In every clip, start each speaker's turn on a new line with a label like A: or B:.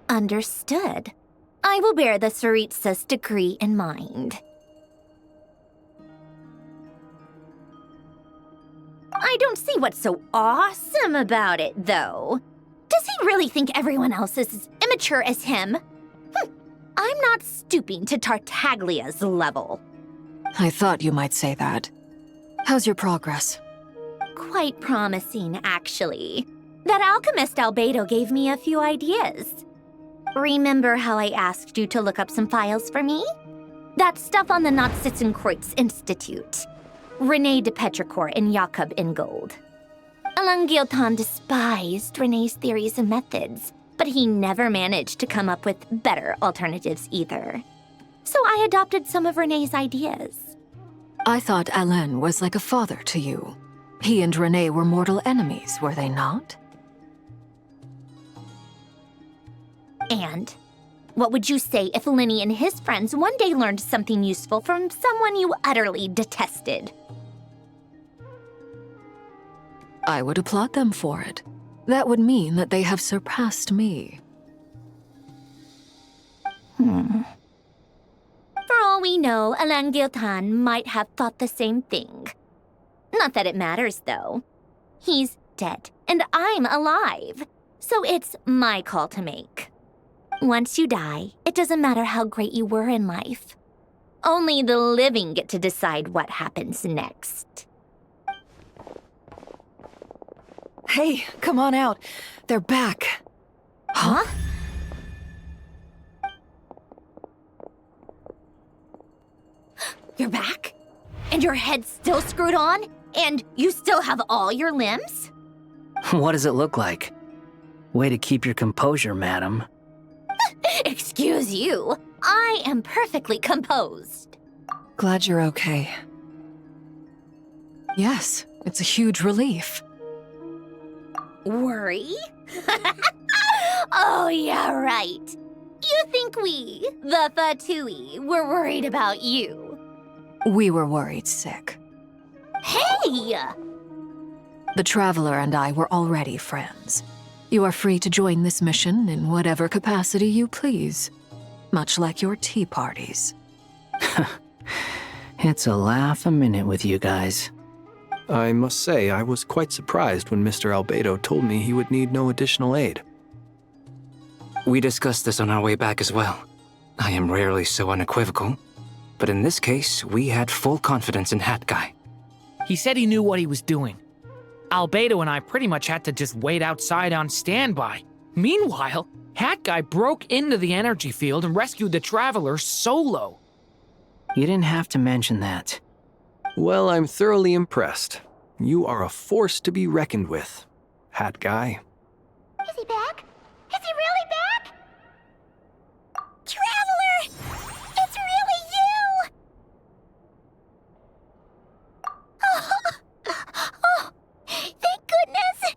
A: Understood. I will bear the Tsaritsa's decree in mind. I don't see what's so awesome about it, though. Does he really think everyone else is as immature as him? I'm not stooping to Tartaglia's level.
B: I thought you might say that. How's your progress?
A: Quite promising, actually. That alchemist Albedo gave me a few ideas. Remember how I asked you to look up some files for me? That stuff on the Nazistenkreuz Institute. René de Petrichor and Jakob Ingold. Alain Guillotin despised René's theories and methods, but he never managed to come up with better alternatives either. So I adopted some of René's ideas.
B: I thought Alain was like a father to you. He and René were mortal enemies, were they not?
A: And what would you say if Lenny and his friends one day learned something useful from someone you utterly detested?
B: I would applaud them for it. That would mean that they have surpassed me.
A: For all we know, Alain Guillotin might have thought the same thing. Not that it matters, though. He's dead, and I'm alive. So it's my call to make. Once you die, it doesn't matter how great you were in life. Only the living get to decide what happens next.
B: Hey, come on out. They're back.
A: Huh? You're back? And your head's still screwed on? And you still have all your limbs?
C: What does it look like? Way to keep your composure, madam.
A: Excuse you. I am perfectly composed.
B: Glad you're okay. Yes, it's a huge relief.
A: Worry? Oh, yeah, right. You think we, the Fatui, were worried about you?
B: We were worried sick.
A: Hey!
B: The Traveler and I were already friends. You are free to join this mission in whatever capacity you please. Much like your tea parties.
C: It's a laugh a minute with you guys.
D: I must say, I was quite surprised when Mr. Albedo told me he would need no additional aid.
E: We discussed this on our way back as well. I am rarely so unequivocal, but in this case, we had full confidence in Hat Guy.
F: He said he knew what he was doing. Albedo and I pretty much had to just wait outside on standby. Meanwhile, Hat Guy broke into the energy field and rescued the Traveler solo.
C: You didn't have to mention that.
D: Well, I'm thoroughly impressed. You are a force to be reckoned with, Hat Guy.
A: Is he back? Is he really back? Traveler! It's really you! Oh, thank goodness!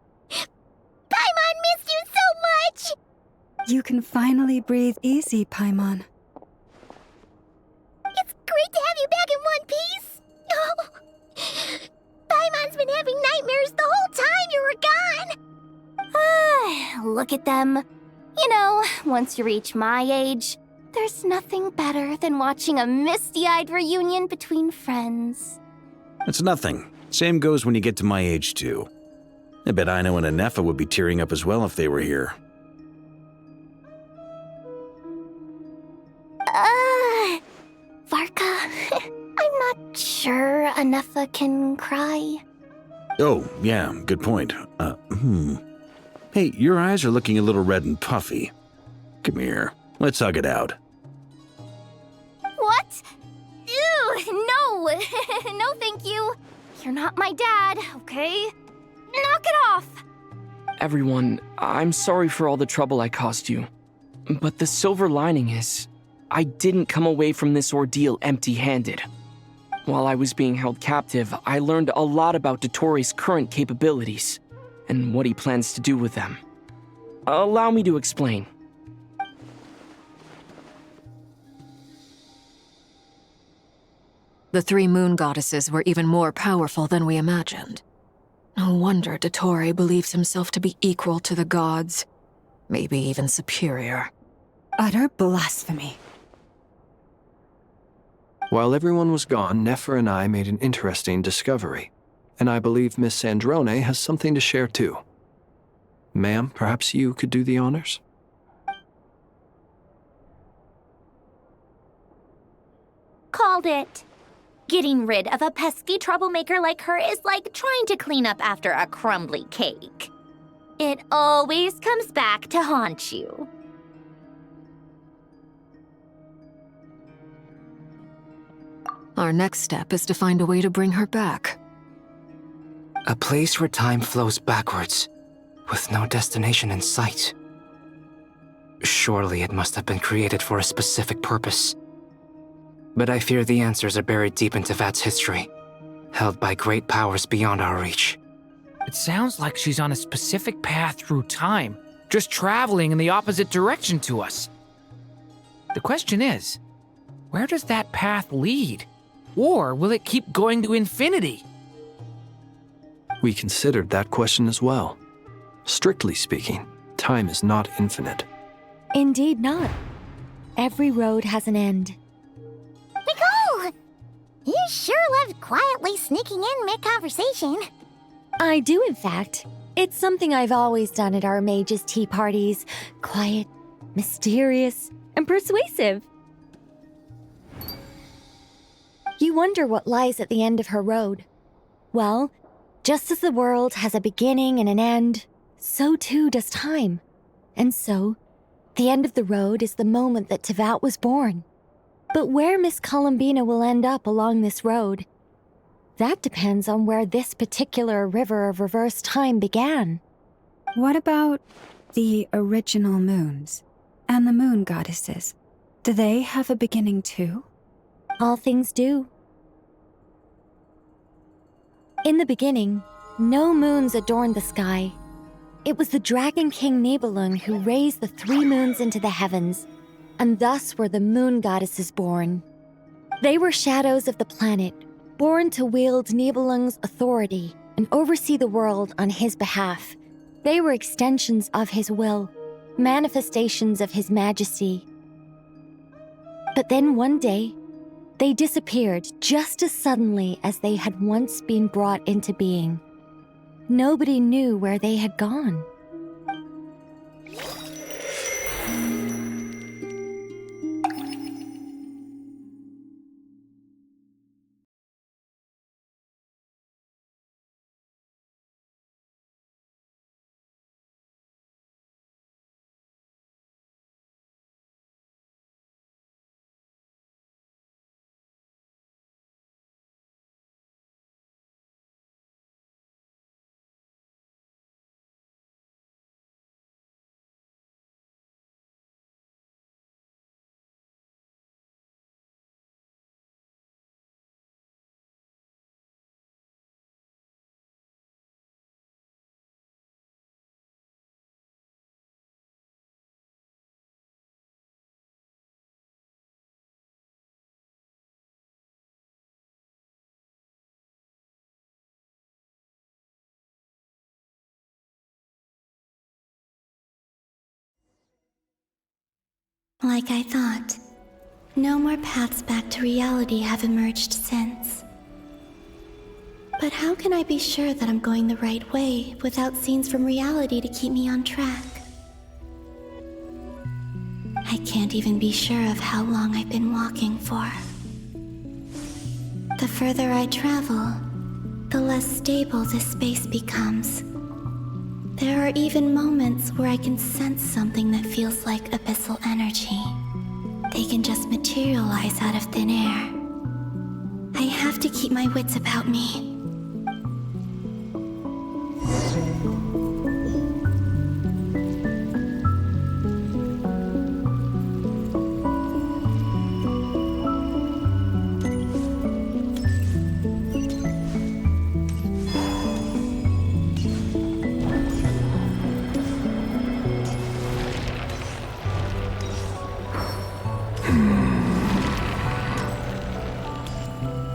A: Paimon missed you so much!
G: You can finally breathe easy, Paimon.
A: It's great to have you back in one piece! Oh, Paimon's been having nightmares the whole time you were gone! Look at them. You know, once you reach my age, there's nothing better than watching a misty-eyed reunion between friends.
H: It's nothing. Same goes when you get to my age, too. I bet Ino and Anefa would be tearing up as well if they were here.
A: Varka, I'm not sure Anefa can cry.
H: Oh, yeah, good point. Hey, your eyes are looking a little red and puffy. Come here, let's hug it out.
A: What? Ew, no. No, thank you. You're not my dad, okay? Knock it off.
I: Everyone, I'm sorry for all the trouble I caused you. But the silver lining is, I didn't come away from this ordeal empty-handed. While I was being held captive, I learned a lot about Dottoro's current capabilities, and what he plans to do with them. Allow me to explain.
B: The three moon goddesses were even more powerful than we imagined. No wonder Dottore believes himself to be equal to the gods, maybe even superior.
G: Utter blasphemy.
D: While everyone was gone, Nefer and I made an interesting discovery, and I believe Miss Sandrone has something to share too. Ma'am, perhaps you could do the honors?
A: Called it. Getting rid of a pesky troublemaker like her is like trying to clean up after a crumbly cake. It always comes back to haunt you.
B: Our next step is to find a way to bring her back.
E: A place where time flows backwards, with no destination in sight. Surely it must have been created for a specific purpose. But I fear the answers are buried deep in Tevat's history, held by great powers beyond our reach.
F: It sounds like she's on a specific path through time, just traveling in the opposite direction to us. The question is, where does that path lead? Or will it keep going to infinity?
D: We considered that question as well. Strictly speaking, time is not infinite.
J: Indeed not. Every road has an end.
K: Nicole! You sure love quietly sneaking in mid-conversation.
J: I do, in fact. It's something I've always done at our mages' tea parties. Quiet, mysterious, and persuasive. You wonder what lies at the end of her road. Well, just as the world has a beginning and an end, so too does time. And so, the end of the road is the moment that Tevat was born. But where Miss Columbina will end up along this road, that depends on where this particular river of reverse time began.
G: What about the original moons and the moon goddesses? Do they have a beginning too?
J: All things do. In the beginning, no moons adorned the sky. It was the Dragon King Nibelung who raised the 3 moons into the heavens, and thus were the moon goddesses born. They were shadows of the planet, born to wield Nibelung's authority and oversee the world on his behalf. They were extensions of his will, manifestations of his majesty. But then one day, they disappeared just as suddenly as they had once been brought into being. Nobody knew where they had gone.
K: Like I thought, no more paths back to reality have emerged since. But how can I be sure that I'm going the right way without scenes from reality to keep me on track? I can't even be sure of how long I've been walking for. The further I travel, the less stable this space becomes. There are even moments where I can sense something that feels like abyssal energy. They can just materialize out of thin air. I have to keep my wits about me.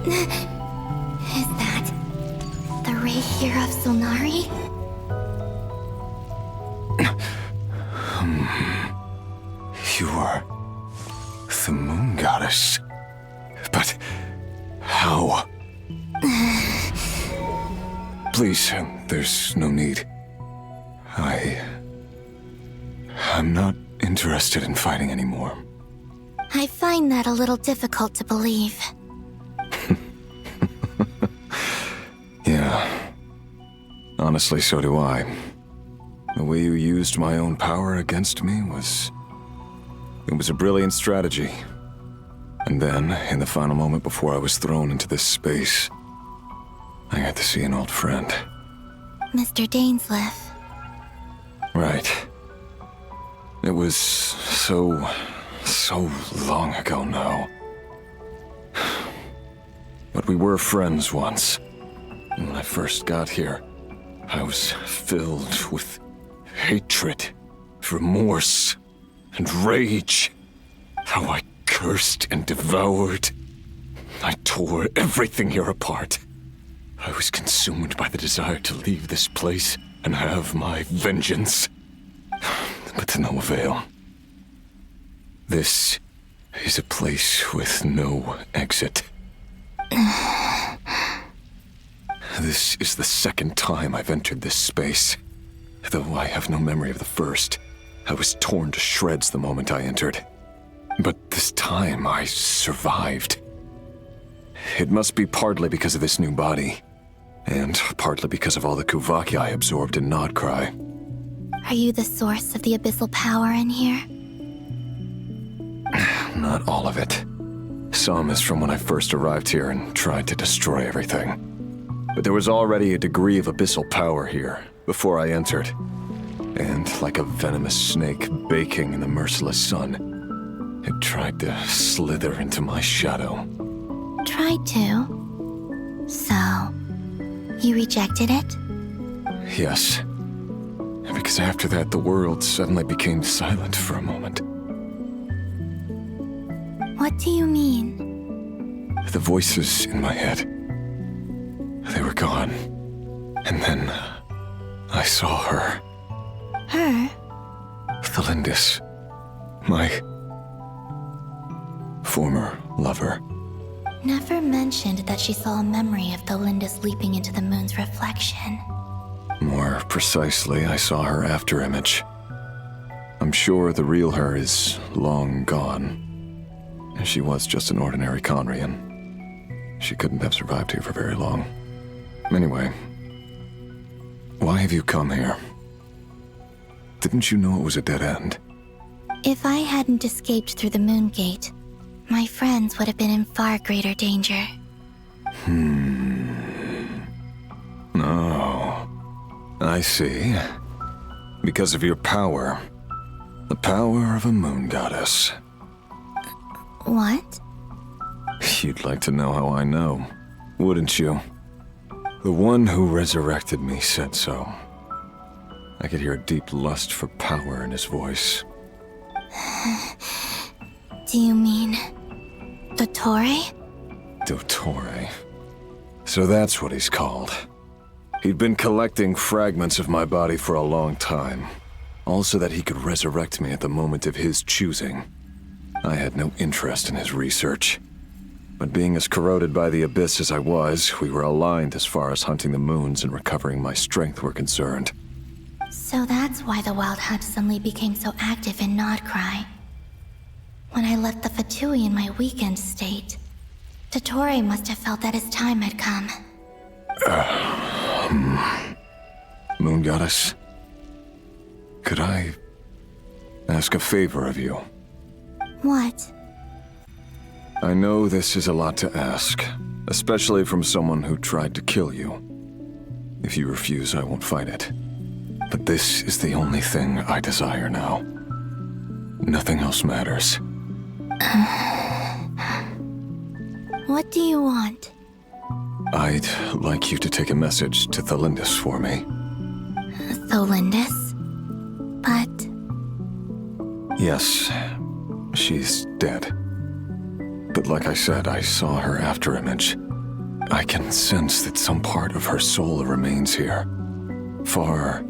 K: Is that the ray here of Solnari?
L: You are But how? Please, there's no need. I'm not interested in fighting anymore.
K: I find that a little difficult to believe.
L: Yeah. Honestly, so do I. The way you used my own power against me was... It was a brilliant strategy. And then, in the final moment before I was thrown into this space, I got to see an old friend.
K: Mr. Dainsleif.
L: Right. It was so long ago now. But we were friends once. And when I first got here, I was filled with hatred, remorse, and rage. How I cursed and devoured. I tore everything here apart. I was consumed by the desire to leave this place and have my vengeance. But to no avail. This is a place with no exit. This is the second time I've entered this space. Though I have no memory of the first, I was torn to shreds the moment I entered. But this time I survived. It must be partly because of this new body, and partly because of all the Kuvaki I absorbed in Nodcry.
K: Are you the source of the abyssal power in here?
L: Not all of it. Some is from when I first arrived here and tried to destroy everything. But there was already a degree of abyssal power here before I entered. And like a venomous snake baking in the merciless sun, it tried to slither into my shadow.
K: Tried to? So, you rejected it?
L: Yes. Because after that, the world suddenly became silent for a moment.
K: What do you mean?
L: The voices in my head, they were gone. And then I saw her.
K: Her?
L: Thelindis. My former lover.
K: Never mentioned that she saw a memory of Thelindis leaping into the moon's reflection.
L: More precisely, I saw her afterimage. I'm sure the real her is long gone. She was just an ordinary Conrian. She couldn't have survived here for very long. Anyway, why have you come here? Didn't you know it was a dead end?
K: If I hadn't escaped through the moon gate, my friends would have been in far greater danger.
L: Oh, I see. Because of your power. The power of a moon goddess.
K: What?
L: You'd like to know how I know, wouldn't you? The one who resurrected me said so. I could hear a deep lust for power in his voice.
K: Do you mean... Dottore?
L: Dottore. So that's what he's called. He'd been collecting fragments of my body for a long time. All so that he could resurrect me at the moment of his choosing. I had no interest in his research. But being as corroded by the abyss as I was, we were aligned as far as hunting the moons and recovering my strength were concerned.
K: So that's why the Wild Hunt suddenly became so active in Nodcry. When I left the Fatui in my weakened state, Dottore must have felt that his time had come.
L: Moon Goddess, could I ask a favor of you?
K: What?
L: I know this is a lot to ask, especially from someone who tried to kill you. If you refuse, I won't fight it. But this is the only thing I desire now. Nothing else matters.
K: What do you want?
L: I'd like you to take a message to Thelindis for me.
K: Thelindis? But...
L: Yes, she's dead. But like I said, I saw her afterimage. I can sense that some part of her soul remains here. Far,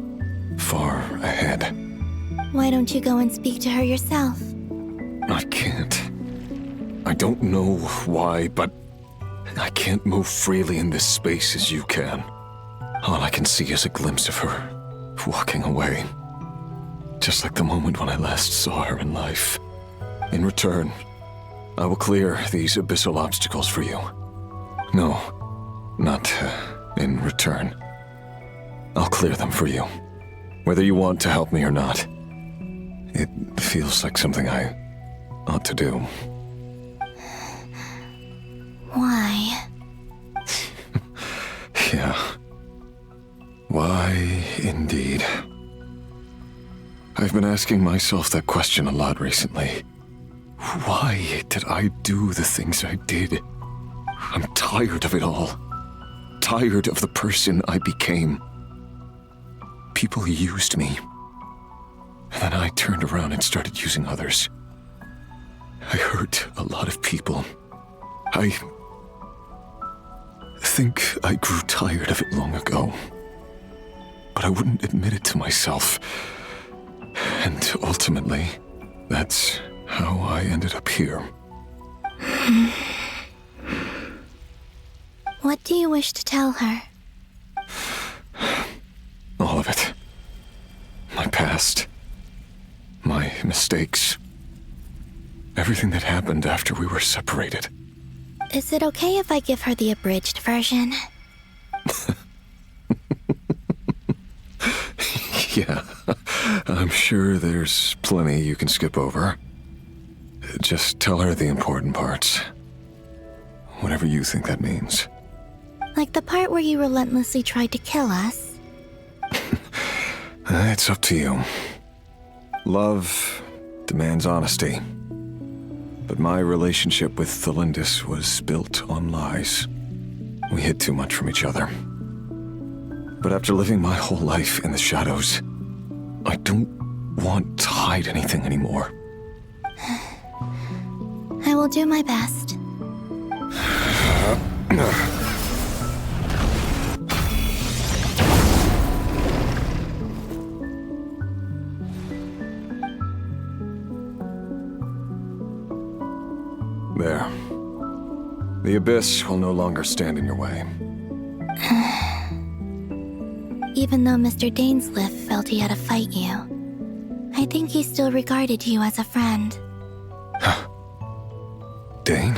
L: far ahead.
K: Why don't you go and speak to her yourself?
L: I can't. I don't know why, but I can't move freely in this space as you can. All I can see is a glimpse of her, walking away. Just like the moment when I last saw her in life. In return, I will clear these abyssal obstacles for you. No, not in return. I'll clear them for you, whether you want to help me or not. It feels like something I ought to do.
K: Why?
L: Yeah. Why, indeed. I've been asking myself that question a lot recently. Why did I do the things I did? I'm tired of it all. Tired of the person I became. People used me. And then I turned around and started using others. I hurt a lot of people. I think I grew tired of it long ago. But I wouldn't admit it to myself. And ultimately, that's how I ended up here.
K: What do you wish to tell her?
L: All of it. My past. My mistakes. Everything that happened after we were separated.
K: Is it okay if I give her the abridged version?
L: Yeah, I'm sure there's plenty you can skip over. Just tell her the important parts. Whatever you think that means.
K: Like the part where you relentlessly tried to kill us?
L: It's up to you. Love demands honesty. But my relationship with Thelindis was built on lies. We hid too much from each other. But after living my whole life in the shadows, I don't want to hide anything anymore.
K: I will do my best.
L: There. The abyss will no longer stand in your way.
K: Even though Mr. Dainsleif felt he had to fight you, I think he still regarded you as a friend.
L: Dane?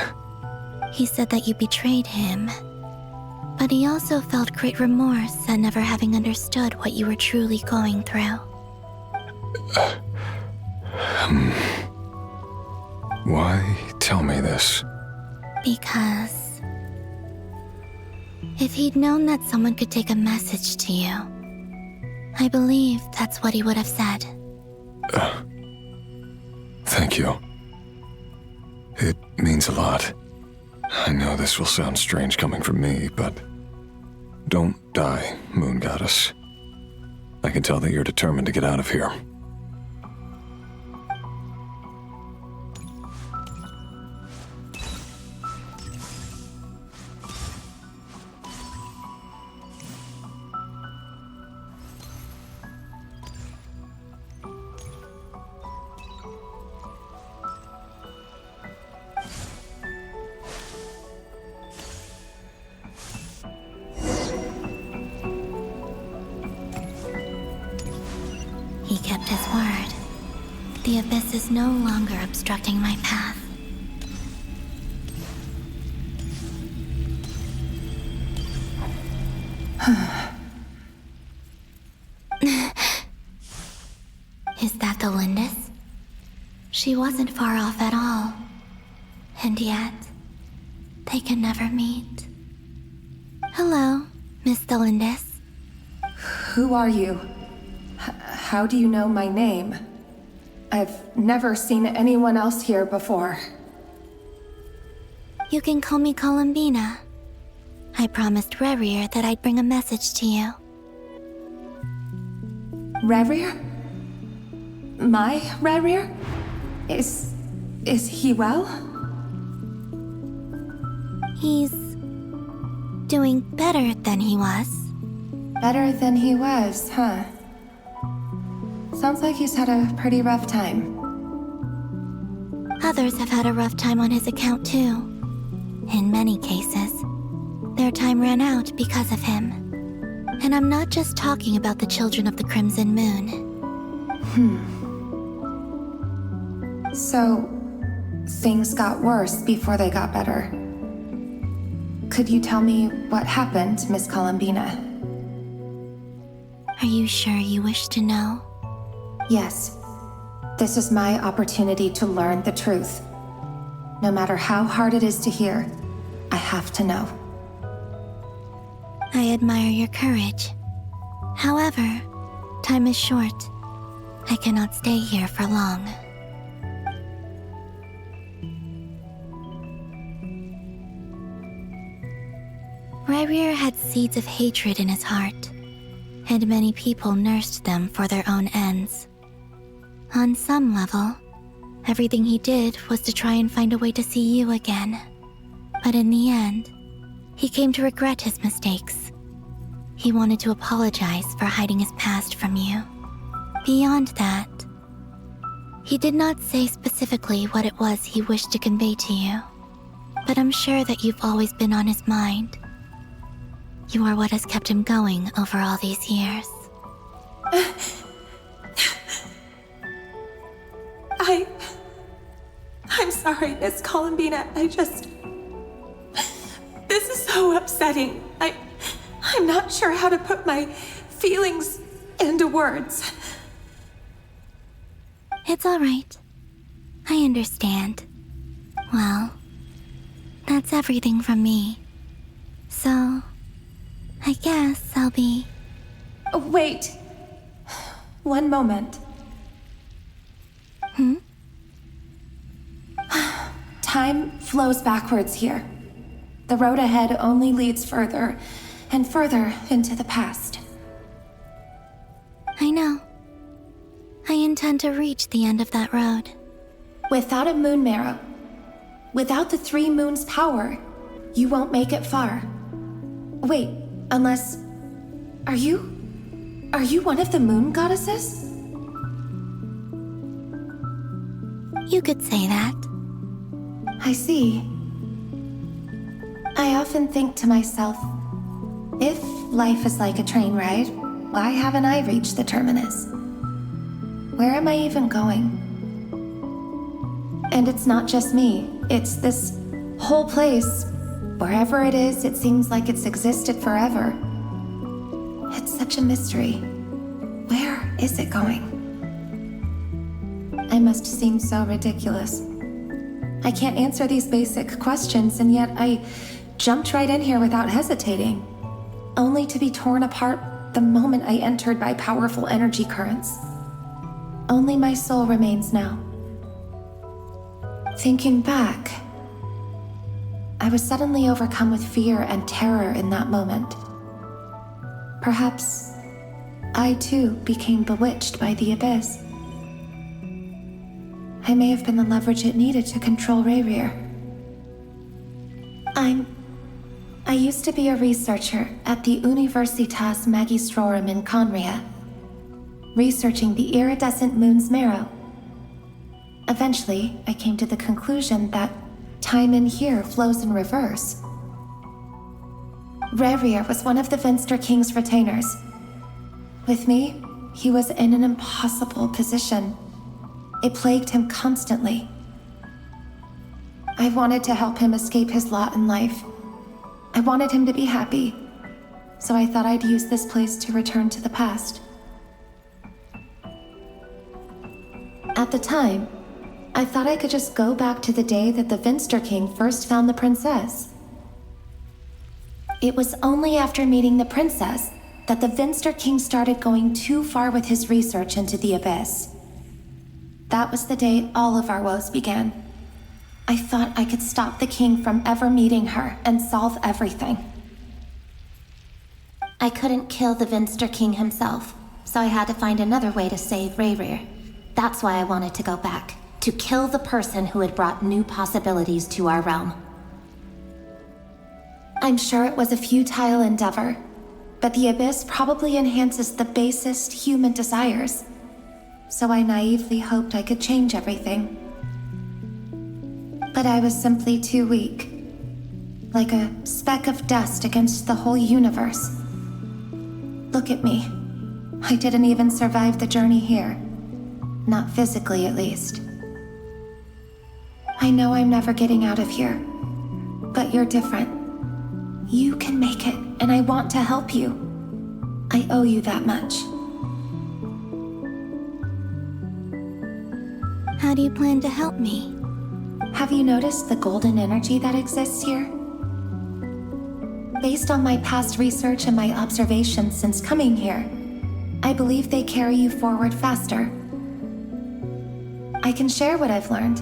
K: He said that you betrayed him, but he also felt great remorse at never having understood what you were truly going through.
L: Why tell me this?
K: Because if he'd known that someone could take a message to you, I believe that's what he would have said.
L: Thank you. It means a lot. I know this will sound strange coming from me, but don't die, Moon Goddess. I can tell that you're determined to get out of here.
K: He kept his word. The abyss is no longer obstructing my path. Is that the Lindis? She wasn't far off at all. And yet, they can never meet. Hello, Miss Thelindis.
M: Who are you? How do you know my name? I've never seen anyone else here before.
K: You can call me Columbina. I promised Rerir that I'd bring a message to you.
M: Rerir? My Rerir? Is he well?
K: He's doing better than he was.
M: Better than he was, huh? Sounds like he's had a pretty rough time.
K: Others have had a rough time on his account too. In many cases, their time ran out because of him. And I'm not just talking about the children of the Crimson Moon.
M: So, things got worse before they got better. Could you tell me what happened, Miss Columbina?
K: Are you sure you wish to know?
M: Yes. This is my opportunity to learn the truth. No matter how hard it is to hear, I have to know.
K: I admire your courage. However, time is short. I cannot stay here for long. Rayrir had seeds of hatred in his heart, and many people nursed them for their own ends. On some level, everything he did was to try and find a way to see you again. But in the end, he came to regret his mistakes. He wanted to apologize for hiding his past from you. Beyond that, he did not say specifically what it was he wished to convey to you, but I'm sure that you've always been on his mind. You are what has kept him going over all these years.
M: I'm sorry, Miss Columbina. This is so upsetting. I'm not sure how to put my feelings into words.
K: It's all right. I understand. Well, that's everything from me. So, I guess I'll be...
M: Oh, wait. One moment. Time flows backwards here. The road ahead only leads further and further into the past.
K: I know. I intend to reach the end of that road.
M: Without a moon marrow, without the 3 moons' power, you won't make it far. Wait, unless... Are you one of the moon goddesses?
K: You could say that.
M: I see. I often think to myself, if life is like a train ride, why haven't I reached the terminus? Where am I even going? And it's not just me, it's this whole place. Wherever it is, it seems like it's existed forever. It's such a mystery. Where is it going? I must seem so ridiculous. I can't answer these basic questions, and yet I jumped right in here without hesitating, only to be torn apart the moment I entered by powerful energy currents. Only my soul remains now. Thinking back, I was suddenly overcome with fear and terror in that moment. Perhaps I too became bewitched by the abyss. I may have been the leverage it needed to control Rayrir. I used to be a researcher at the Universitas Magistrorum in Conria, researching the iridescent moon's marrow. Eventually, I came to the conclusion that time in here flows in reverse. Rayrir was one of the Venster King's retainers. With me, he was in an impossible position. It plagued him constantly. I wanted to help him escape his lot in life. I wanted him to be happy, so I thought I'd use this place to return to the past. At the time, I thought I could just go back to the day that the Venster King first found the princess. It was only after meeting the princess that the Venster King started going too far with his research into the abyss. That was the day all of our woes began. I thought I could stop the king from ever meeting her and solve everything. I couldn't kill the Venster King himself, so I had to find another way to save Rayrir. That's why I wanted to go back, to kill the person who had brought new possibilities to our realm. I'm sure it was a futile endeavor, but the abyss probably enhances the basest human desires. So I naively hoped I could change everything. But I was simply too weak. Like a speck of dust against the whole universe. Look at me. I didn't even survive the journey here. Not physically, at least. I know I'm never getting out of here. But you're different. You can make it, and I want to help you. I owe you that much.
K: How do you plan to help me?
M: Have you noticed the golden energy that exists here? Based on my past research and my observations since coming here, I believe they carry you forward faster. I can share what I've learned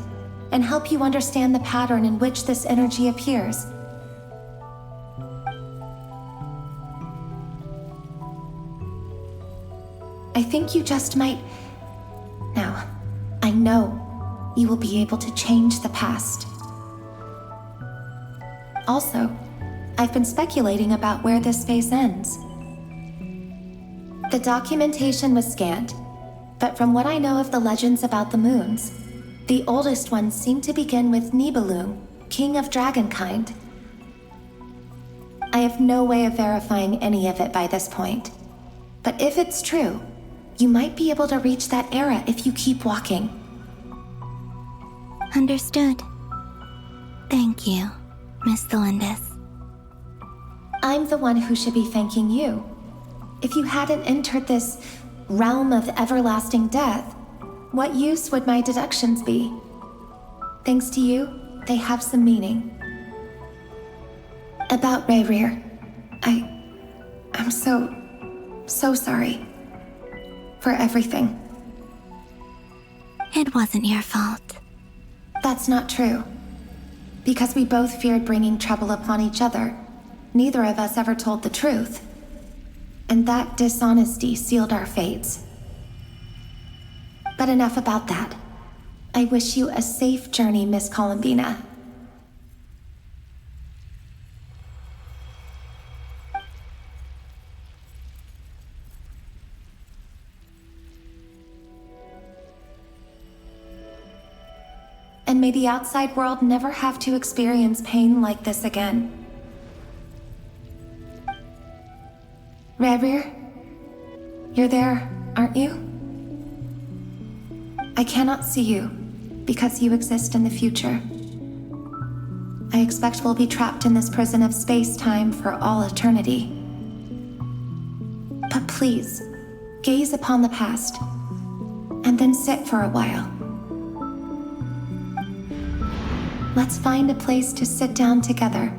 M: and help you understand the pattern in which this energy appears. I think you just might... Now, I know you will be able to change the past. Also, I've been speculating about where this space ends. The documentation was scanned, but from what I know of the legends about the moons, the oldest ones seem to begin with Nibelung, king of dragonkind. I have no way of verifying any of it by this point, but if it's true, you might be able to reach that era if you keep walking.
K: Understood. Thank you, Miss Thelindis.
M: I'm the one who should be thanking you. If you hadn't entered this realm of everlasting death, what use would my deductions be? Thanks to you, they have some meaning. About Rayrir, I'm so sorry. For everything.
K: It wasn't your fault.
M: That's not true. Because we both feared bringing trouble upon each other, neither of us ever told the truth. And that dishonesty sealed our fates. But enough about that. I wish you a safe journey, Miss Columbina. And may the outside world never have to experience pain like this again. Rayrir, you're there, aren't you? I cannot see you, because you exist in the future. I expect we'll be trapped in this prison of space-time for all eternity. But please, gaze upon the past, and then sit for a while. Let's find a place to sit down together,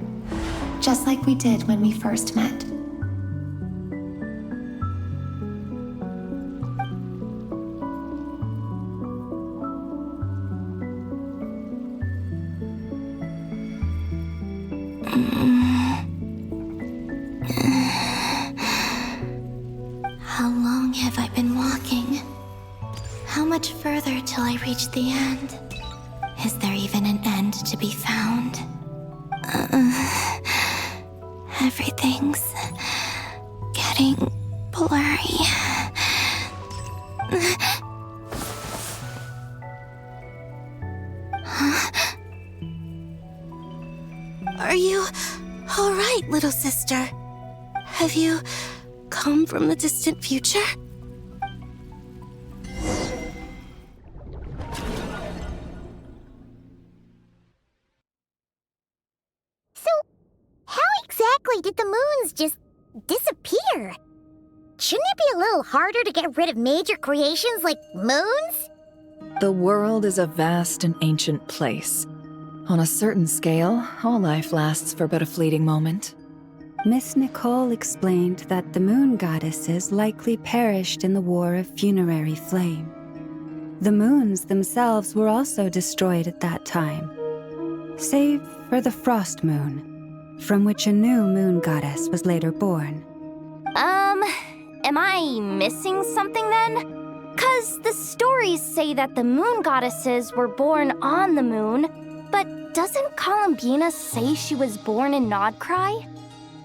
M: just like we did when we first met.
K: How long have I been walking? How much further till I reach the end? Is there even an end to be found? Everything's getting blurry. Huh? Are you all right, little sister? Have you come from the distant future?
N: Did the moons just disappear? Shouldn't it be a little harder to get rid of major creations like moons?
B: The world is a vast and ancient place. On a certain scale, all life lasts for but a fleeting moment.
G: Miss Nicole explained that the moon goddesses likely perished in the War of Funerary Flame. The moons themselves were also destroyed at that time, save for the Frost Moon, from which a new moon goddess was later born.
A: Am I missing something then? 'Cause the stories say that the moon goddesses were born on the moon, but doesn't Columbina say she was born in Nodcry?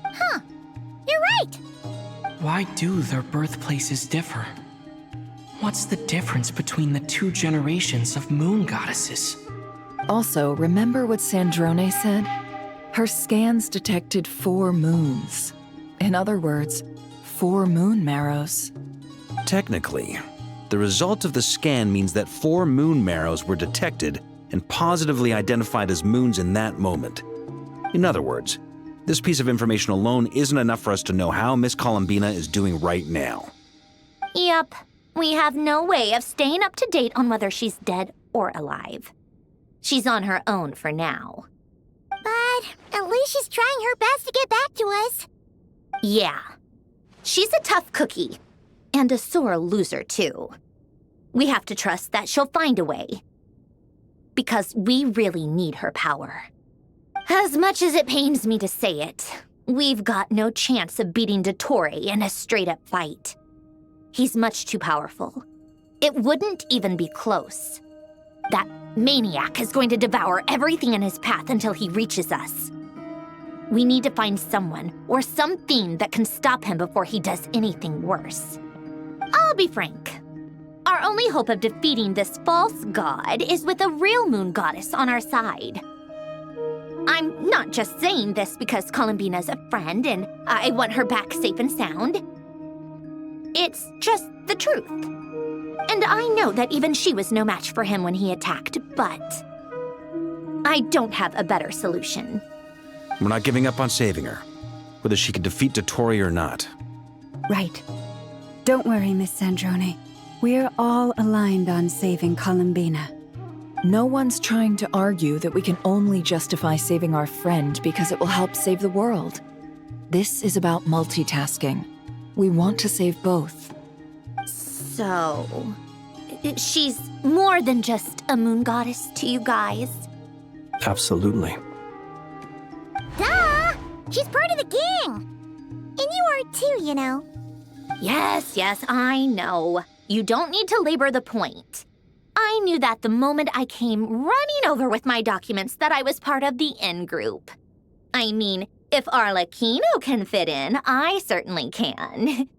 N: Huh, you're right.
I: Why do their birthplaces differ? What's the difference between the two generations of moon goddesses?
B: Also, remember what Sandrone said? Her scans detected 4 moons. In other words, 4 moon marrows.
H: Technically, the result of the scan means that 4 moon marrows were detected and positively identified as moons in that moment. In other words, this piece of information alone isn't enough for us to know how Miss Columbina is doing right now.
A: Yep, we have no way of staying up to date on whether she's dead or alive. She's on her own for now.
N: But at least she's trying her best to get back to us.
A: Yeah. She's a tough cookie. And a sore loser, too. We have to trust that she'll find a way. Because we really need her power. As much as it pains me to say it, we've got no chance of beating Dottore in a straight-up fight. He's much too powerful. It wouldn't even be close. That maniac is going to devour everything in his path until he reaches us. We need to find someone or something that can stop him before he does anything worse. I'll be frank. Our only hope of defeating this false god is with a real moon goddess on our side. I'm not just saying this because Columbina's a friend and I want her back safe and sound. It's just the truth. And I know that even she was no match for him when he attacked, but I don't have a better solution.
H: We're not giving up on saving her, whether she can defeat Dottore or not.
G: Right. Don't worry, Miss Sandrone. We're all aligned on saving Columbina.
B: No one's trying to argue that we can only justify saving our friend because it will help save the world. This is about multitasking. We want to save both.
A: So, she's more than just a moon goddess to you guys?
D: Absolutely.
N: Duh! She's part of the gang! And you are too, you know.
A: Yes, I know. You don't need to labor the point. I knew that the moment I came running over with my documents that I was part of the in-group. I mean, if Arlecchino can fit in, I certainly can.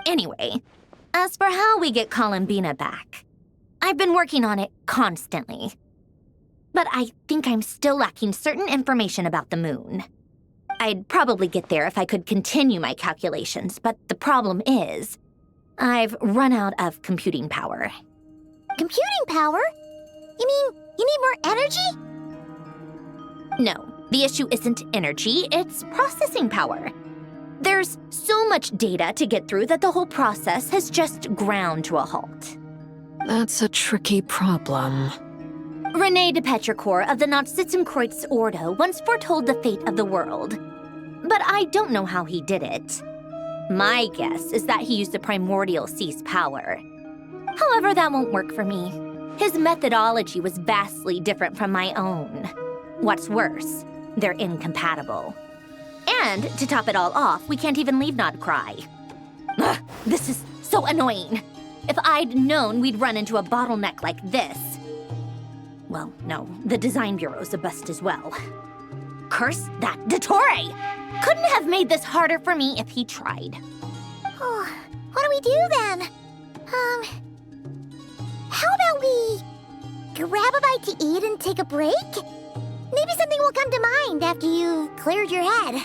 A: Anyway, as for how we get Columbina back, I've been working on it constantly. But I think I'm still lacking certain information about the moon. I'd probably get there if I could continue my calculations, but the problem is, I've run out of computing power.
N: Computing power? You mean you need more energy?
A: No, the issue isn't energy, it's processing power. There's so much data to get through that the whole process has just ground to a halt.
B: That's a tricky problem.
A: René de Petrichor of the Nazissenkreuz Ordo once foretold the fate of the world. But I don't know how he did it. My guess is that he used the primordial sea's power. However, that won't work for me. His methodology was vastly different from my own. What's worse, they're incompatible. And to top it all off, we can't even leave Nodcry. Ugh, this is so annoying. If I'd known we'd run into a bottleneck like this. Well, no, the design bureau's a bust as well. Curse that Dottore! Couldn't have made this harder for me if he tried.
N: Oh, what do we do then? How about we grab a bite to eat and take a break? Maybe something will come to mind after you've cleared your head.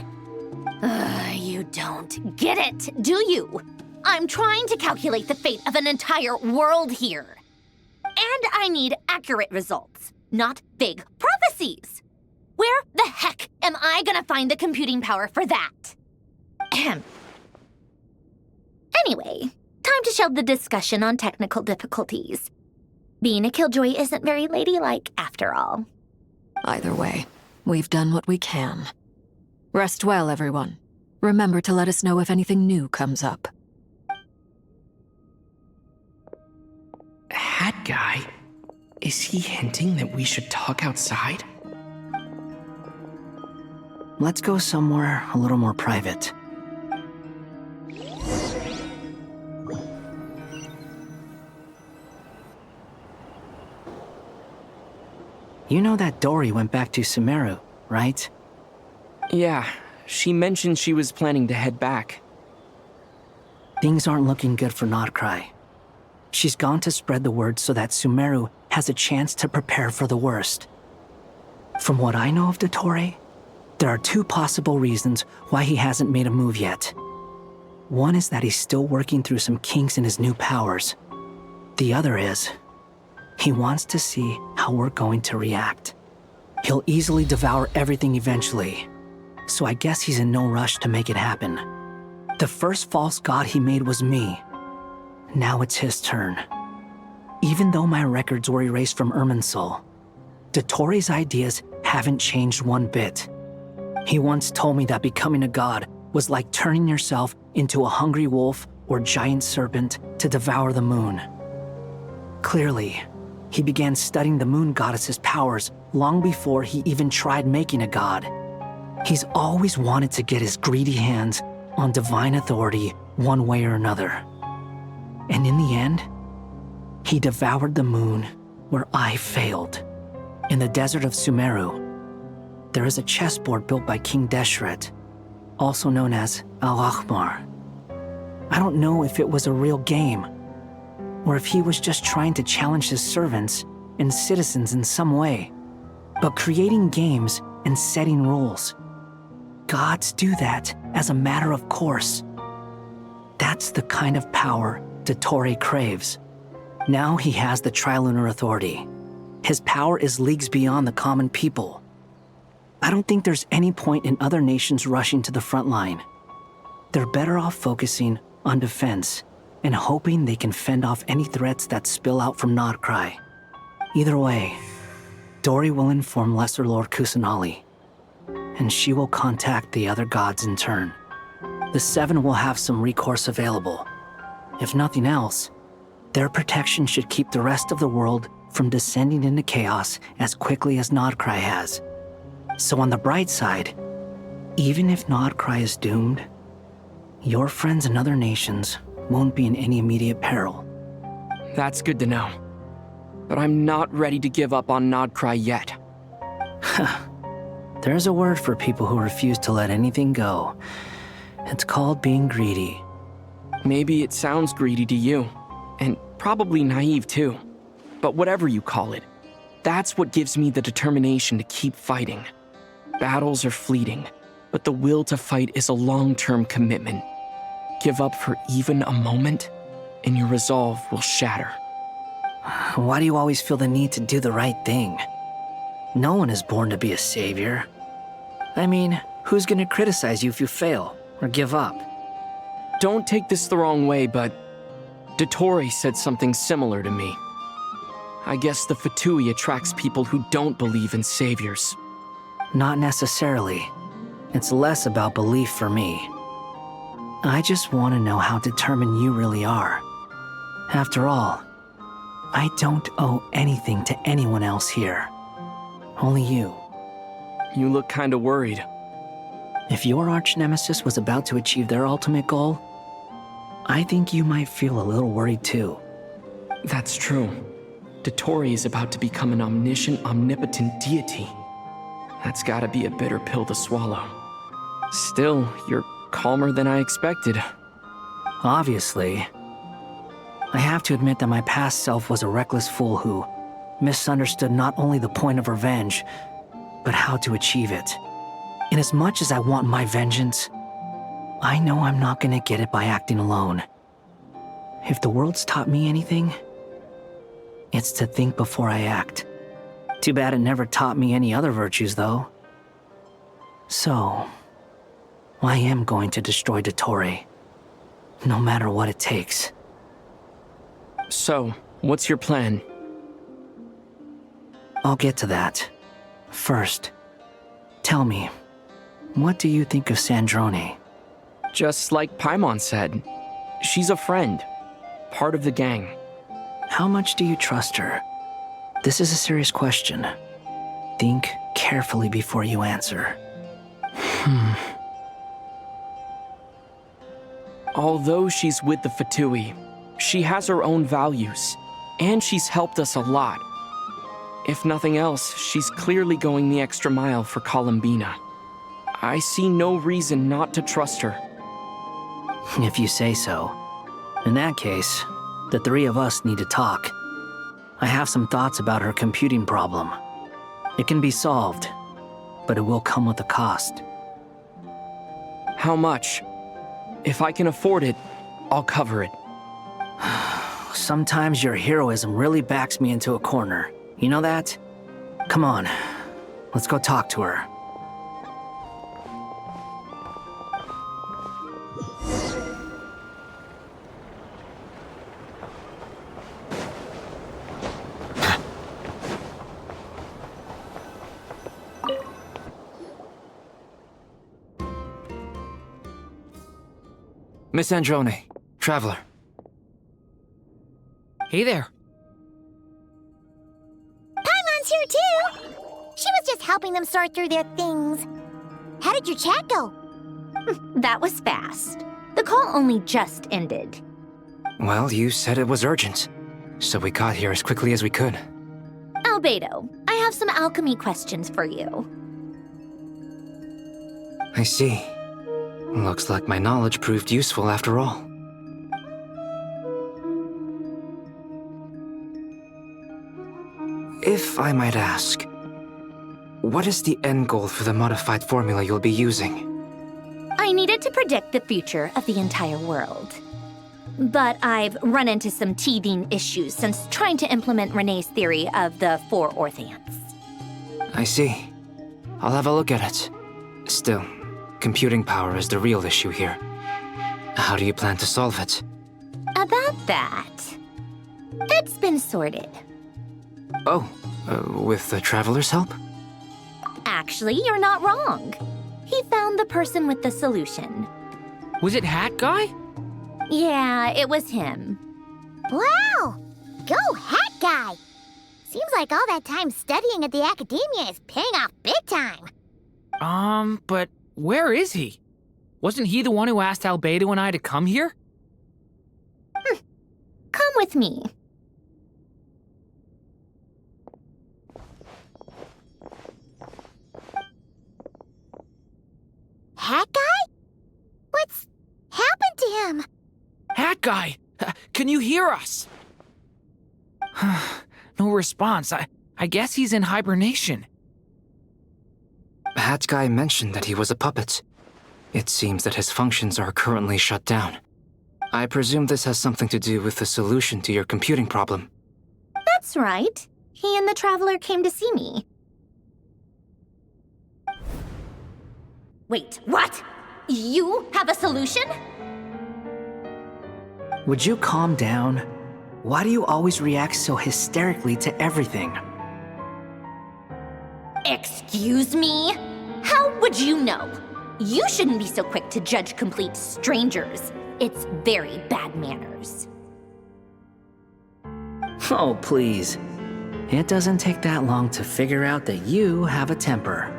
A: You don't get it, do you? I'm trying to calculate the fate of an entire world here. And I need accurate results, not vague prophecies. Where the heck am I gonna find the computing power for that? Ahem. Anyway, time to shelve the discussion on technical difficulties. Being a killjoy isn't very ladylike, after all.
B: Either way, we've done what we can. Rest well, everyone. Remember to let us know if anything new comes up.
I: Hat guy? Is he hinting that we should talk outside?
C: Let's go somewhere a little more private. You know that Dory went back to Sumeru, right?
I: Yeah, she mentioned she was planning to head back.
C: Things aren't looking good for Nodcry. She's gone to spread the word so that Sumeru has a chance to prepare for the worst. From what I know of Dottore, there are two possible reasons why he hasn't made a move yet. One is that he's still working through some kinks in his new powers. The other is, he wants to see how we're going to react. He'll easily devour everything eventually, so I guess he's in no rush to make it happen. The first false god he made was me. Now it's his turn. Even though my records were erased from Irminsul, Dottore's ideas haven't changed one bit. He once told me that becoming a god was like turning yourself into a hungry wolf or giant serpent to devour the moon. Clearly, he began studying the moon goddess's powers long before he even tried making a god. He's always wanted to get his greedy hands on divine authority one way or another. And in the end, he devoured the moon where I failed. In the desert of Sumeru, there is a chessboard built by King Deshret, also known as Al-Ahmar. I don't know if it was a real game, or if he was just trying to challenge his servants and citizens in some way. But creating games and setting rules, gods do that as a matter of course. That's the kind of power Dottore craves. Now he has the Trilunar Authority. His power is leagues beyond the common people. I don't think there's any point in other nations rushing to the front line. They're better off focusing on defense and hoping they can fend off any threats that spill out from Nodcry. Either way, Dori will inform Lesser Lord Kusanali, and she will contact the other gods in turn. The Seven will have some recourse available. If nothing else, their protection should keep the rest of the world from descending into chaos as quickly as Nodcry has. So on the bright side, even if Nodcry is doomed, your friends in other nations won't be in any immediate peril.
I: That's good to know. But I'm not ready to give up on Nodcry yet.
C: There's a word for people who refuse to let anything go. It's called being greedy.
I: Maybe it sounds greedy to you, and probably naive too. But whatever you call it, that's what gives me the determination to keep fighting. Battles are fleeting, but the will to fight is a long-term commitment. Give up for even a moment, and your resolve will shatter.
C: Why do you always feel the need to do the right thing? No one is born to be a savior. I mean, who's gonna criticize you if you fail or give up?
I: Don't take this the wrong way, but Dottore said something similar to me. I guess the Fatui attracts people who don't believe in saviors.
C: Not necessarily. It's less about belief for me. I just want to know how determined you really are. After all, I don't owe anything to anyone else here. Only you.
I: You look kinda worried.
C: If your arch-nemesis was about to achieve their ultimate goal, I think you might feel a little worried too.
I: That's true. Dottore is about to become an omniscient, omnipotent deity. That's gotta be a bitter pill to swallow. Still, you're calmer than I expected.
C: Obviously. I have to admit that my past self was a reckless fool who misunderstood not only the point of revenge, but how to achieve it. And as much as I want my vengeance, I know I'm not gonna get it by acting alone. If the world's taught me anything, it's to think before I act. Too bad it never taught me any other virtues, though. So, I am going to destroy Dottore, no matter what it takes.
I: So, what's your plan?
C: I'll get to that. First, tell me, what do you think of Sandrone?
I: Just like Paimon said, she's a friend, part of the gang.
C: How much do you trust her? This is a serious question. Think carefully before you answer.
I: Although she's with the Fatui, she has her own values, and she's helped us a lot. If nothing else, she's clearly going the extra mile for Columbina. I see no reason not to trust her.
C: If you say so. In that case, the three of us need to talk. I have some thoughts about her computing problem. It can be solved, but it will come with a cost.
I: How much? If I can afford it, I'll cover it.
C: Sometimes your heroism really backs me into a corner. You know that? Come on, let's go talk to her.
E: Miss Androne, Traveler.
F: Hey there.
N: Paimon's here too! She was just helping them sort through their things. How did your chat go?
A: That was fast. The call only just ended.
E: Well, you said it was urgent, so we got here as quickly as we could.
A: Albedo, I have some alchemy questions for you.
E: I see. Looks like my knowledge proved useful after all. If I might ask, what is the end goal for the modified formula you'll be using?
A: I needed to predict the future of the entire world. But I've run into some teething issues since trying to implement Renee's theory of the 4 Orthants.
E: I see. I'll have a look at it. Still, computing power is the real issue here. How do you plan to solve it?
A: About that, it's been sorted.
E: Oh, with the Traveler's help?
A: Actually, you're not wrong. He found the person with the solution.
F: Was it Hat Guy?
A: Yeah, it was him.
N: Wow! Go Hat Guy! Seems like all that time studying at the academia is paying off big time.
F: But where is he? Wasn't he the one who asked Albedo and I to come here?
A: Come with me.
N: Hat Guy? What's happened to him?
F: Hat Guy! Can you hear us? No response. I guess he's in hibernation.
E: Hat Guy mentioned that he was a puppet. It seems that his functions are currently shut down. I presume this has something to do with the solution to your computing problem.
A: That's right. He and the Traveler came to see me. Wait, what? You have a solution?
C: Would you calm down? Why do you always react so hysterically to everything?
A: Excuse me? How would you know? You shouldn't be so quick to judge complete strangers. It's very bad manners.
C: Oh, please. It doesn't take that long to figure out that you have a temper.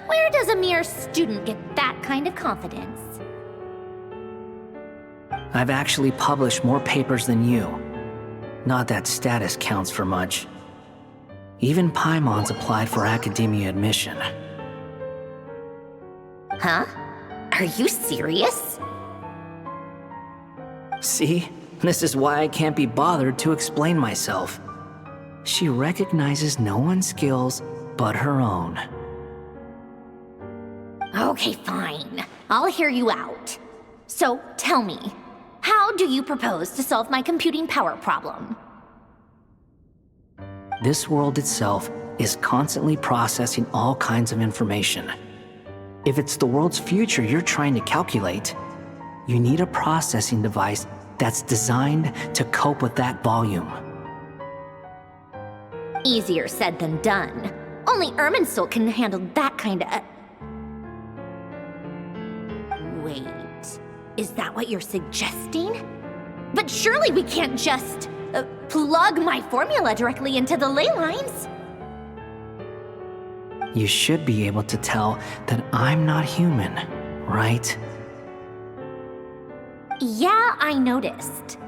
A: Where does a mere student get that kind of confidence?
C: I've actually published more papers than you. Not that status counts for much. Even Paimon's applied for academia admission.
A: Huh? Are you serious?
C: See? This is why I can't be bothered to explain myself. She recognizes no one's skills but her own.
A: Okay, fine. I'll hear you out. So, tell me, how do you propose to solve my computing power problem?
C: This world itself is constantly processing all kinds of information. If it's the world's future you're trying to calculate, you need a processing device that's designed to cope with that volume.
A: Easier said than done. Only Irminsul can handle that kind of... Wait, is that what you're suggesting? But surely we can't just plug my formula directly into the ley lines.
C: You should be able to tell that I'm not human, right?
A: Yeah, I noticed.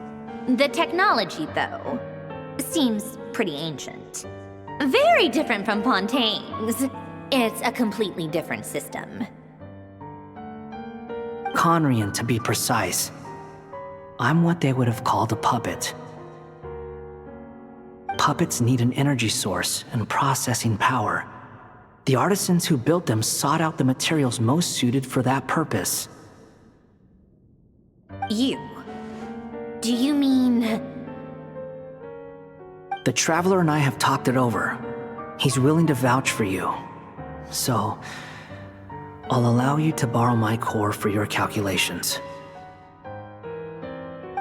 A: The technology, though, seems pretty ancient. Very different from Pontaine's. It's a completely different system.
C: Conrian, to be precise. I'm what they would have called a puppet. puppets need an energy source and processing power. The artisans who built them sought out the materials most suited for that purpose.
A: You? Do you mean...
C: The Traveler and I have talked it over. He's willing to vouch for you. So, I'll allow you to borrow my core for your calculations.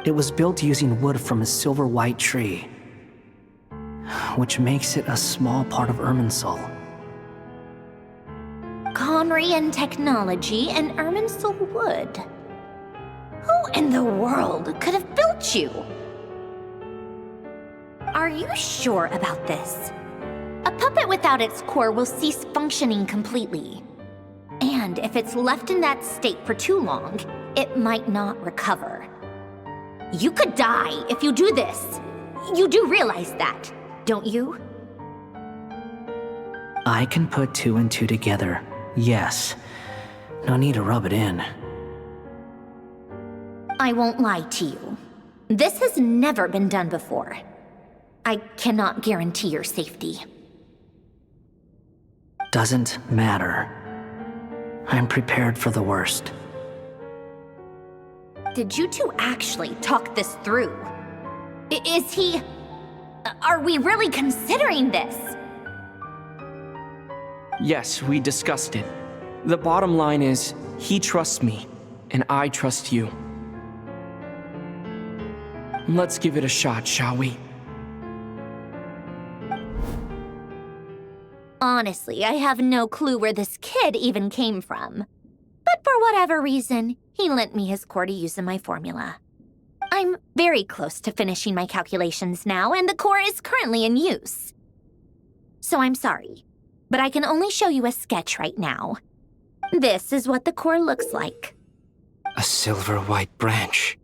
C: It was built using wood from a silver-white tree, which makes it a small part of Irminsul.
A: Conrian technology and Irminsul wood. Who in the world could have built you? Are you sure about this? A puppet without its core will cease functioning completely. And if it's left in that state for too long, it might not recover. You could die if you do this. You do realize that, don't you?
C: I can put 2 and 2 together, yes. No need to rub it in.
A: I won't lie to you. This has never been done before. I cannot guarantee your safety.
C: Doesn't matter. I'm prepared for the worst.
A: Did you two actually talk this through? Is he... Are we really considering this?
I: Yes, we discussed it. The bottom line is, he trusts me, and I trust you. Let's give it a shot, shall we?
A: Honestly, I have no clue where this kid even came from. But for whatever reason, he lent me his core to use in my formula. I'm very close to finishing my calculations now, and the core is currently in use. So I'm sorry, but I can only show you a sketch right now. This is what the core looks like.
E: A silver-white branch.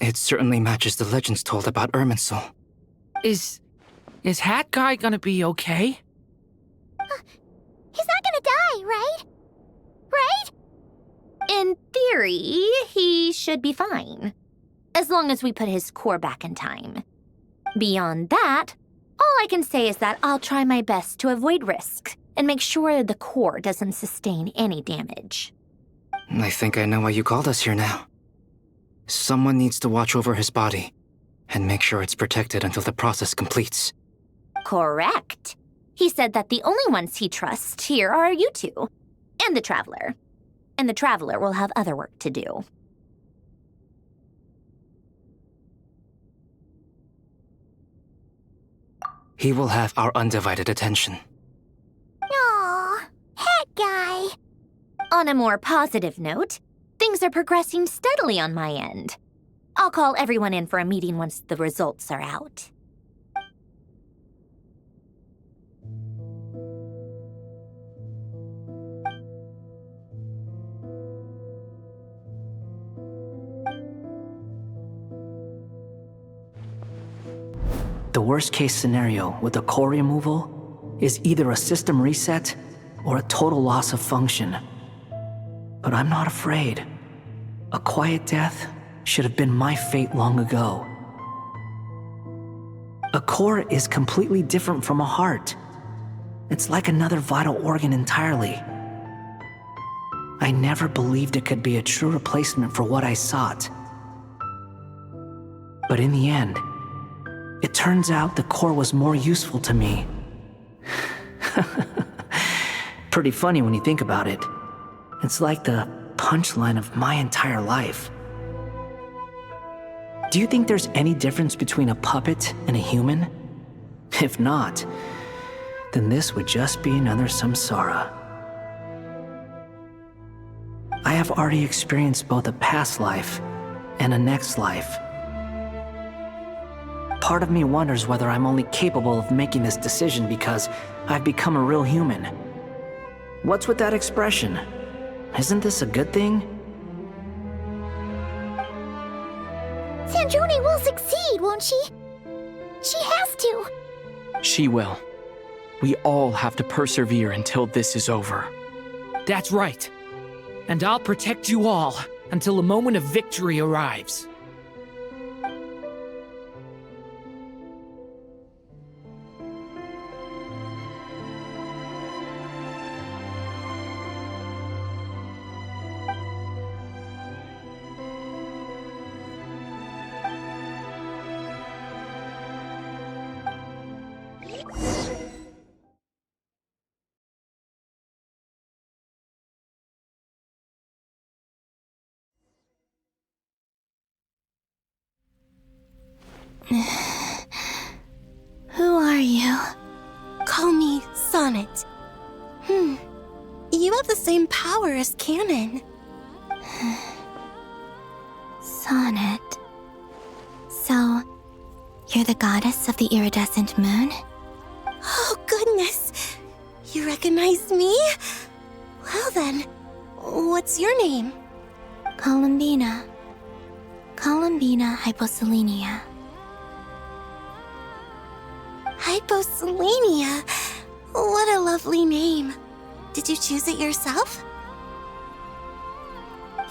E: It certainly matches the legends told about Irminsul.
F: Is Hat Guy gonna be okay?
N: He's not gonna die, right? Right?
A: In theory, he should be fine. As long as we put his core back in time. Beyond that, all I can say is that I'll try my best to avoid risk and make sure the core doesn't sustain any damage.
E: I think I know why you called us here now. Someone needs to watch over his body and make sure it's protected until the process completes.
A: Correct. He said that the only ones he trusts here are you two, and the Traveler. And the Traveler will have other work to do.
E: He will have our undivided attention.
N: Aw, Hat Guy.
A: On a more positive note, things are progressing steadily on my end. I'll call everyone in for a meeting once the results are out.
C: The worst-case scenario with the core removal is either a system reset or a total loss of function. But I'm not afraid. A quiet death should have been my fate long ago. A core is completely different from a heart. It's like another vital organ entirely. I never believed it could be a true replacement for what I sought. But in the end, it turns out the core was more useful to me. Pretty funny when you think about it. It's like the punchline of my entire life. Do you think there's any difference between a puppet and a human? If not, then this would just be another samsara. I have already experienced both a past life and a next life. Part of me wonders whether I'm only capable of making this decision because I've become a real human. What's with that expression? Isn't this a good thing?
N: Sandrone will succeed, won't she? She has to.
I: She will. We all have to persevere until this is over.
F: That's right. And I'll protect you all until a moment of victory arrives.
O: you have the same power as Canon.
K: Sonnet. So, you're the goddess of the iridescent moon?
O: Oh, goodness. You recognize me? Well then, what's your name?
K: Columbina. Columbina Hyposelenia.
O: Hyposelenia? What a lovely name. Did you choose it yourself?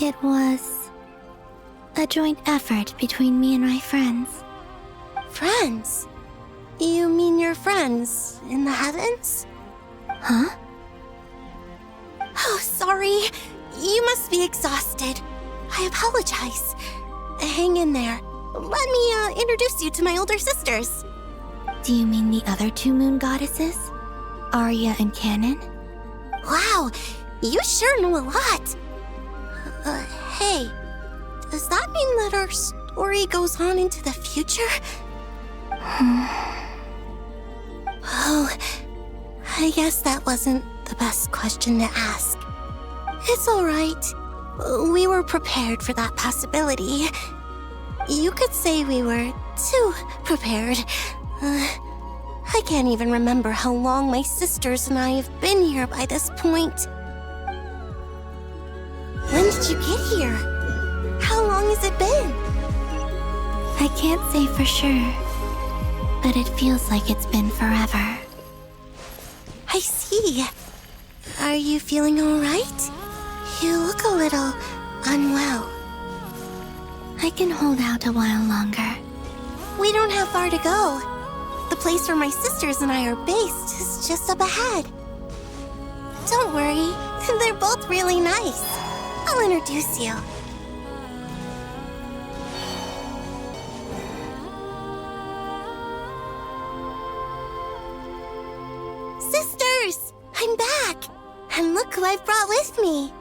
K: It was a joint effort between me and my friends.
O: Friends? You mean your friends in the heavens?
K: Huh?
O: Oh, sorry. You must be exhausted. I apologize. Hang in there. Let me introduce you to my older sisters.
K: Do you mean the other two moon goddesses? Arya and Canon?
O: Wow, you sure know a lot. Hey, does that mean that our story goes on into the future? Oh, I guess that wasn't the best question to ask. It's alright. We were prepared for that possibility. You could say we were too prepared. I can't even remember how long my sisters and I have been here by this point. When did you get here? How long has it been?
K: I can't say for sure, but it feels like it's been forever.
O: I see. Are you feeling alright? You look a little unwell.
K: I can hold out a while longer.
O: We don't have far to go. The place where my sisters and I are based is just up ahead. Don't worry, they're both really nice. I'll introduce you. Sisters! I'm back! And look who I've brought with me!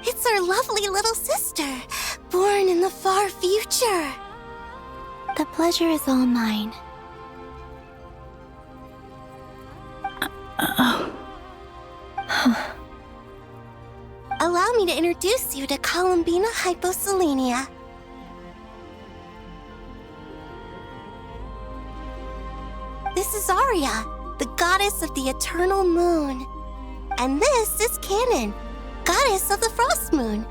O: It's our lovely little sister, born in the far future.
K: The pleasure is all mine.
O: Allow me to introduce you to Columbina Hyposelenia. This is Arya, the goddess of the eternal moon. And this is Canon, goddess of the frost moon.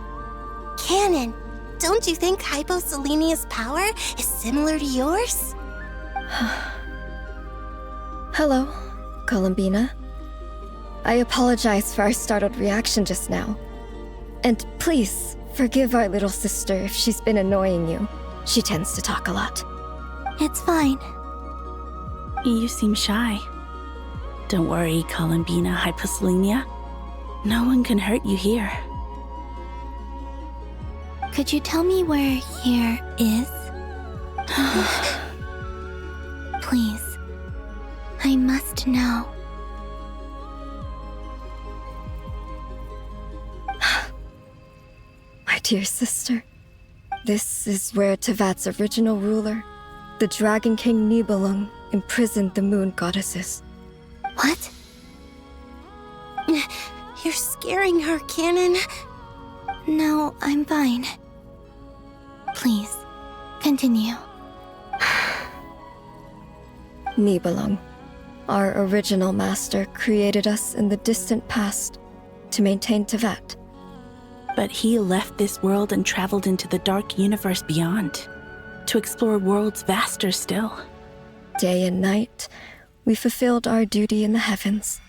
O: Canon, don't you think Hyposelenia's power is similar to yours?
P: Hello, Columbina. I apologize for our startled reaction just now. And please, forgive our little sister if she's been annoying you. She tends to talk a lot.
K: It's fine.
Q: You seem shy. Don't worry, Columbina Hyposelenia. No one can hurt you here.
K: Could you tell me where here is? Please. I must know.
P: My dear sister, this is where Tevat's original ruler, the Dragon King Nibelung, imprisoned the moon goddesses.
O: What? You're scaring her, Canon.
K: No, I'm fine. Please, continue.
P: Nibelung, our original master, created us in the distant past to maintain Tevat.
Q: But he left this world and traveled into the dark universe beyond, to explore worlds vaster still.
P: Day and night, we fulfilled our duty in the heavens,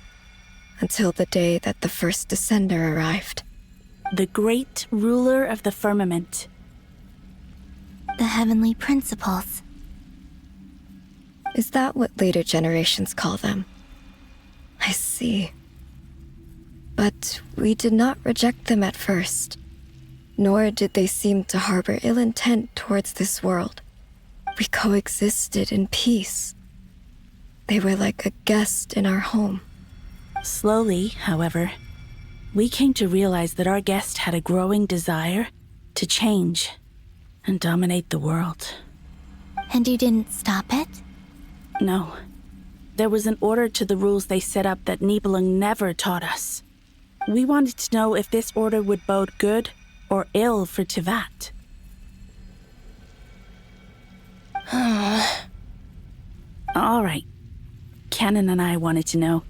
P: until the day that the first descender arrived.
Q: The great ruler of the firmament.
K: The heavenly principles.
P: Is that what later generations call them? I see. But we did not reject them at first, nor did they seem to harbor ill intent towards this world. We coexisted in peace. They were like a guest in our home.
Q: Slowly, however, we came to realize that our guest had a growing desire to change and dominate the world.
K: And you didn't stop it?
Q: No. There was an order to the rules they set up that Nibelung never taught us. We wanted to know if this order would bode good or ill for Tivat. All right. Canon and I wanted to know.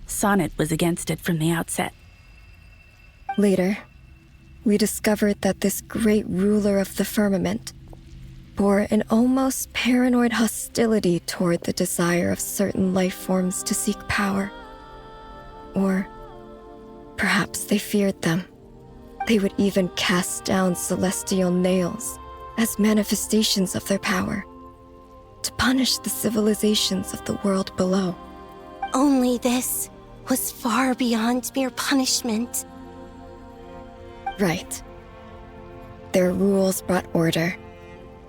Q: Sonnet was against it from the outset.
P: Later, we discovered that this great ruler of the firmament bore an almost paranoid hostility toward the desire of certain life forms to seek power. Or perhaps they feared them. They would even cast down celestial nails as manifestations of their power, to punish the civilizations of the world below.
O: Only this was far beyond mere punishment.
P: Right. Their rules brought order,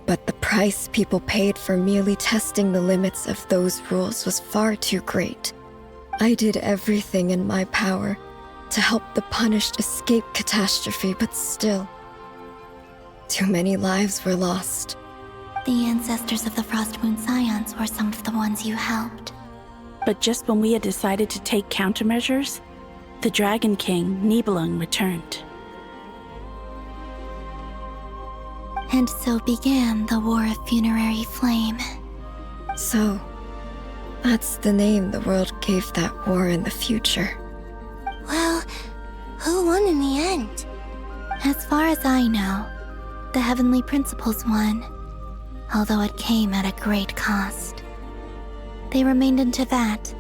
P: but the price people paid for merely testing the limits of those rules was far too great. I did everything in my power to help the punished escape catastrophe, but still, too many lives were lost.
K: The ancestors of the Frost Moon Scions were some of the ones you helped.
Q: But just when we had decided to take countermeasures, the Dragon King, Nibelung, returned.
K: And so began the War of Funerary Flame.
P: So, that's the name the world gave that war in the future.
O: Well, who won in the end?
K: As far as I know, the Heavenly Principles won, although it came at a great cost. They remained in Tivat,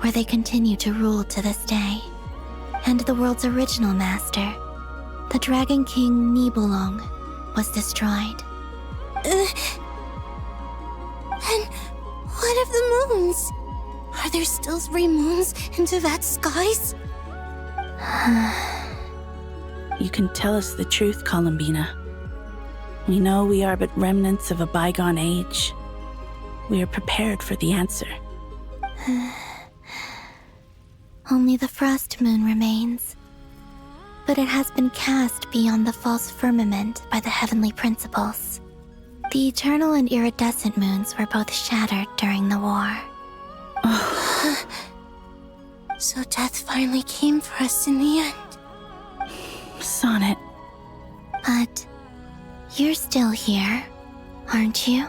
K: where they continue to rule to this day. And the world's original master, the Dragon King Nibelung, was destroyed.
O: And what of the moons? Are there still 3 moons in Tivat's skies?
Q: You can tell us the truth, Columbina. We know we are but remnants of a bygone age. We are prepared for the answer.
K: Only the Frost Moon remains. But it has been cast beyond the false firmament by the Heavenly Principles. The eternal and iridescent moons were both shattered during the war.
O: So death finally came for us in the end.
Q: Sonnet.
K: But you're still here, aren't you?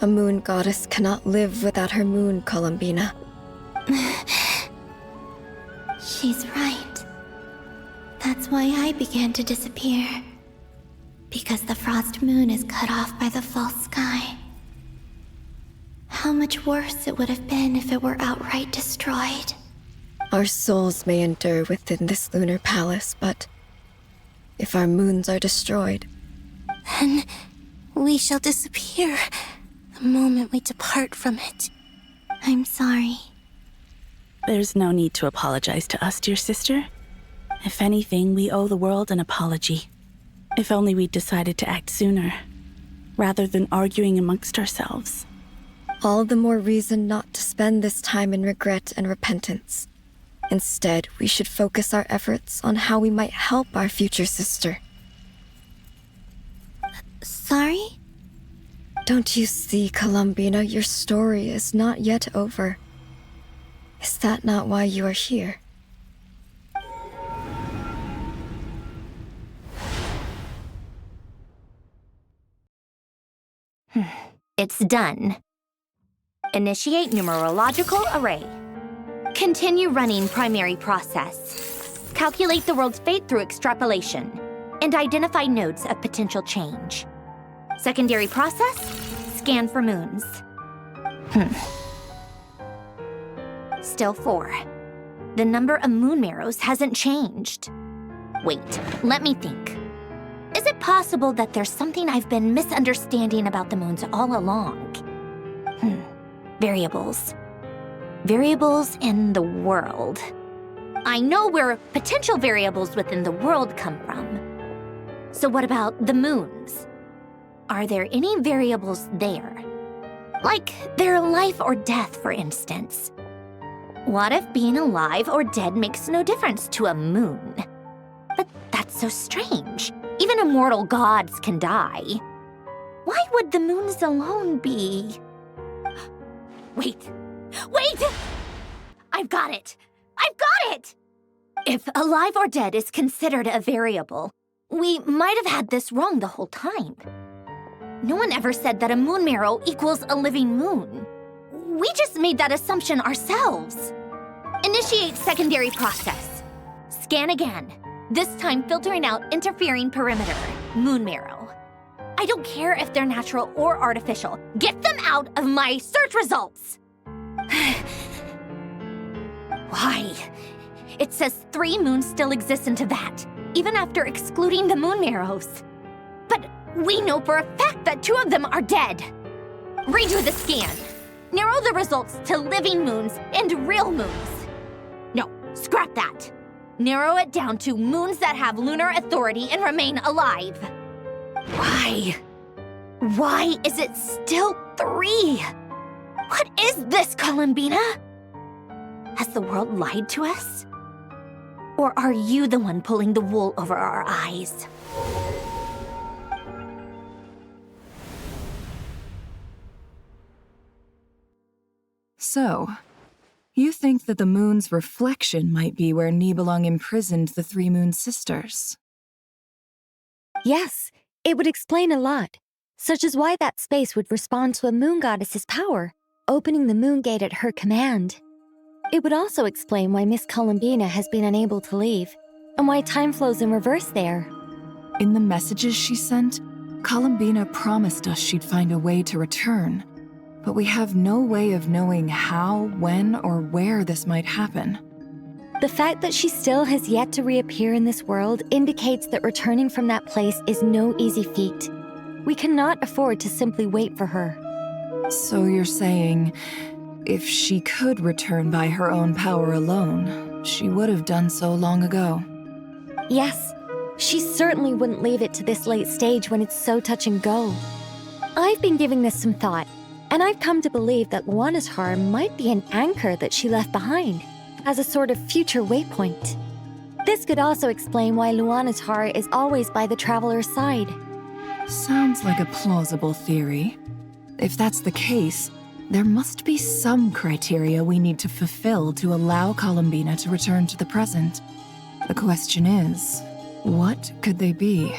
P: A moon goddess cannot live without her moon, Columbina.
K: She's right. That's why I began to disappear. Because the Frost Moon is cut off by the false sky. How much worse it would have been if it were outright destroyed.
P: Our souls may endure within this lunar palace, but if our moons are destroyed,
O: then we shall disappear the moment we depart from it.
K: I'm sorry.
Q: There's no need to apologize to us, dear sister. If anything, we owe the world an apology. If only we'd decided to act sooner, rather than arguing amongst ourselves.
P: all the more reason not to spend this time in regret and repentance. Instead, we should focus our efforts on how we might help our future sister.
K: Sorry?
P: Don't you see, Columbina, your story is not yet over. Is that not why you are here?
A: It's done. Initiate numerological array. Continue running primary process. Calculate the world's fate through extrapolation. And identify nodes of potential change. Secondary process, scan for moons. Still 4. The number of moon marrows hasn't changed. Wait, let me think. Is it possible that there's something I've been misunderstanding about the moons all along? Variables. Variables in the world. I know where potential variables within the world come from. So what about the moons? Are there any variables there? Like their life or death, for instance. What if being alive or dead makes no difference to a moon? But that's so strange. Even immortal gods can die. Why would the moons alone be? Wait! I've got it! If alive or dead is considered a variable, we might have had this wrong the whole time. No one ever said that a moon marrow equals a living moon. We just made that assumption ourselves. Initiate secondary process. Scan again. This time filtering out interfering perimeter, moon marrow. I don't care if they're natural or artificial. Get them out of my search results! Why? It says 3 moons still exist in Teyvat, even after excluding the moon marrows. But we know for a fact that 2 of them are dead. Redo the scan. Narrow the results to living moons and real moons. No, scrap that. Narrow it down to moons that have lunar authority and remain alive. Why? Why is it still 3? What is this, Columbina? Has the world lied to us? Or are you the one pulling the wool over our eyes?
R: So, you think that the moon's reflection might be where Nibelung imprisoned the 3 moon sisters?
J: Yes, it would explain a lot, such as why that space would respond to a moon goddess's power, opening the moon gate at her command. It would also explain why Miss Columbina has been unable to leave, and why time flows in reverse there.
R: In the messages she sent, Columbina promised us she'd find a way to return, but we have no way of knowing how, when, or where this might happen.
J: The fact that she still has yet to reappear in this world indicates that returning from that place is no easy feat. We cannot afford to simply wait for her.
R: So you're saying, if she could return by her own power alone, she would have done so long ago?
J: Yes, she certainly wouldn't leave it to this late stage when it's so touch and go. I've been giving this some thought, and I've come to believe that Luanatar might be an anchor that she left behind, as a sort of future waypoint. This could also explain why Luanatar is always by the traveler's side.
R: Sounds like a plausible theory. If that's the case, there must be some criteria we need to fulfill to allow Columbina to return to the present. The question is, what could they be?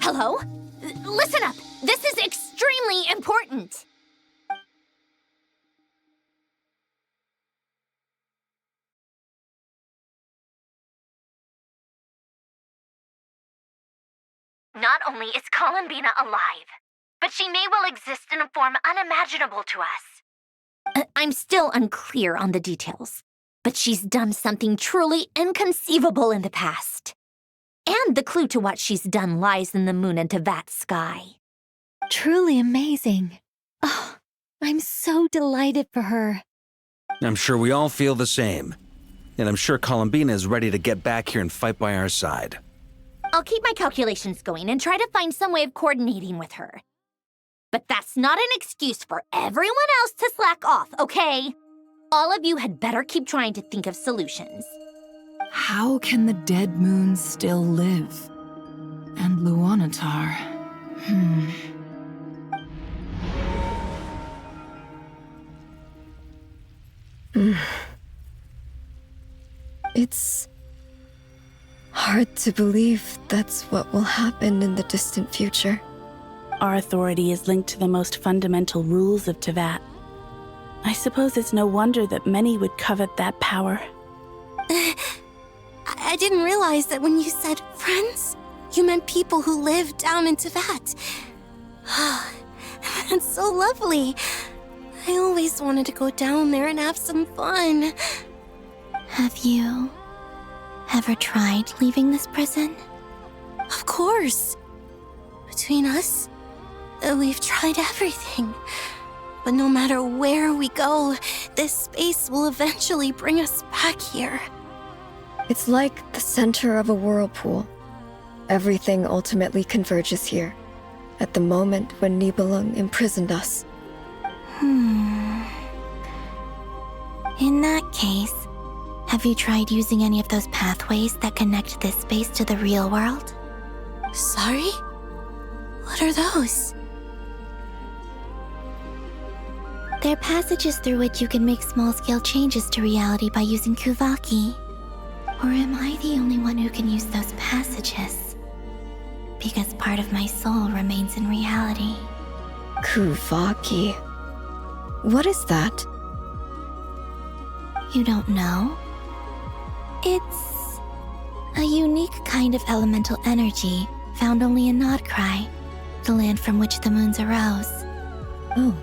A: Hello? Listen up! This is extremely important! Not only is Columbina alive, but she may well exist in a form unimaginable to us. I'm still unclear on the details, but she's done something truly inconceivable in the past. And the clue to what she's done lies in the moon and Teyvat sky.
J: Truly amazing. Oh, I'm so delighted for her.
H: I'm sure we all feel the same. And I'm sure Columbina is ready to get back here and fight by our side.
A: I'll keep my calculations going and try to find some way of coordinating with her. But that's not an excuse for everyone else to slack off, okay? All of you had better keep trying to think of solutions.
R: How can the dead moons still live? And Luanatar?
P: It's hard to believe that's what will happen in the distant future.
Q: Our authority is linked to the most fundamental rules of Teyvat. I suppose it's no wonder that many would covet that power.
O: I didn't realize that when you said friends, you meant people who live down in Teyvat. That's so lovely. I always wanted to go down there and have some fun.
K: Have you ever tried leaving this prison?
O: Of course. Between us, we've tried everything. But no matter where we go, this space will eventually bring us back here.
P: It's like the center of a whirlpool. Everything ultimately converges here, at the moment when Nibelung imprisoned us.
K: In that case, have you tried using any of those pathways that connect this space to the real world?
O: Sorry? What are those?
K: They're passages through which you can make small-scale changes to reality by using Kuvaki. Or am I the only one who can use those passages? Because part of my soul remains in reality.
P: Kuvaki. What is that?
K: You don't know? It's a unique kind of elemental energy found only in Nodcry, the land from which the moons arose.
P: Oh.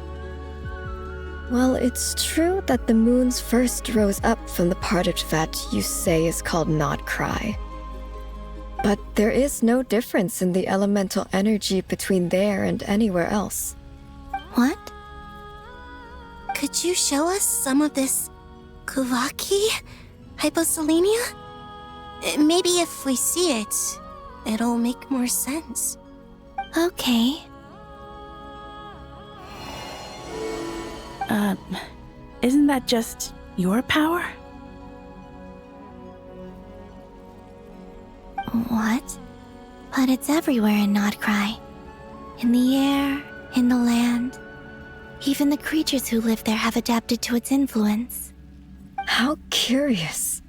P: Well, it's true that the moons first rose up from the part of Tvet you say is called Nodcry. But there is no difference in the elemental energy between there and anywhere else.
K: What?
O: Could you show us some of this Kuvaki? Hyposelenia? Maybe if we see it, it'll make more sense.
K: Okay.
Q: Isn't that just your power?
K: What? But it's everywhere in Nodcry. In the air, in the land. Even the creatures who live there have adapted to its influence.
P: How curious.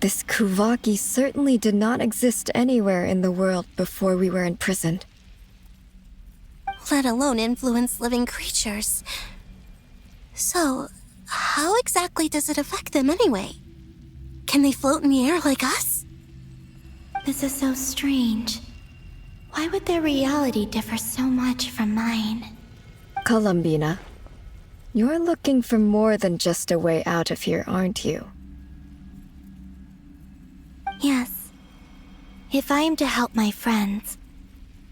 P: This Kuvaki certainly did not exist anywhere in the world before we were imprisoned.
O: Let alone influence living creatures. So, how exactly does it affect them anyway? Can they float in the air like us?
K: This is so strange. Why would their reality differ so much from mine?
P: Columbina, you're looking for more than just a way out of here, aren't you?
K: Yes. If I am to help my friends,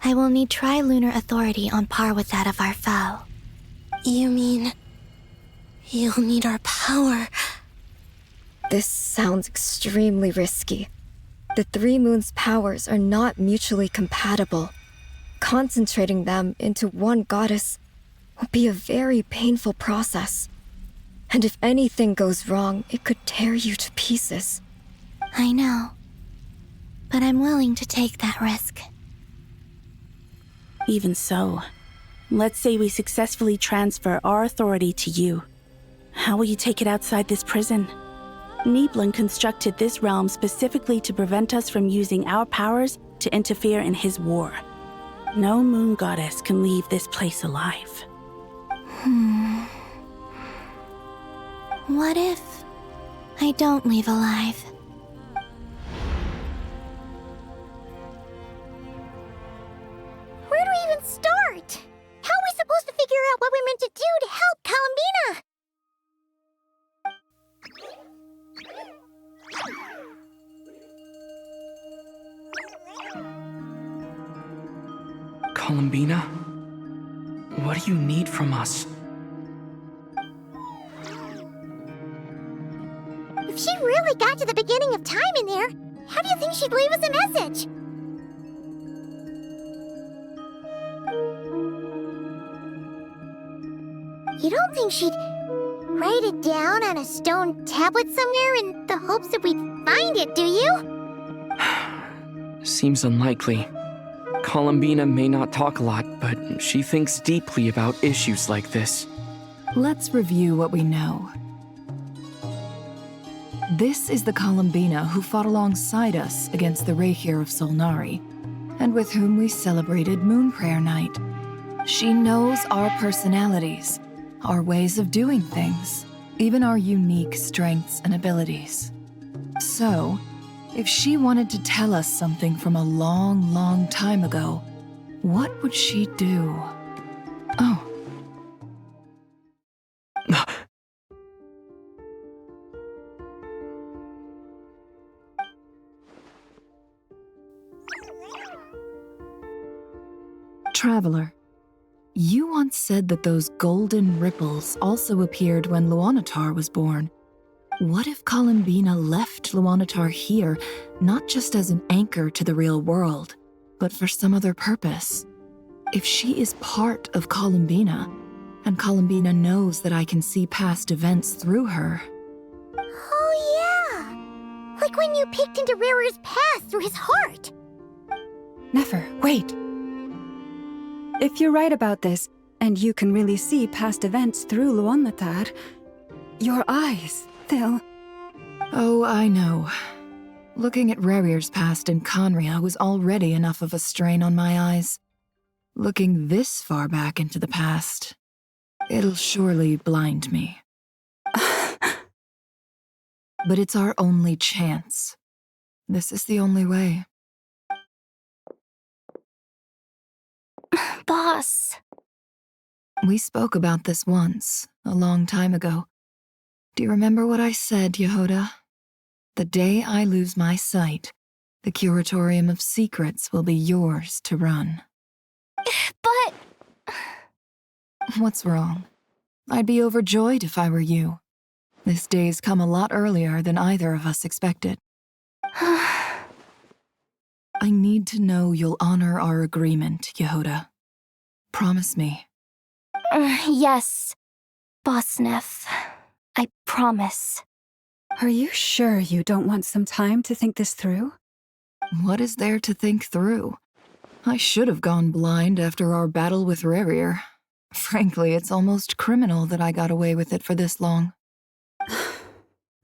K: I will need tri-lunar authority on par with that of our foe.
O: You mean... you'll need our power?
P: This sounds extremely risky. The three moons' powers are not mutually compatible. Concentrating them into one goddess will be a very painful process. And if anything goes wrong, it could tear you to pieces.
K: I know. But I'm willing to take that risk.
Q: Even so, let's say we successfully transfer our authority to you. How will you take it outside this prison? Nibelung constructed this realm specifically to prevent us from using our powers to interfere in his war. No moon goddess can leave this place alive.
K: What if I don't leave alive?
N: Where do we even start? How are we supposed to figure out what we're meant to do to help Columbina?
I: Columbina? What do you need from us?
N: If she really got to the beginning of time in there, how do you think she'd leave us a message? You don't think she'd write it down on a stone tablet somewhere in the hopes that we'd find it, do you?
I: Seems unlikely. Columbina may not talk a lot, but she thinks deeply about issues like this.
R: Let's review what we know. This is the Columbina who fought alongside us against the Reykir of Solnari, and with whom we celebrated Moon Prayer Night. She knows our personalities, our ways of doing things, even our unique strengths and abilities. So, if she wanted to tell us something from a long, long time ago, what would she do? Oh. Traveler, you once said that those golden ripples also appeared when Luanatar was born. What if Columbina left Luanatar here, not just as an anchor to the real world, but for some other purpose? If she is part of Columbina, and Columbina knows that I can see past events through her...
N: Oh yeah! Like when you peeked into Rarer's past through his heart!
G: Nefer, wait! If you're right about this, and you can really see past events through Luonlatar, your eyes, they'll...
R: Oh, I know. Looking at Rerir's past in Conria was already enough of a strain on my eyes. Looking this far back into the past, it'll surely blind me. But it's our only chance. This is the only way.
A: Boss.
R: We spoke about this once, a long time ago. Do you remember what I said, Yehoda? The day I lose my sight, the Curatorium of Secrets will be yours to run.
A: But...
R: What's wrong? I'd be overjoyed if I were you. This day's come a lot earlier than either of us expected. I need to know you'll honor our agreement, Yehoda. Promise me.
A: Yes, Boss Neff. I promise.
G: Are you sure you don't want some time to think this through?
R: What is there to think through? I should have gone blind after our battle with Rerir. Frankly, it's almost criminal that I got away with it for this long.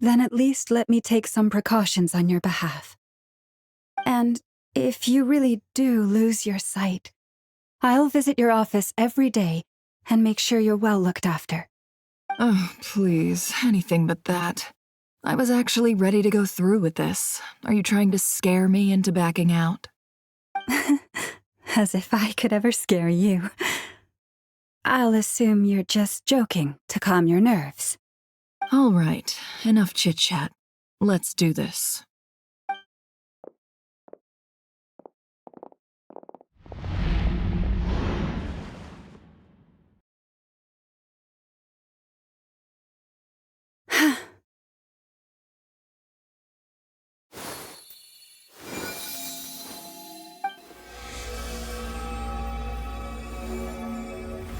G: Then at least let me take some precautions on your behalf. And if you really do lose your sight, I'll visit your office every day and make sure you're well looked after.
R: Oh, please, anything but that. I was actually ready to go through with this. Are you trying to scare me into backing out?
G: As if I could ever scare you. I'll assume you're just joking to calm your nerves.
R: All right, enough chit-chat. Let's do this.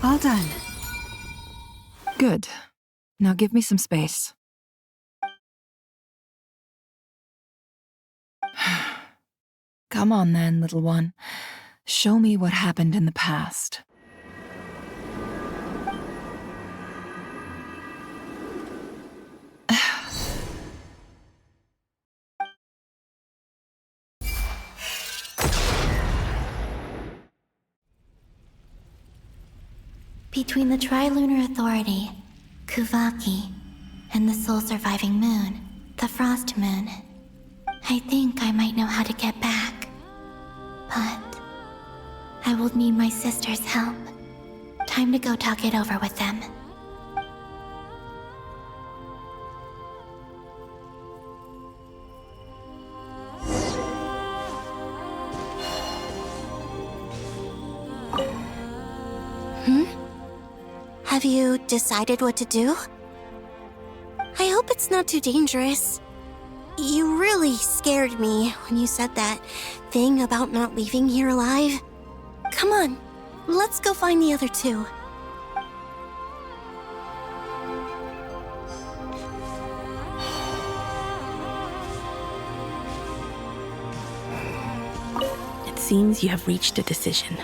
G: All done.
R: Good. Now give me some space. Come on then, little one. Show me what happened in the past.
K: Between the Trilunar Authority, Kuvaki, and the sole-surviving moon, the Frost Moon, I think I might know how to get back. But I will need my sister's help. Time to go talk it over with them.
O: Have you decided what to do? I hope it's not too dangerous. You really scared me when you said that thing about not leaving here alive. Come on, let's go find the other two.
Q: It seems you have reached a decision.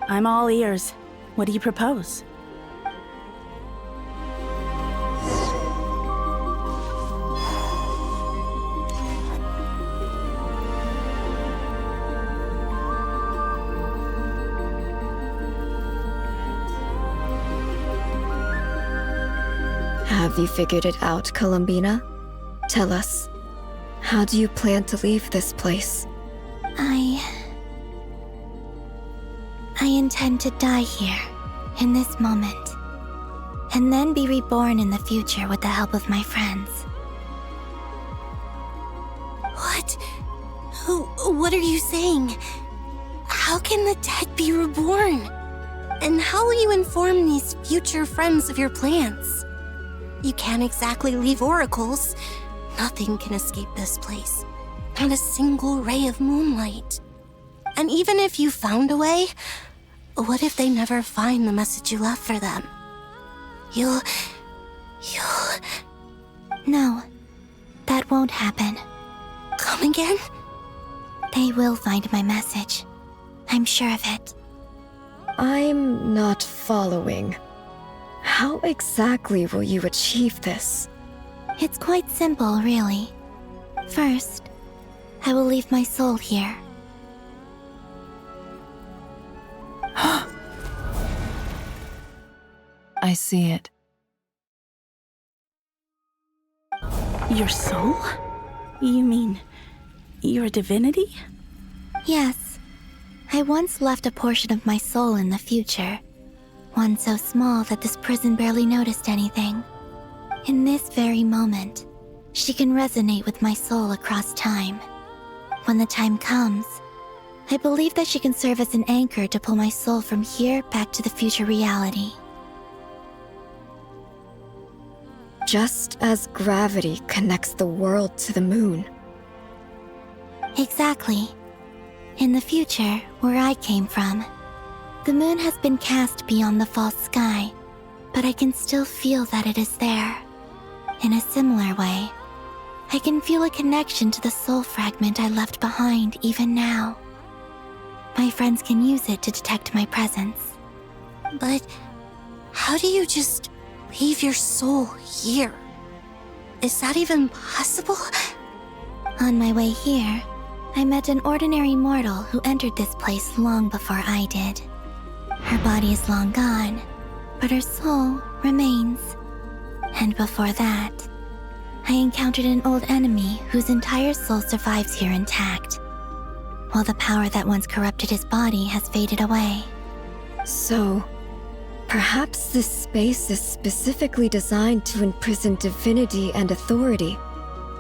Q: I'm all ears. What do you propose?
P: Have you figured it out, Columbina? Tell us, how do you plan to leave this place?
K: I intend to die here, in this moment, and then be reborn in the future with the help of my friends.
O: What? What are you saying? How can the dead be reborn? And how will you inform these future friends of your plans? You can't exactly leave oracles. Nothing can escape this place. Not a single ray of moonlight. And even if you found a way, what if they never find the message you left for them? You'll...
K: No, that won't happen.
O: Come again?
K: They will find my message. I'm sure of it.
P: I'm not following. How exactly will you achieve this?
K: It's quite simple, really. First, I will leave my soul here.
R: I see it.
Q: Your soul? You mean your divinity?
K: Yes. I once left a portion of my soul in the future. One so small that this prison barely noticed anything. In this very moment, she can resonate with my soul across time. When the time comes, I believe that she can serve as an anchor to pull my soul from here back to the future reality.
P: Just as gravity connects the world to the moon.
K: Exactly. In the future, where I came from, the moon has been cast beyond the false sky, but I can still feel that it is there. In a similar way, I can feel a connection to the soul fragment I left behind even now. My friends can use it to detect my presence.
O: But how do you just leave your soul here? Is that even possible?
K: On my way here, I met an ordinary mortal who entered this place long before I did. Her body is long gone, but her soul remains. And before that, I encountered an old enemy whose entire soul survives here intact, while the power that once corrupted his body has faded away.
P: So, perhaps this space is specifically designed to imprison divinity and authority,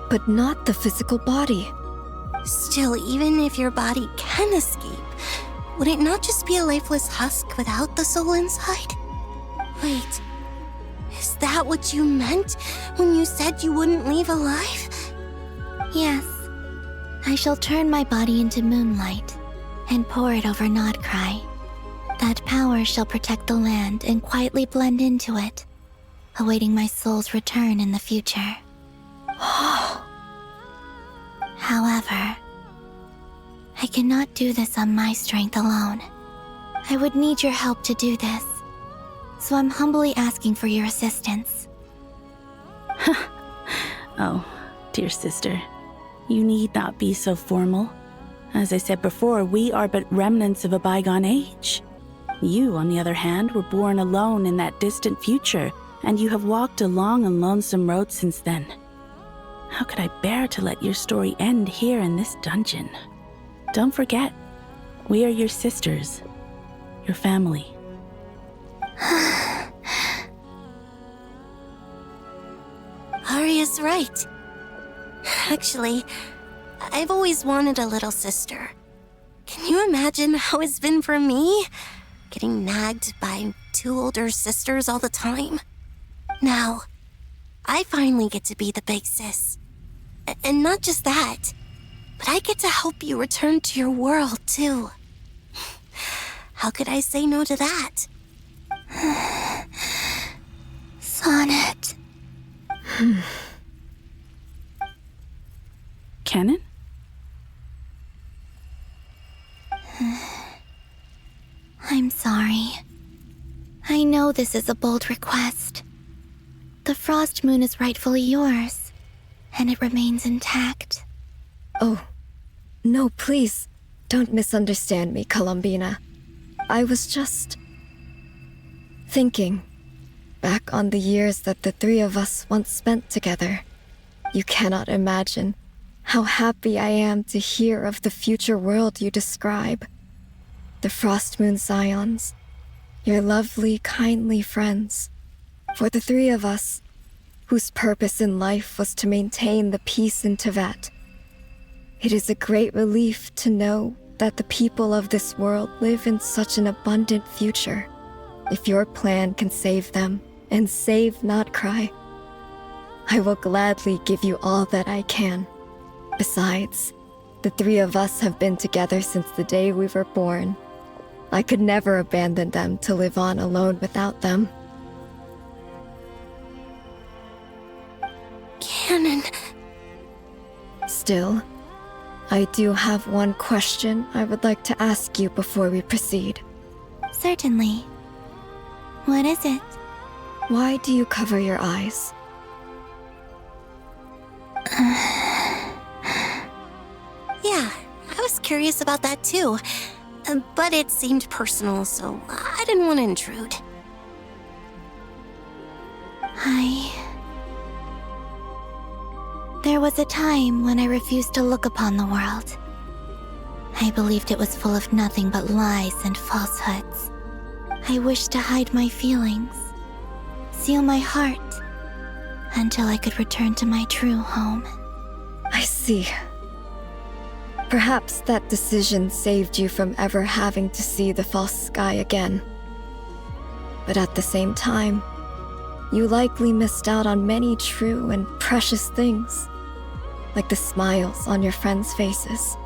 P: but not the physical body.
O: Still, even if your body can escape, would it not just be a lifeless husk without the soul inside? Wait, is that what you meant when you said you wouldn't leave alive?
K: Yes. I shall turn my body into moonlight and pour it over Nodcry. That power shall protect the land and quietly blend into it, awaiting my soul's return in the future. However, I cannot do this on my strength alone. I would need your help to do this, so I'm humbly asking for your assistance.
Q: Oh, dear sister, you need not be so formal. As I said before, we are but remnants of a bygone age. You, on the other hand, were born alone in that distant future, and you have walked a long and lonesome road since then. How could I bear to let your story end here in this dungeon? Don't forget, we are your sisters, your family.
O: Arya's right. Actually, I've always wanted a little sister. Can you imagine how it's been for me? Getting nagged by two older sisters all the time. Now, I finally get to be the big sis. And not just that, but I get to help you return to your world, too. How could I say no to that?
K: Sonnet.
Q: Kennen?
K: I'm sorry. I know this is a bold request. The Frost Moon is rightfully yours, and it remains intact.
P: Oh, no, please, don't misunderstand me, Columbina. I was just thinking back on the years that the three of us once spent together. You cannot imagine how happy I am to hear of the future world you describe. The Frost Moon Scions, your lovely, kindly friends. For the three of us, whose purpose in life was to maintain the peace in Teyvat. It is a great relief to know that the people of this world live in such an abundant future. If your plan can save them, and save Nodcry, I will gladly give you all that I can. Besides, the three of us have been together since the day we were born. I could never abandon them to live on alone without them.
O: Canon.
P: Still, I do have one question I would like to ask you before we proceed.
K: Certainly. What is it?
P: Why do you cover your eyes?
O: Yeah, I was curious about that too. But it seemed personal, so I didn't want to intrude.
K: There was a time when I refused to look upon the world. I believed it was full of nothing but lies and falsehoods. I wished to hide my feelings, seal my heart, until I could return to my true home.
P: I see. Perhaps that decision saved you from ever having to see the false sky again. But at the same time, you likely missed out on many true and precious things, like the smiles on your friends' faces.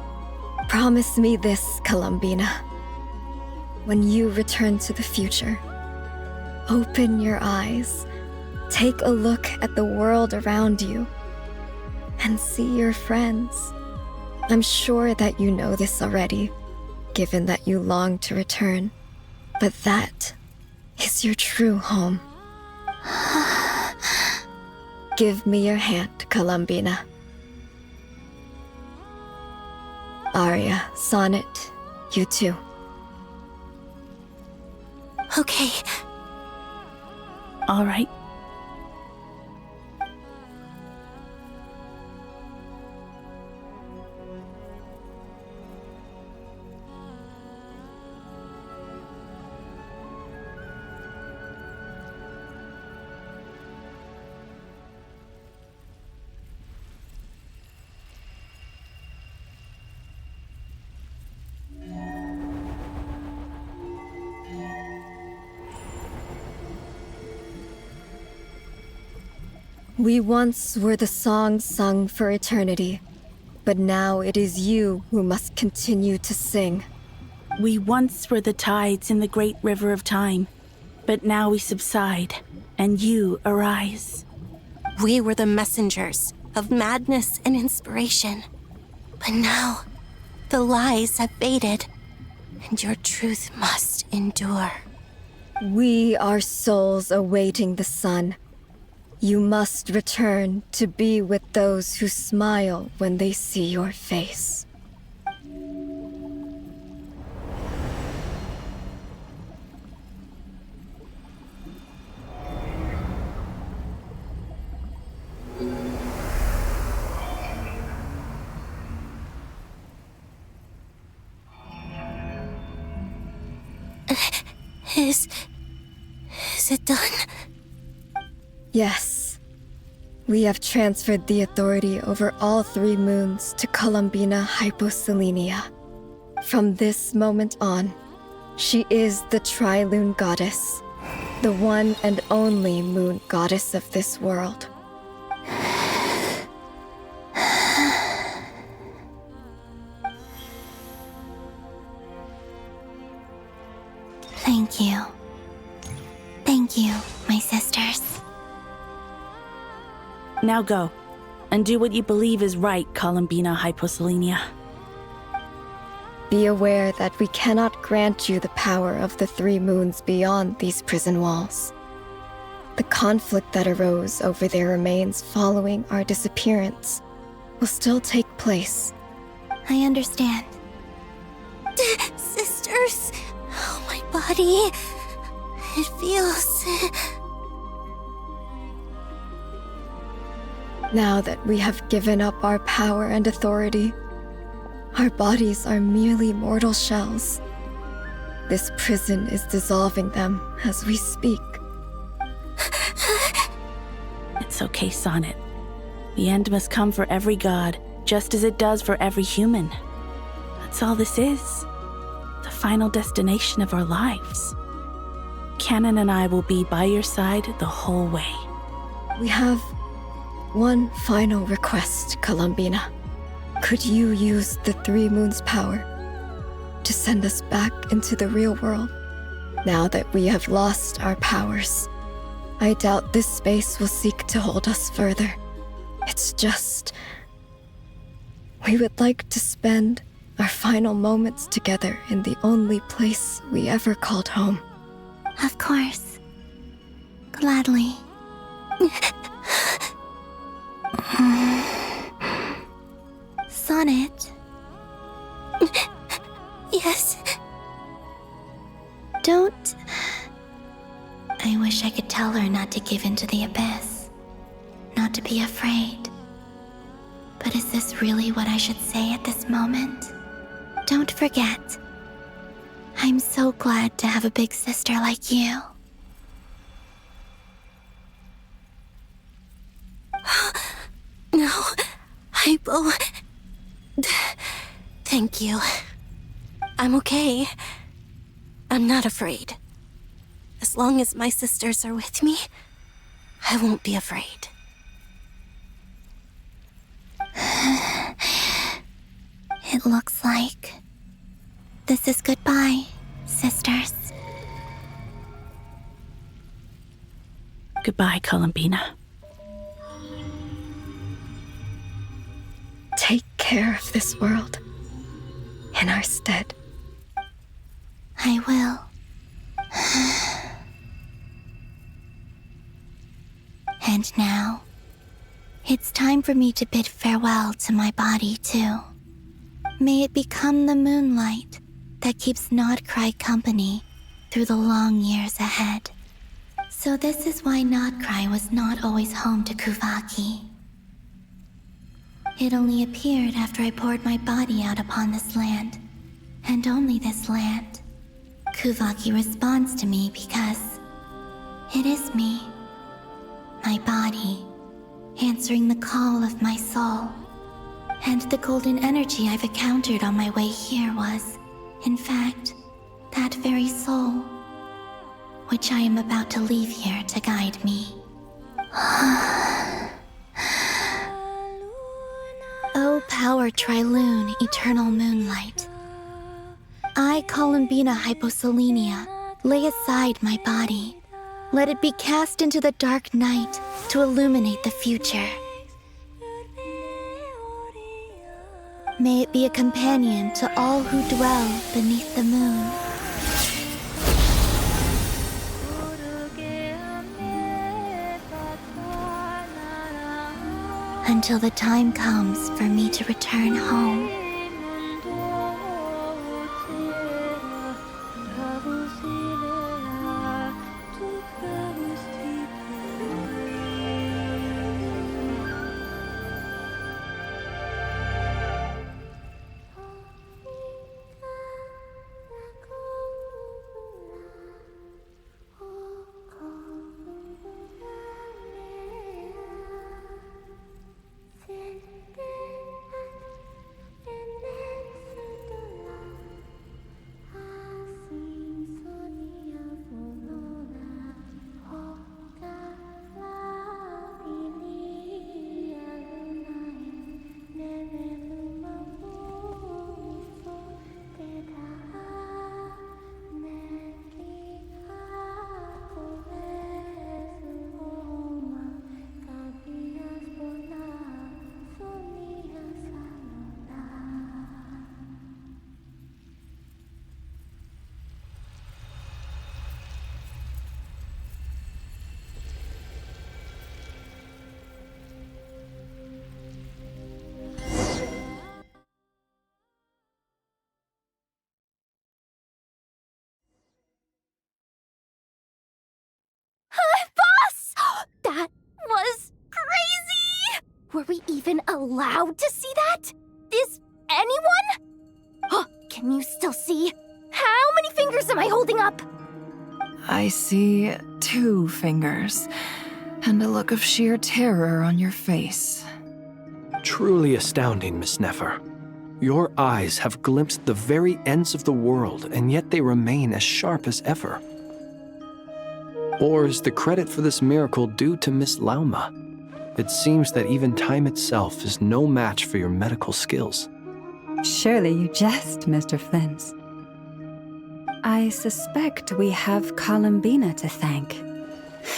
P: Promise me this, Columbina. When you return to the future, open your eyes, take a look at the world around you, and see your friends. I'm sure that you know this already, given that you long to return, but that is your true home. Give me your hand, Columbina. Arya, Sonnet, you too.
O: Okay.
Q: All right.
P: We once were the songs sung for eternity, but now it is you who must continue to sing.
Q: We once were the tides in the great river of time, but now we subside, and you arise.
O: We were the messengers of madness and inspiration. But now, the lies have faded, and your truth must endure.
P: We are souls awaiting the sun. You must return to be with those who smile when they see your face.
O: Is it done?
P: Yes. We have transferred the authority over all 3 moons to Columbina Hyposelenia. From this moment on, she is the Tri-Lune Goddess, the one and only moon goddess of this world.
K: Thank you. Thank you, my sisters.
Q: Now go, and do what you believe is right, Columbina Hyposelenia.
P: Be aware that we cannot grant you the power of the 3 moons beyond these prison walls. The conflict that arose over their remains following our disappearance will still take place.
K: I understand.
O: Sisters, oh, my body. It feels...
P: Now that we have given up our power and authority, our bodies are merely mortal shells. This prison is dissolving them as we speak.
Q: It's okay, Sonnet. The end must come for every god, just as it does for every human. That's all this is. The final destination of our lives. Canon and I will be by your side the whole way.
P: We have one final request, Columbina. Could you use the 3 moons' power to send us back into the real world. Now that we have lost our powers, I doubt this space will seek to hold us further. It's just... we would like to spend our final moments together in the only place we ever called home.
K: Of course. Gladly. Sonnet.
O: Yes?
K: Don't... I wish I could tell her not to give in to the abyss. Not to be afraid. But is this really what I should say at this moment? Don't forget. I'm so glad to have a big sister like you.
O: No, Hypo. Thank you. I'm okay. I'm not afraid. As long as my sisters are with me, I won't be afraid.
K: It looks like this is goodbye, sisters.
Q: Goodbye, Columbina.
P: Take care of this world in our stead.
K: I will. And now, it's time for me to bid farewell to my body, too. May it become the moonlight that keeps Nodcry company through the long years ahead. So this is why Nodcry was not always home to Kuvaki. It only appeared after I poured my body out upon this land, and only this land. Kuvaki responds to me because it is me, my body, answering the call of my soul. And the golden energy I've encountered on my way here was, in fact, that very soul, which I am about to leave here to guide me. O power Trilune, eternal moonlight. I, Columbina Hyposelenia, lay aside my body. Let it be cast into the dark night to illuminate the future. May it be a companion to all who dwell beneath the moon. Until the time comes for me to return home. That was crazy! Were we even allowed to see that? Is anyone? Oh, can you still see? How many fingers am I holding up?
R: I see 2 fingers, and a look of sheer terror on your face.
D: Truly astounding, Miss Nefer. Your eyes have glimpsed the very ends of the world, and yet they remain as sharp as ever. Or is the credit for this miracle due to Miss Lauma? It seems that even time itself is no match for your medical skills.
G: Surely you jest, Mr. Flint. I suspect we have Columbina to thank.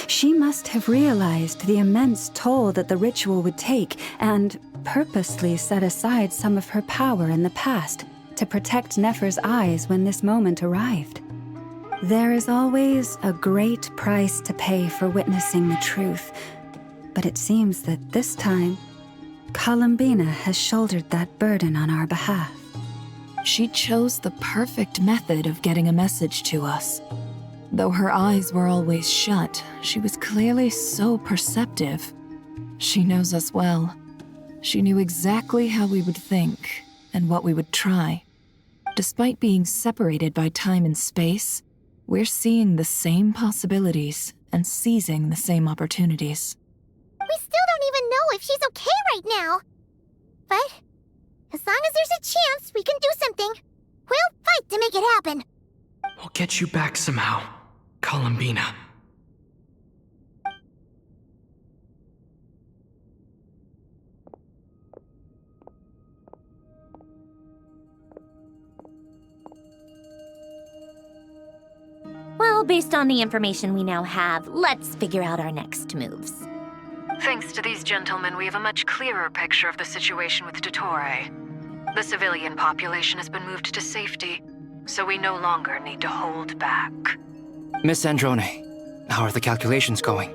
G: She must have realized the immense toll that the ritual would take and purposely set aside some of her power in the past to protect Nefer's eyes when this moment arrived. There is always a great price to pay for witnessing the truth, but it seems that this time, Columbina has shouldered that burden on our behalf.
R: She chose the perfect method of getting a message to us. Though her eyes were always shut, she was clearly so perceptive. She knows us well. She knew exactly how we would think and what we would try. Despite being separated by time and space, we're seeing the same possibilities and seizing the same opportunities.
N: We still don't even know if she's okay right now. But as long as there's a chance we can do something, we'll fight to make it happen.
I: We'll get you back somehow, Columbina.
A: Well, based on the information we now have, let's figure out our next moves.
B: Thanks to these gentlemen, we have a much clearer picture of the situation with Dottore. The civilian population has been moved to safety, so we no longer need to hold back.
E: Miss Androne, how are the calculations going?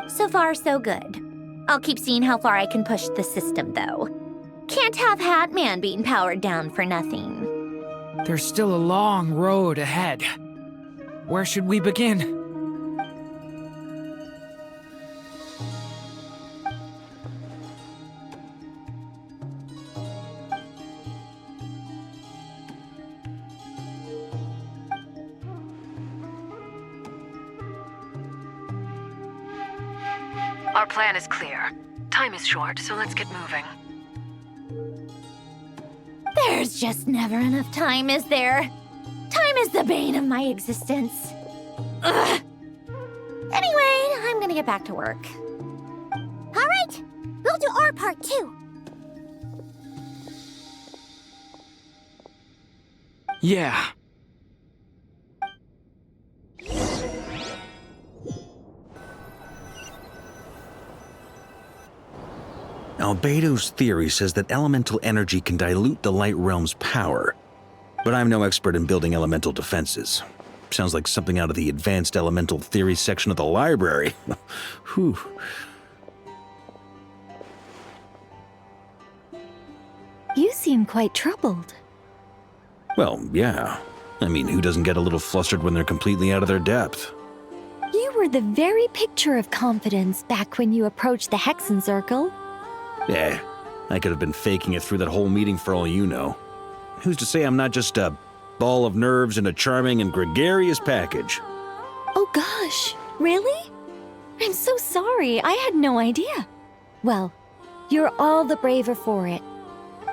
A: So far, so good. I'll keep seeing how far I can push the system, though. Can't have Hatman being powered down for nothing.
F: There's still a long road ahead. Where should we begin?
B: Our plan is clear. Time is short, so let's get moving.
A: There's just never enough time, is there? Time is the bane of my existence. Ugh. Anyway, I'm gonna get back to work.
N: All right, we'll do our part too.
I: Yeah.
H: Albedo's theory says that elemental energy can dilute the light realm's power, but I'm no expert in building elemental defenses. Sounds like something out of the advanced elemental theory section of the library. Whew.
J: You seem quite troubled.
H: Well, yeah. I mean, who doesn't get a little flustered when they're completely out of their depth?
J: You were the very picture of confidence back when you approached the Hexen Circle.
H: Eh, I could have been faking it through that whole meeting for all you know. Who's to say I'm not just a ball of nerves in a charming and gregarious package?
J: Oh gosh, really? I'm so sorry, I had no idea. Well, you're all the braver for it.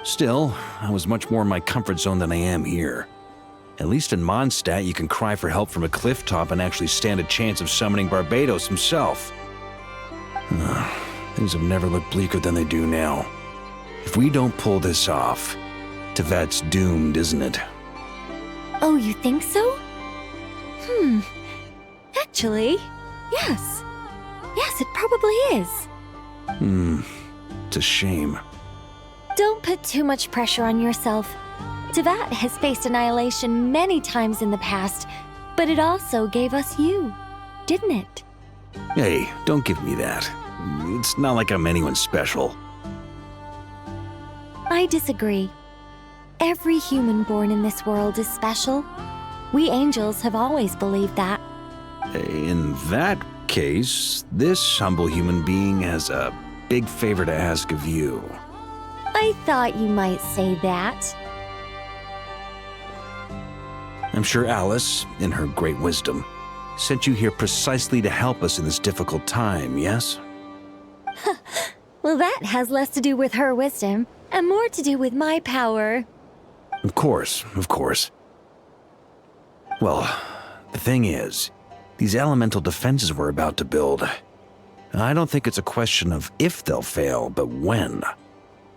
H: Still, I was much more in my comfort zone than I am here. At least in Mondstadt, you can cry for help from a cliff top and actually stand a chance of summoning Barbados himself. Things have never looked bleaker than they do now. If we don't pull this off, Tevet's doomed, isn't it?
J: Oh, you think so? Actually, yes. Yes, it probably is.
H: It's a shame.
J: Don't put too much pressure on yourself. Tevat has faced annihilation many times in the past, but it also gave us you, didn't it?
H: Hey, don't give me that. It's not like I'm anyone special.
J: I disagree. Every human born in this world is special. We angels have always believed that.
H: In that case, this humble human being has a big favor to ask of you.
J: I thought you might say that.
H: I'm sure Alice, in her great wisdom, sent you here precisely to help us in this difficult time, yes?
J: Well, that has less to do with her wisdom and more to do with my power.
H: Of course, of course. Well, the thing is, these elemental defenses we're about to build, I don't think it's a question of if they'll fail, but when.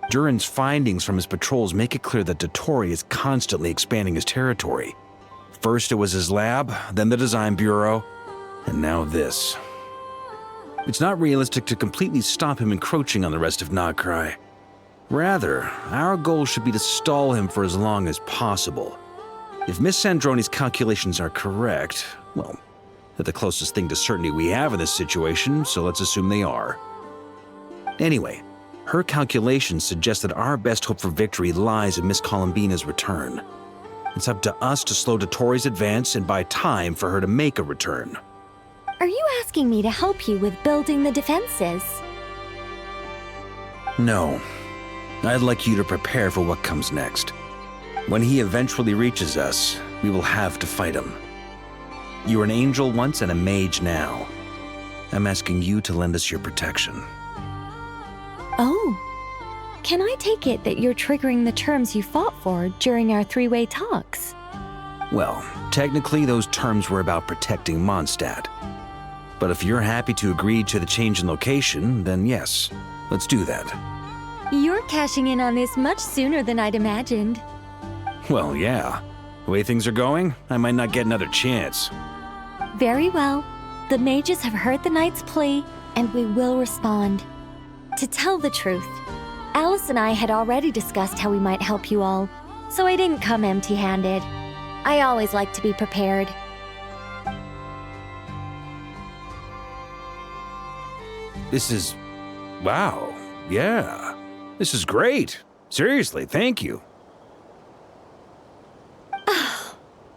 H: Durin's findings from his patrols make it clear that Dottore is constantly expanding his territory. First it was his lab, then the design bureau, and now this. It's not realistic to completely stop him encroaching on the rest of Nagcry. Rather, our goal should be to stall him for as long as possible. If Miss Sandroni's calculations are correct, well, they're the closest thing to certainty we have in this situation, so let's assume they are. Anyway, her calculations suggest that our best hope for victory lies in Miss Columbina's return. It's up to us to slow Dotori's advance and buy time for her to make a return.
J: Are you asking me to help you with building the defenses?
H: No. I'd like you to prepare for what comes next. When he eventually reaches us, we will have to fight him. You were an angel once and a mage now. I'm asking you to lend us your protection.
J: Oh. Can I take it that you're triggering the terms you fought for during our three-way talks?
H: Well, technically those terms were about protecting Mondstadt. But if you're happy to agree to the change in location, then yes, let's do that.
J: You're cashing in on this much sooner than I'd imagined.
H: Well, yeah. The way things are going, I might not get another chance.
J: Very well. The mages have heard the knight's plea, and we will respond. To tell the truth, Alice and I had already discussed how we might help you all, so I didn't come empty-handed. I always like to be prepared.
H: This is... wow. Yeah. This is great. Seriously, thank you.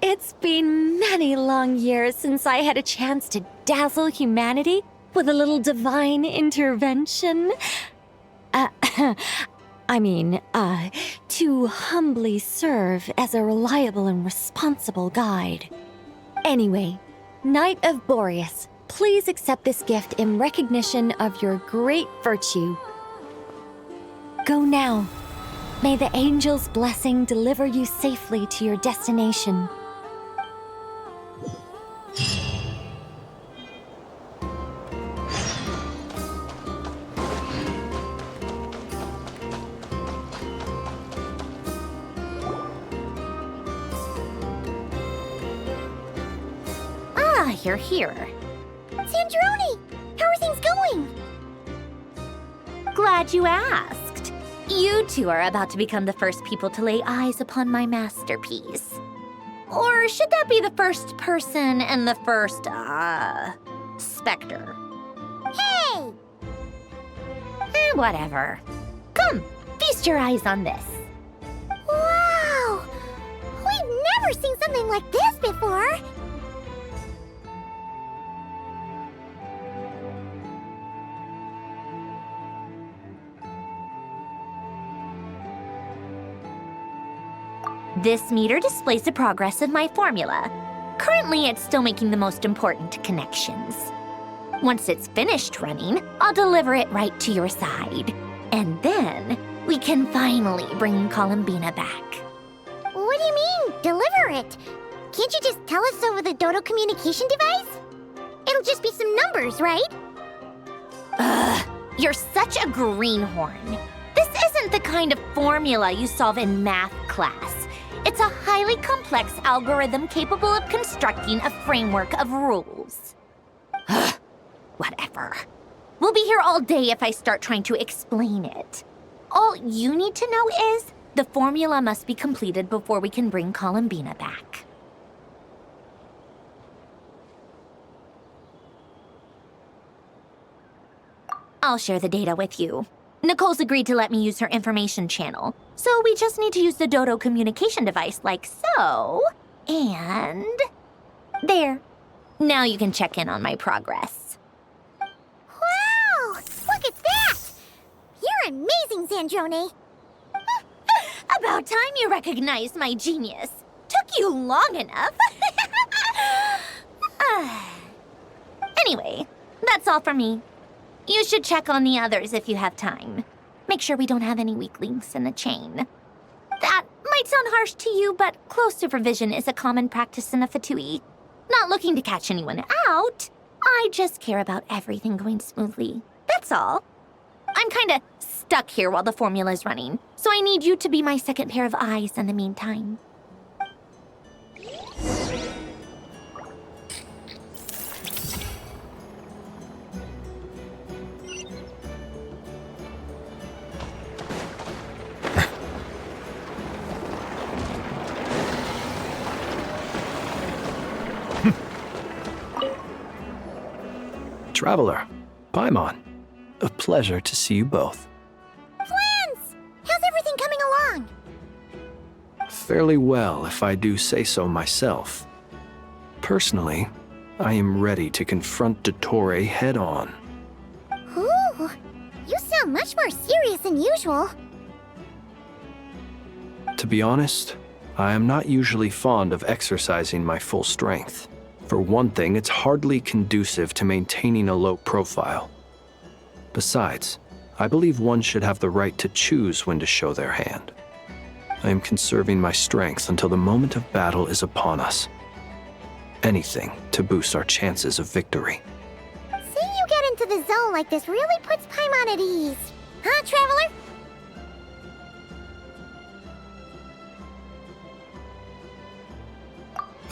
J: It's been many long years since I had a chance to dazzle humanity with a little divine intervention. To humbly serve as a reliable and responsible guide. Anyway, Knight of Boreas, please accept this gift in recognition of your great virtue. Go now. May the angel's blessing deliver you safely to your destination.
A: Ah, you're here.
N: Sandroni! How are things going?
A: Glad you asked. You two are about to become the first people to lay eyes upon my masterpiece. Or should that be the first person and the first, specter?
N: Hey!
A: Whatever. Come, feast your eyes on this.
N: Wow! We've never seen something like this before!
A: This meter displays the progress of my formula. Currently, it's still making the most important connections. Once it's finished running, I'll deliver it right to your side. And then, we can finally bring Columbina back.
N: What do you mean, deliver it? Can't you just tell us over the Dodo communication device? It'll just be some numbers, right?
A: Ugh, you're such a greenhorn. This isn't the kind of formula you solve in math class. It's a highly complex algorithm capable of constructing a framework of rules. Whatever. We'll be here all day if I start trying to explain it. All you need to know is the formula must be completed before we can bring Columbina back. I'll share the data with you. Nicole's agreed to let me use her information channel, so we just need to use the Dodo communication device like so, and... there. Now you can check in on my progress.
N: Wow! Look at that! You're amazing, Sandroni!
A: About time you recognized my genius. Took you long enough. Anyway, that's all for me. You should check on the others if you have time. Make sure we don't have any weak links in the chain. That might sound harsh to you, but close supervision is a common practice in a Fatui. Not looking to catch anyone out. I just care about everything going smoothly. That's all. I'm kinda stuck here while the formula's running, so I need you to be my second pair of eyes in the meantime.
D: Traveler, Paimon, a pleasure to see you both.
N: Friends! How's everything coming along?
D: Fairly well, if I do say so myself. Personally, I am ready to confront Dottore head-on.
N: Ooh, you sound much more serious than usual.
D: To be honest, I am not usually fond of exercising my full strength. For one thing, it's hardly conducive to maintaining a low profile. Besides, I believe one should have the right to choose when to show their hand. I am conserving my strength until the moment of battle is upon us. Anything to boost our chances of victory.
N: Seeing you get into the zone like this really puts Paimon at ease. Huh, Traveler?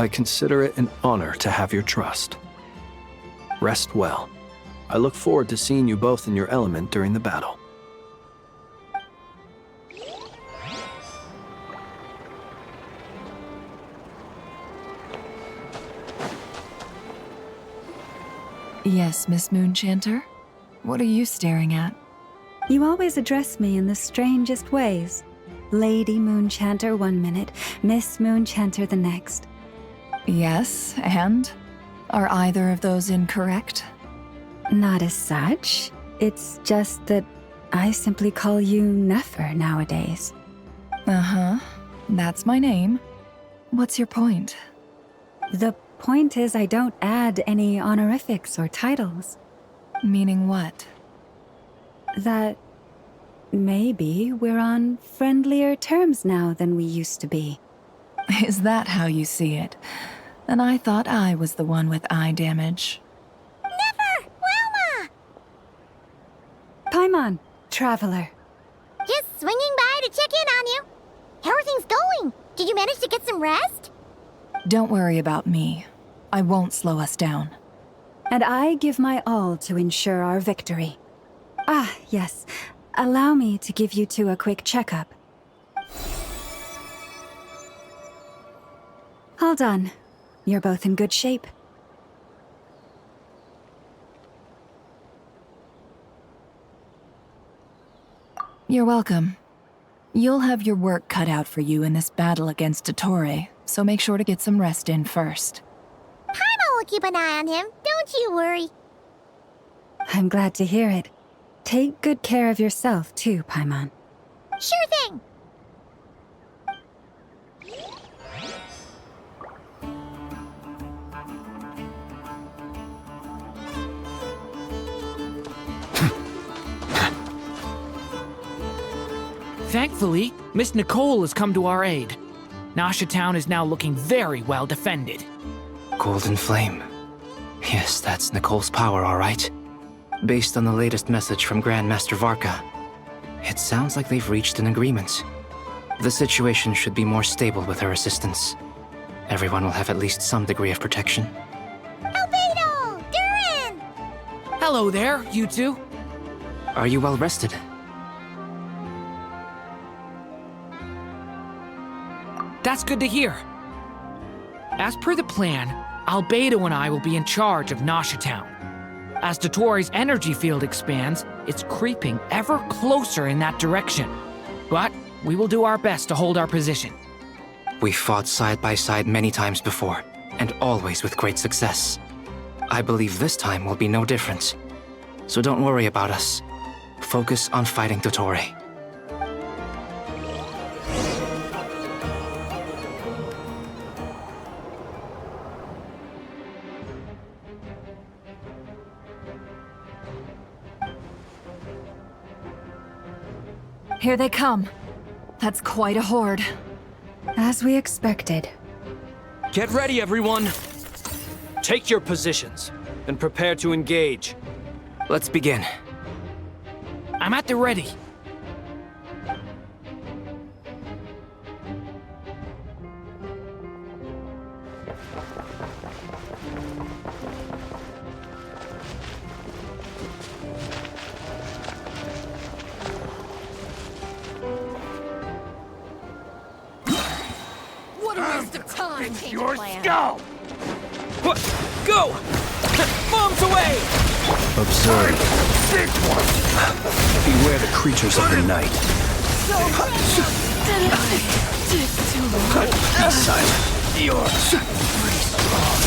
D: I consider it an honor to have your trust. Rest well. I look forward to seeing you both in your element during the battle.
R: Yes, Miss Moonchanter? What are you staring at?
G: You always address me in the strangest ways. Lady Moonchanter 1 minute, Miss Moonchanter the next.
R: Yes, and? Are either of those incorrect?
G: Not as such. It's just that I simply call you Nefer nowadays.
R: Uh-huh. That's my name. What's your point?
G: The point is I don't add any honorifics or titles.
R: Meaning what?
G: That maybe we're on friendlier terms now than we used to be.
R: Is that how you see it? And I thought I was the one with eye damage.
N: Never! Wilma!
G: Paimon, Traveler.
N: Just swinging by to check in on you. How are things going? Did you manage to get some rest?
R: Don't worry about me. I won't slow us down.
G: And I give my all to ensure our victory. Ah, yes. Allow me to give you two a quick checkup. All done. You're both in good shape.
R: You're welcome. You'll have your work cut out for you in this battle against Dottore, so make sure to get some rest in first.
N: Paimon will keep an eye on him, don't you worry.
G: I'm glad to hear it. Take good care of yourself too, Paimon.
N: Sure thing!
F: Thankfully, Miss Nicole has come to our aid. Nasha Town is now looking very well defended.
E: Golden Flame. Yes, that's Nicole's power, all right. Based on the latest message from Grandmaster Varka, it sounds like they've reached an agreement. The situation should be more stable with her assistance. Everyone will have at least some degree of protection.
N: Albedo! Durin!
F: Hello there, you two.
E: Are you well rested?
F: That's good to hear. As per the plan, Albedo and I will be in charge of Nasha Town. As Dottore's energy field expands, it's creeping ever closer in that direction. But we will do our best to hold our position.
E: We fought side by side many times before, and always with great success. I believe this time will be no different. So don't worry about us. Focus on fighting Dottore.
R: Here they come. That's quite a horde.
G: As we expected.
S: Get ready, everyone! Take your positions, and prepare to engage.
E: Let's begin.
F: I'm at the ready.
O: What a waste of time!
S: Your skull! Go!
F: Bombs away!
D: Observe. Beware the creatures of the night. Be silent. You're pretty strong.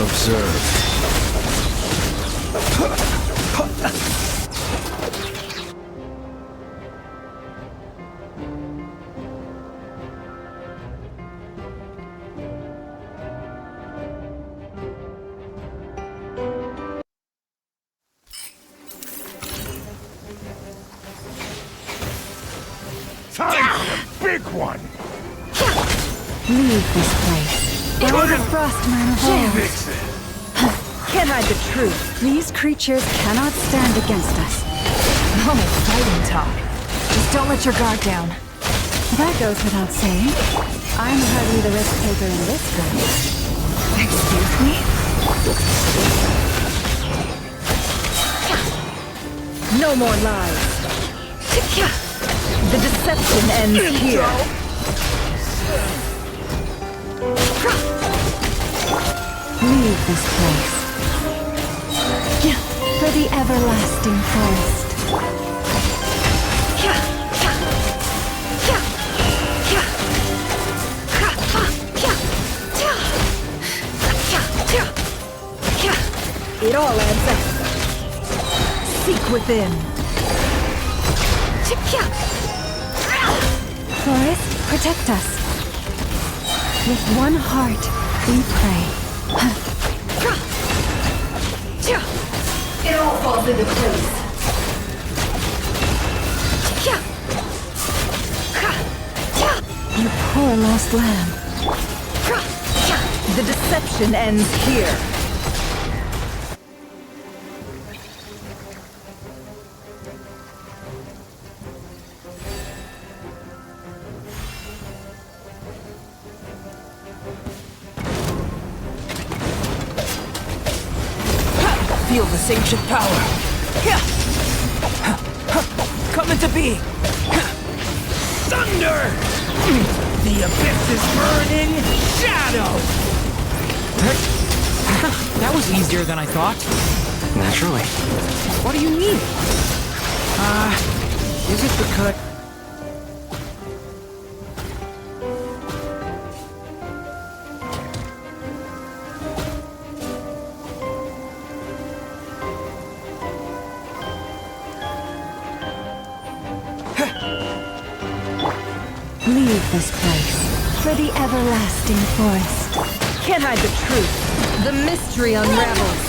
D: Observe.
L: Time for the big one!
G: Leave this place. Follow the Frostman of old. Can't hide the truth. These creatures cannot stand against us.
R: Oh, fighting talk. Just don't let your guard down.
G: That goes without saying. I'm hardly the risk taker in this fight.
R: Excuse me?
G: No more lies. The deception ends here. Leave this place. For the everlasting forest. It all adds up. Seek within. Forest, protect us. With one heart, we pray. It all falls into place. You poor lost lamb. The deception ends here.
F: Feel this ancient power. Come into being. Thunder! The abyss is burning shadow! That was easier than I thought.
E: Naturally.
F: What do you mean? Is it because...
G: Leave this place for the everlasting forest. Can't hide the truth. The mystery unravels.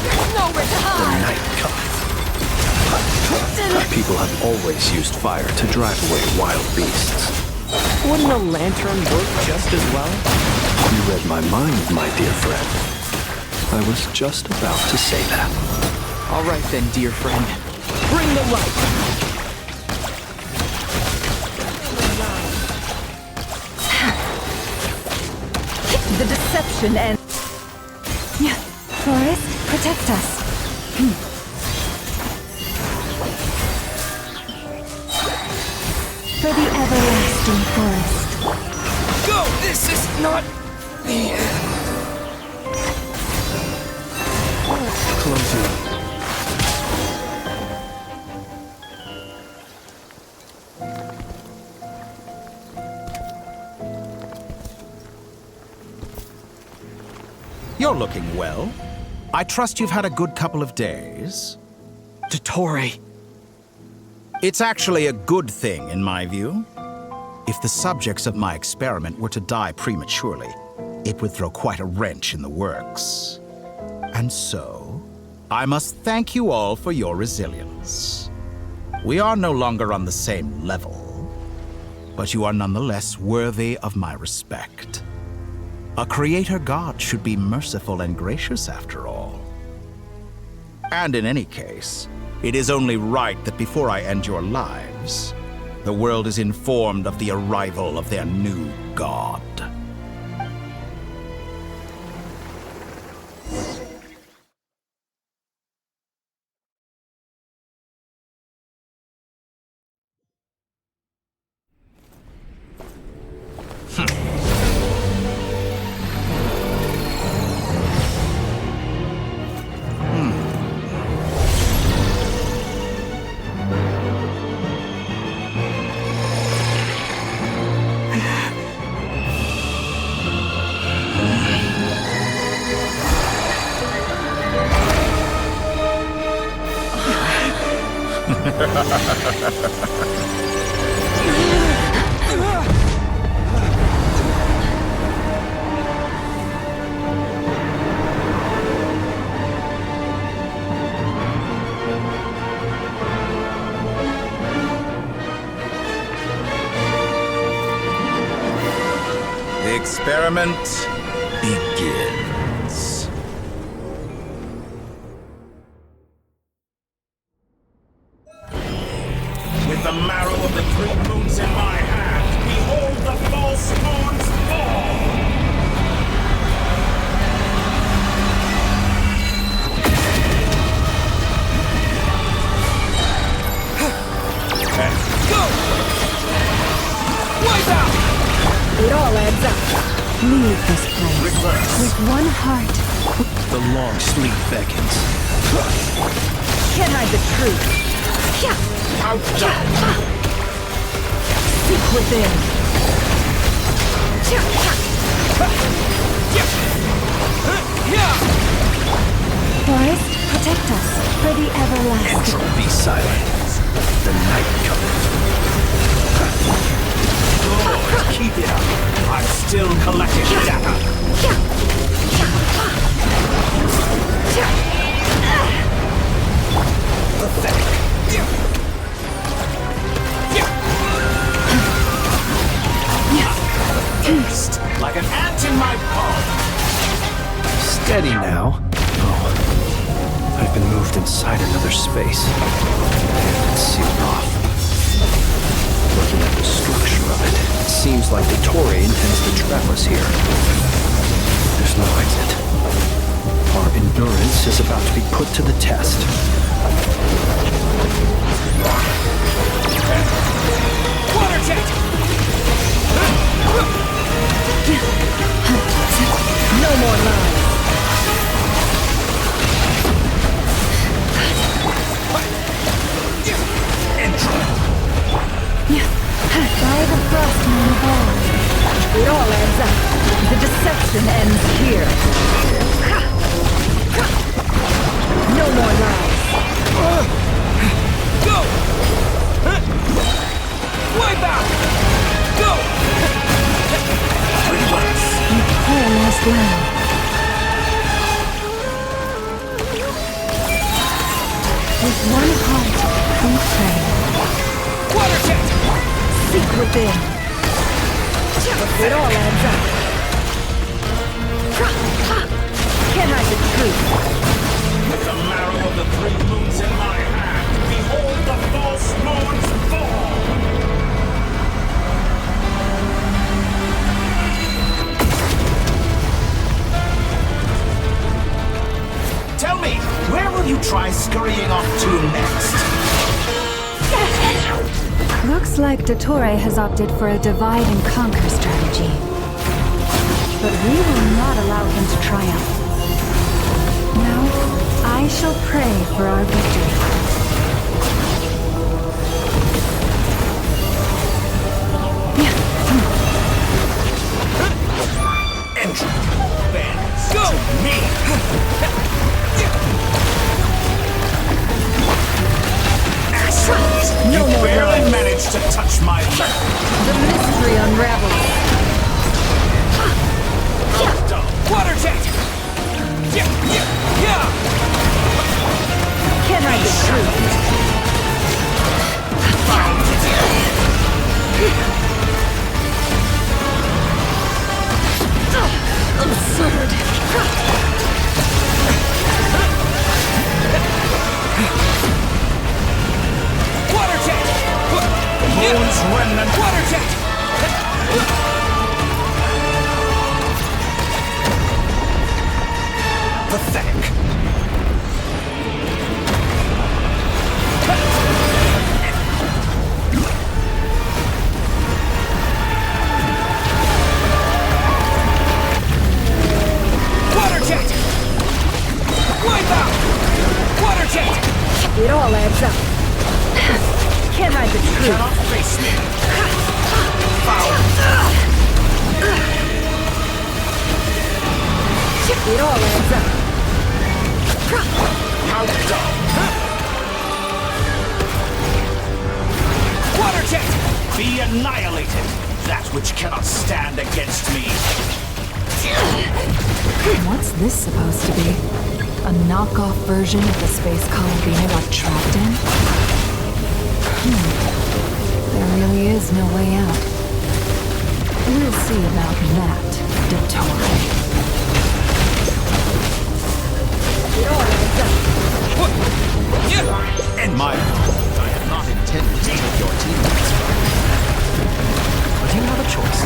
G: There's nowhere to
D: The
G: hide.
D: night cometh. My people have always used fire to drive away wild beasts.
I: Wouldn't a lantern work just as well?
D: You read my mind, my dear friend. I was just about to say that.
I: All right then, dear friend. Bring the light!
G: The deception ends. Forest, protect us. For the everlasting forest.
F: Go! This is not the end.
D: Closing.
T: You're looking well. I trust you've had a good couple of days.
F: Dottore.
T: It's actually a good thing, in my view. If the subjects of my experiment were to die prematurely, it would throw quite a wrench in the works. And so, I must thank you all for your resilience. We are no longer on the same level, but you are nonetheless worthy of my respect. A creator god should be merciful and gracious after all. And in any case, it is only right that before I end your lives, the world is informed of the arrival of their new god. The experiment begins. With the marrow of the 3 moons in my hand, behold the false moons fall!
F: Go! Wipe out!
G: It all adds up. Leave this place with one heart.
D: The long sleep beckons.
G: Can't hide the truth. Seek within. Forest, protect us for the everlasting.
D: Be silent. The night cometh.
T: Lord, keep it up. I'm still collecting data. Pathetic. Taste like an ant in my palm.
D: Steady now. Oh, I've been moved inside another space. It's sealed off. Looking at the structure of it, it seems like the Torre intends to trap us here. There's no exit. Our endurance is about to be put to the test.
F: Water jet!
G: No more lies. By the frost moon of all. It all adds up. The deception ends here. No more lies.
F: Go! Wipe out! Go!
T: Relax.
G: You paralyzed well. With one heart, we pray.
F: Water jet!
G: Seek within. It all adds up. Can't hide the truth.
T: With the marrow of the 3 moons in my hand, behold the false moons fall! Tell me, where will you try scurrying off to next?
G: Looks like Dottore has opted for a divide and conquer strategy. But we will not allow him to triumph. Now, I shall pray for our victory.
T: Entry bends to me!
G: No
T: You
G: more
T: barely
G: lies.
T: managed to touch my lip!
G: The mystery unravels.
F: Water jet!
G: Can I be true? Absurd.
F: Water jet!
T: The moon's remnant!
F: Water jet!
T: Pathetic!
F: Water jet! Wipe out! Water jet!
G: It all adds up. Can't hide the truth.
T: Cannot face me!
G: It all adds up.
T: How dull!
S: Water jet!
T: Be annihilated, that which cannot stand against me.
R: What's this supposed to be? A knockoff version of the space Columbina got trapped in? There really is no way out. We'll see about that, Dottore.
T: And my fault, I had not intended to take your teammates from you. But you have a choice.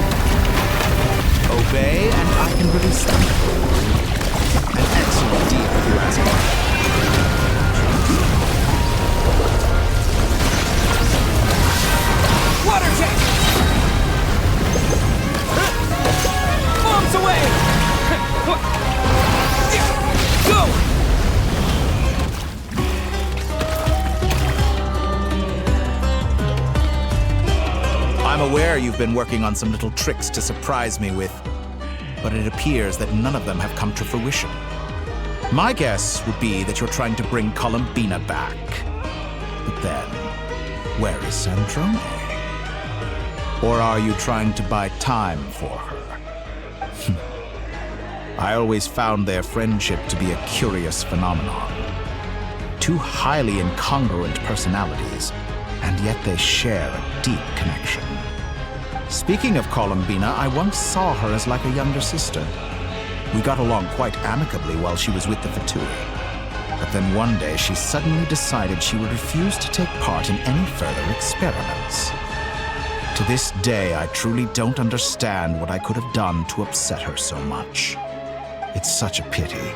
T: Obey, and I can release them. An excellent deal, if you ask me.
S: Water jet! Bombs away! Go!
T: I'm aware you've been working on some little tricks to surprise me with, but it appears that none of them have come to fruition. My guess would be that you're trying to bring Columbina back. But then, where is Sandrone? Or are you trying to buy time for her? I always found their friendship to be a curious phenomenon. Two highly incongruent personalities, and yet they share a deep connection. Speaking of Columbina, I once saw her as like a younger sister. We got along quite amicably while she was with the Fatui. But then one day she suddenly decided she would refuse to take part in any further experiments. To this day, I truly don't understand what I could have done to upset her so much. It's such a pity.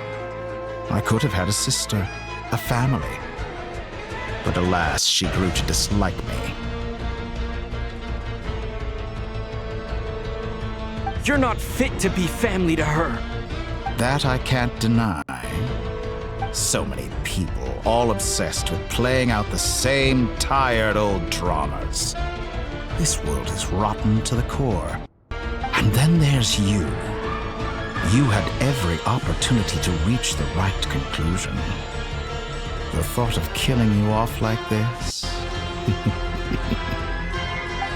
T: I could have had a sister, a family. But alas, she grew to dislike me.
I: You're not fit to be family to her.
T: That I can't deny. So many people, all obsessed with playing out the same tired old dramas. This world is rotten to the core. And then there's you. You had every opportunity to reach the right conclusion. The thought of killing you off like this?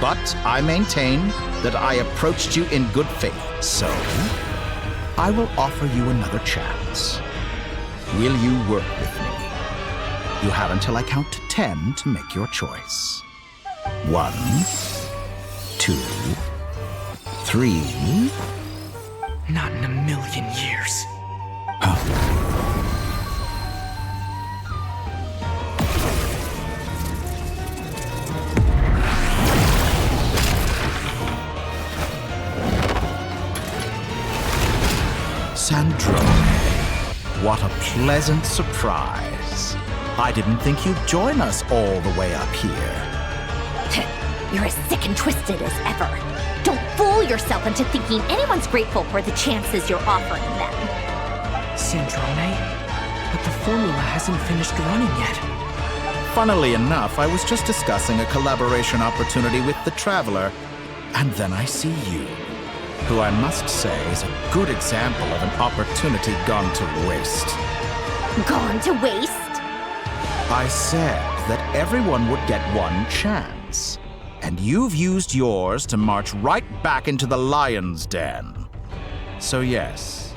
T: But I maintain that I approached you in good faith, so I will offer you another chance. Will you work with me? You have until I count to 10 to make your choice. 1, 2, 3.
I: Not in a million years.
T: Sandrone, what a pleasant surprise. I didn't think you'd join us all the way up here.
A: You're as sick and twisted as ever. Don't fool yourself into thinking anyone's grateful for the chances you're offering them.
I: Sandrone, but the formula hasn't finished running yet.
T: Funnily enough, I was just discussing a collaboration opportunity with the Traveler, and then I see you, who I must say is a good example of an opportunity gone to waste.
A: Gone to waste?
T: I said that everyone would get one chance, and you've used yours to march right back into the lion's den. So yes,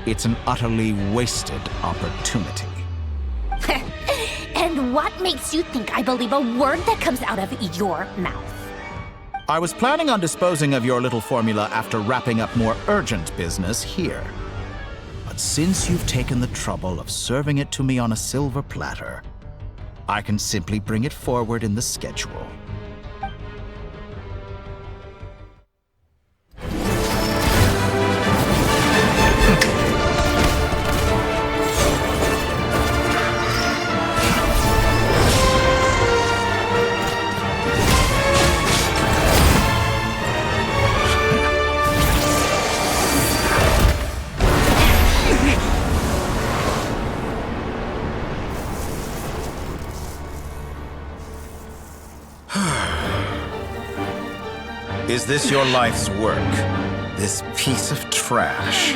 T: it's an utterly wasted opportunity.
A: And what makes you think I believe a word that comes out of your mouth?
T: I was planning on disposing of your little formula after wrapping up more urgent business here. But since you've taken the trouble of serving it to me on a silver platter, I can simply bring it forward in the schedule. Is this your life's work? This piece of trash?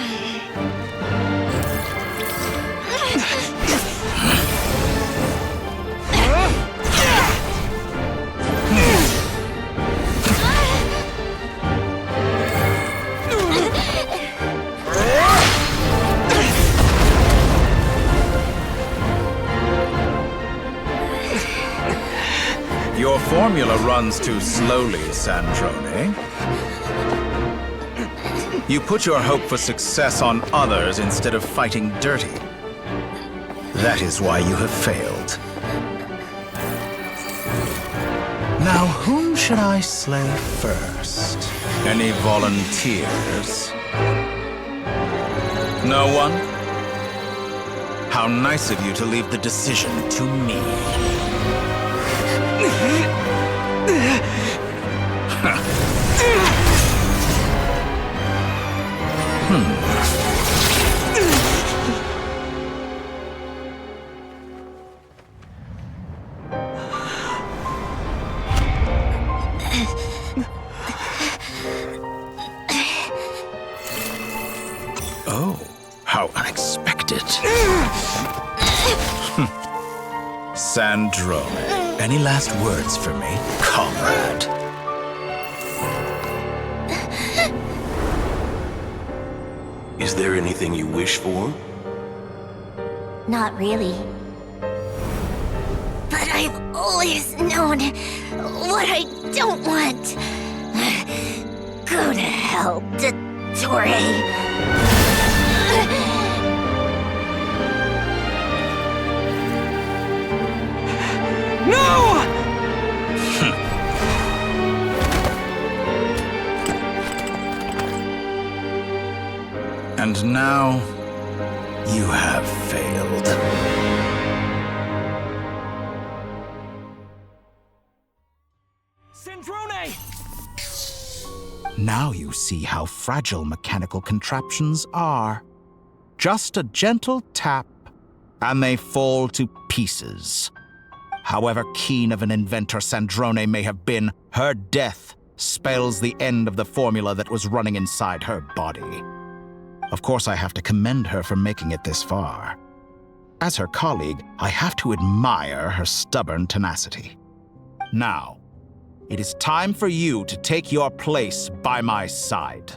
T: Your formula runs too slowly, Sandrone. You put your hope for success on others instead of fighting dirty. That is why you have failed. Now, whom should I slay first? Any volunteers? No one? How nice of you to leave the decision to me. Oh, how unexpected. Sandrone, any last words for me, comrade?
U: Is there anything you wish for?
N: Not really. But I've always known what I don't want. Go to hell, Dottore.
I: No!
T: And now, you have failed.
I: Sandrone!
T: Now you see how fragile mechanical contraptions are. Just a gentle tap, and they fall to pieces. However keen of an inventor Sandrone may have been, her death spells the end of the formula that was running inside her body. Of course, I have to commend her for making it this far. As her colleague, I have to admire her stubborn tenacity. Now, it is time for you to take your place by my side.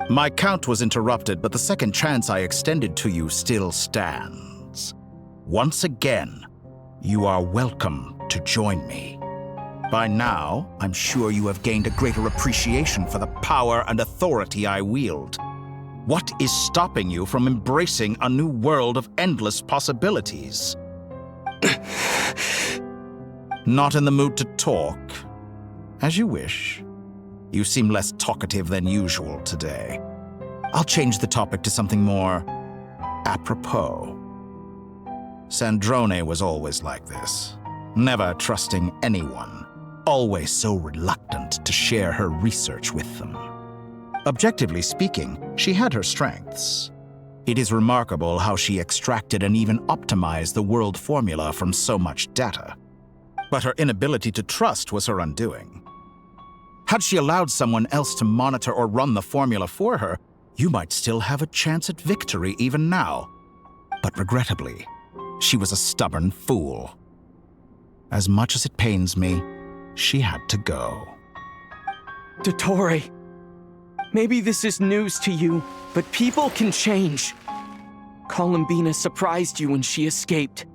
T: My count was interrupted, but the second chance I extended to you still stands. Once again, you are welcome to join me. By now, I'm sure you have gained a greater appreciation for the power and authority I wield. What is stopping you from embracing a new world of endless possibilities? Not in the mood to talk? As you wish. You seem less talkative than usual today. I'll change the topic to something more apropos. Sandrone was always like this, never trusting anyone, always so reluctant to share her research with them. Objectively speaking, she had her strengths. It is remarkable how she extracted and even optimized the world formula from so much data. But her inability to trust was her undoing. Had she allowed someone else to monitor or run the formula for her, you might still have a chance at victory even now. But regrettably, she was a stubborn fool. As much as it pains me, she had to go.
I: Dottore, maybe this is news to you, but people can change. Columbina surprised you when she escaped.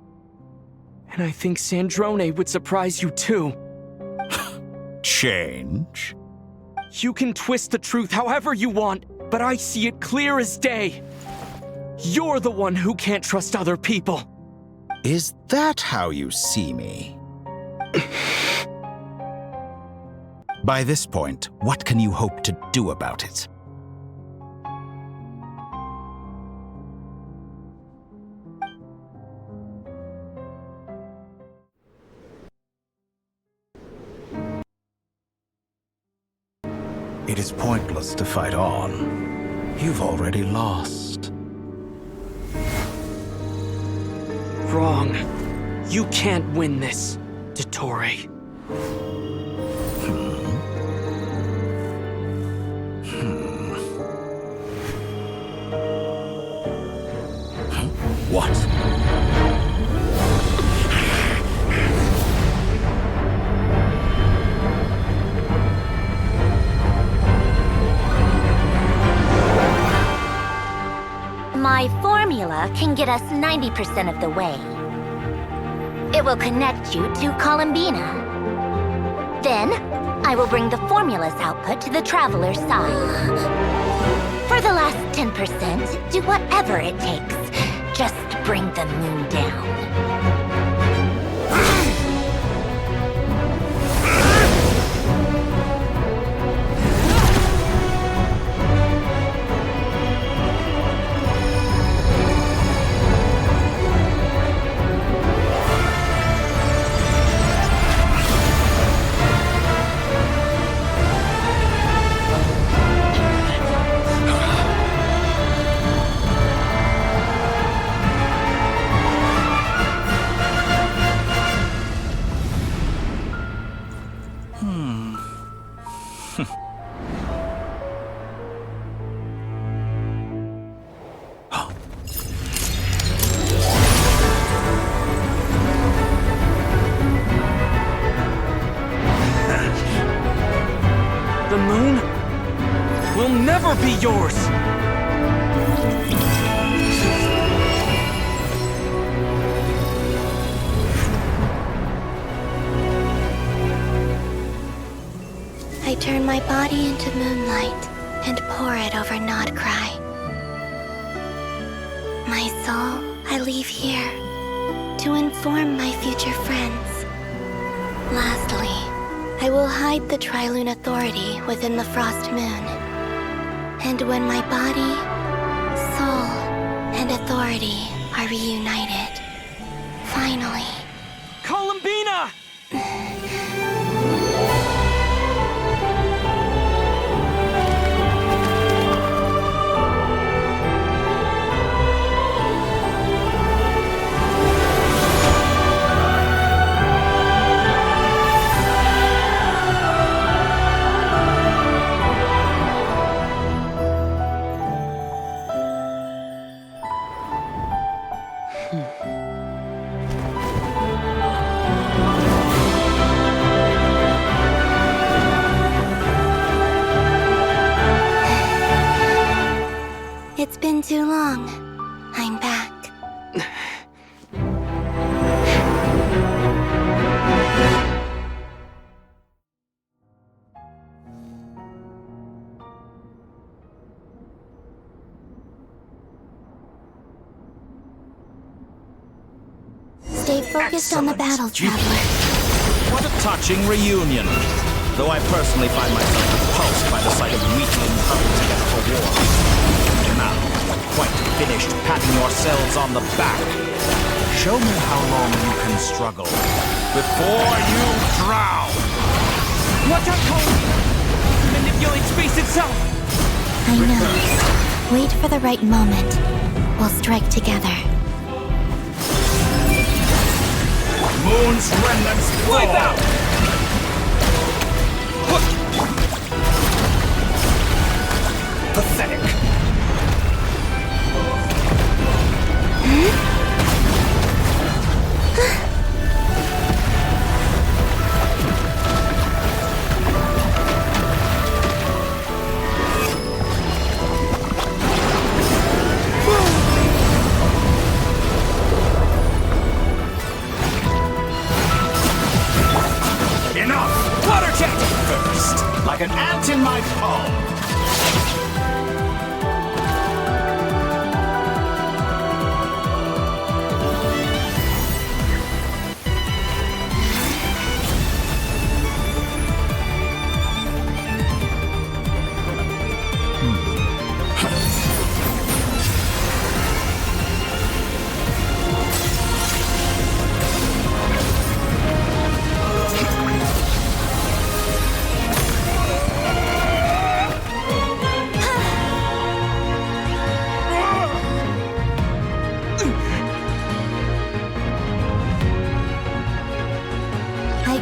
I: And I think Sandrone would surprise you too.
T: Change?
I: You can twist the truth however you want, but I see it clear as day. You're the one who can't trust other people.
T: Is that how you see me? By this point, what can you hope to do about it? It is pointless to fight on. You've already lost.
I: Wrong. You can't win this, Dottore.
T: What?
N: My formula can get us 90% of the way.
A: It will connect you to Columbina. Then, I will bring the formula's output to the Traveler's side. For the last 10%, do whatever it takes. Just bring the moon down.
S: The moon will never be yours!
K: I turn my body into moonlight and pour it over Nodcry. My soul, I leave here to inform my future friends. Lastly, I will hide the Trilune Authority within the Frost Moon. And when my body, soul, and authority are reunited, finally...
S: Columbina!
K: It's been too long. I'm back. Stay focused on the battle, Traveler.
T: What a touching reunion. Though I personally find myself repulsed by the sight of weaklings huddled together for war. Now, quite finished patting yourselves on the back. Show me how long you can struggle before you drown.
S: Watch out, Columbina! Manipulate space itself!
K: I know. Wait for the right moment. We'll strike together.
T: Moon's remnants wipe out! Pathetic. Enough! Water jet! First, like an ant in my palm.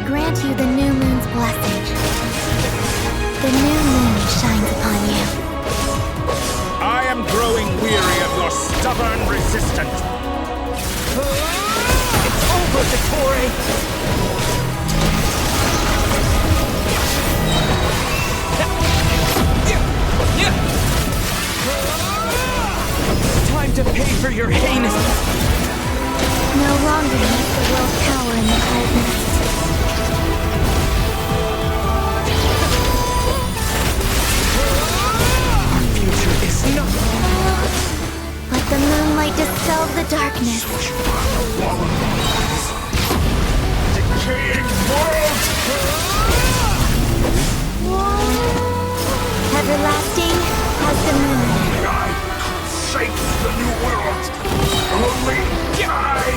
K: Grant you the new moon's blessing. The new moon shines upon you.
T: I am growing weary of your stubborn resistance.
S: It's over, Dottore! Time to pay for your heinous...
A: no longer needs the world power in the cold mist.
C: Our future is not.
A: Let the moonlight dispel the darkness.
L: Decaying world!
A: Everlasting as the moon.
L: I could shape the new world! Only die!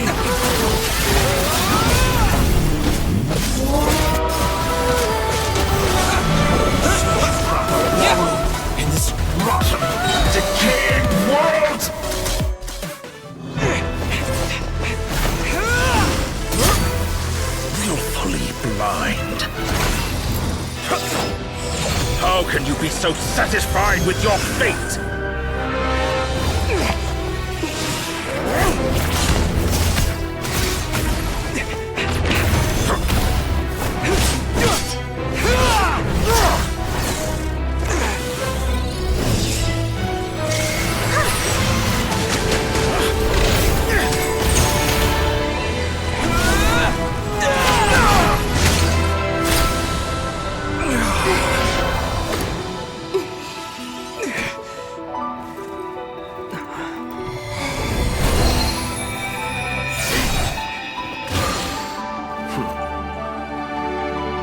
L: In this rotten, decaying world! Willfully blind. How can you be so satisfied with your fate?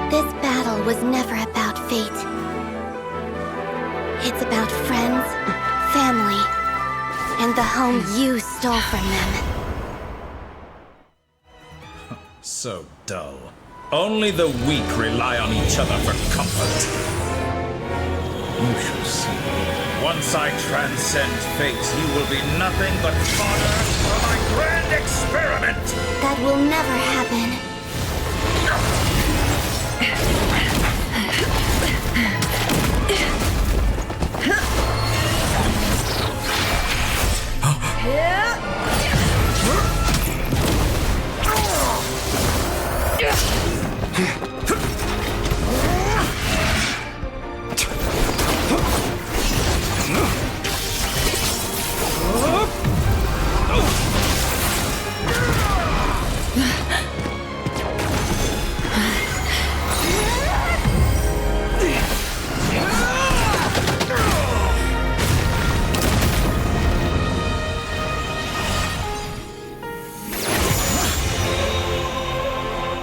K: This battle was never about fate. It's about friends, family, and the home you stole from them.
T: So dull. Only the weak rely on each other for comfort. You shall see. Once I transcend fate, you will be nothing but fodder for my grand experiment!
K: That will never happen.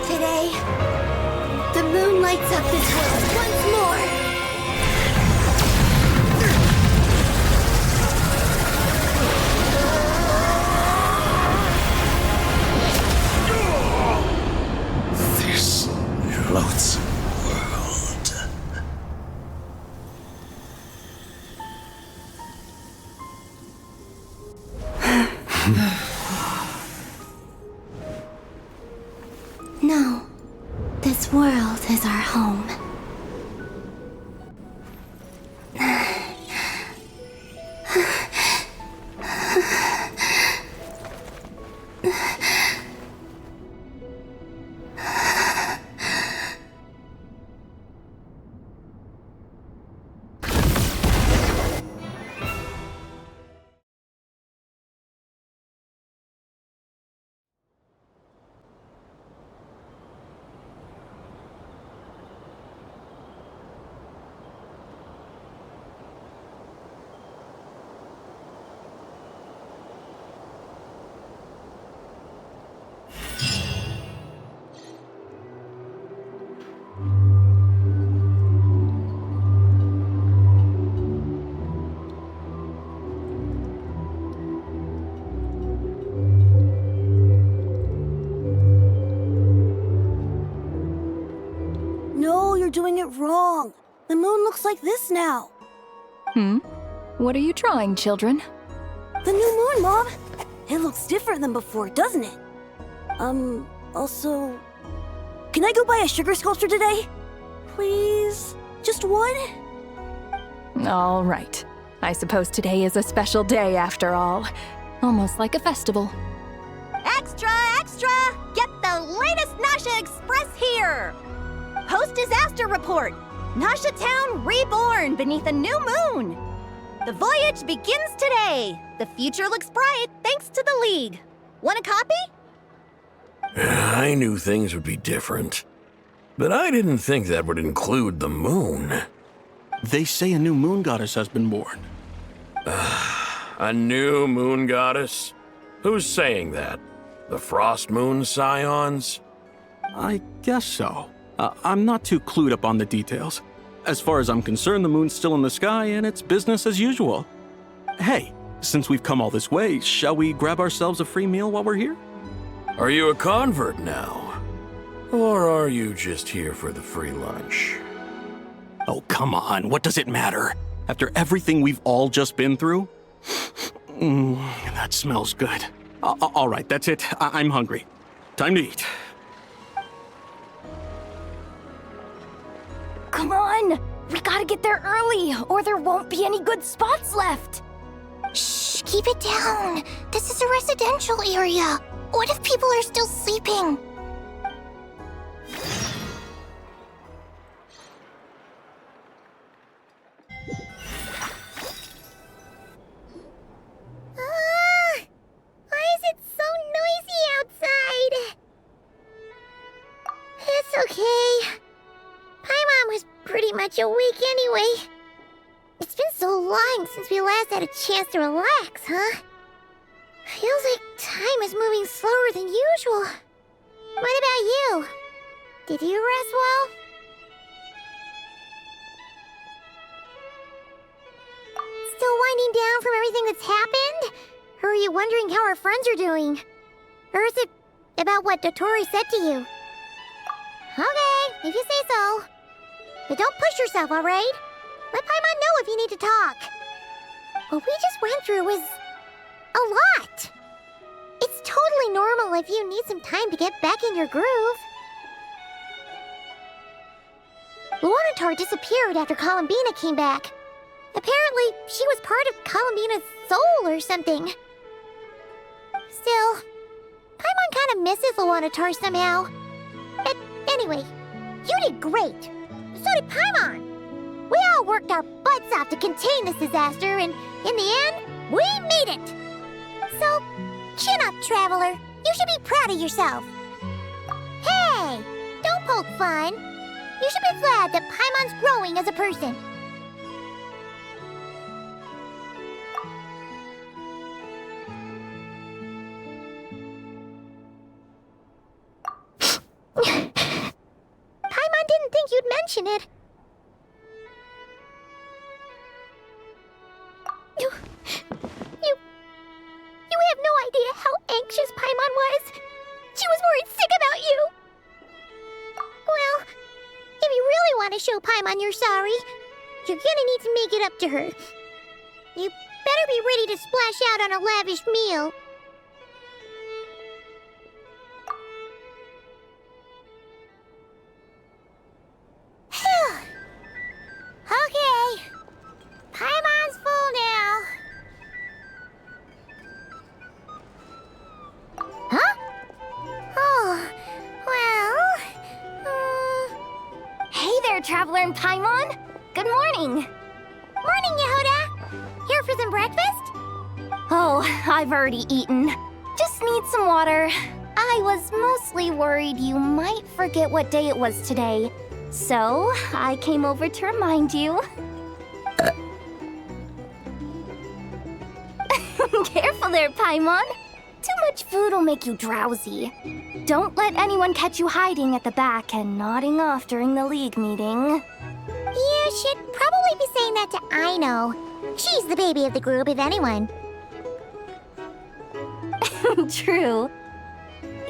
K: Today, the moon lights up this world once more.
L: This loathsome world.
K: No, this world is our home.
M: No, you're doing it wrong. The moon looks like this now.
B: What are you trying, children?
M: The new moon, Mom! It looks different than before, doesn't it? Also... Can I go buy a sugar sculpture today? Please? Just one?
B: All right. I suppose today is a special day after all. Almost like a festival.
A: Extra, extra! Get the latest Nasha Express here! Post-disaster report! Nasha Town reborn beneath a new moon! The voyage begins today! The future looks bright thanks to the League. Want a copy?
U: I knew things would be different, but I didn't think that would include the moon.
Q: They say a new moon goddess has been born.
U: A new moon goddess? Who's saying that? The Frost Moon Scions?
Q: I guess so. I'm not too clued up on the details. As far as I'm concerned, the moon's still in the sky and it's business as usual. Hey, since we've come all this way, shall we grab ourselves a free meal while we're here?
U: Are you a convert now? Or are you just here for the free lunch?
Q: Oh, come on, what does it matter? After everything we've all just been through? That smells good. All right, that's it. I'm hungry. Time to eat.
J: Come on! We gotta get there early, or there won't be any good spots left!
O: Shh, keep it down. This is a residential area. What if people are still sleeping?
N: Why is it so noisy outside? It's okay. Paimon was pretty much awake anyway. It's been so long since we last had a chance to relax, huh? Feels like time is moving slower than usual. What about you? Did you rest well? Still winding down from everything that's happened? Or are you wondering how our friends are doing? Or is it about what Dotori said to you? Okay, if you say so. But don't push yourself, alright? Let Paimon know if you need to talk. What we just went through was a lot. It's totally normal if you need some time to get back in your groove. Luanatar disappeared after Columbina came back. Apparently, she was part of Columbina's soul or something. Still, Paimon kind of misses Luanatar somehow. But anyway, you did great. So did Paimon. We all worked our butts off to contain this disaster, and in the end, we made it. So, chin up, Traveler. You should be proud of yourself. Hey, don't poke fun. You should be glad that Paimon's growing as a person. Paimon didn't think you'd mention it. You have no idea how anxious Paimon was. She was worried sick about you. Well, if you really want to show Paimon you're sorry, you're gonna need to make it up to her. You better be ready to splash out on a lavish meal. Okay. Paimon's full now. Huh? Oh, well...
J: Hey there, Traveler and Paimon! Good morning!
N: Morning, Yehuda! Here for some breakfast?
J: Oh, I've already eaten. Just need some water. I was mostly worried you might forget what day it was today. So, I came over to remind you. Careful there, Paimon. Too much food will make you drowsy. Don't let anyone catch you hiding at the back and nodding off during the league meeting.
N: You should probably be saying that to Aino. She's the baby of the group, if anyone.
J: True.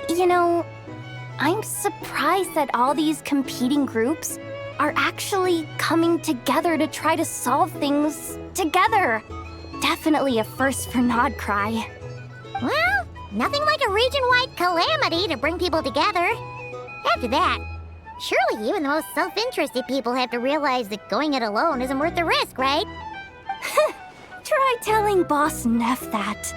J: You know, I'm surprised that all these competing groups are actually coming together to try to solve things together. Definitely a first for Nodcry.
N: Well, nothing like a region-wide calamity to bring people together. After that, surely even the most self-interested people have to realize that going it alone isn't worth the risk, right?
J: Try telling Boss Neff that.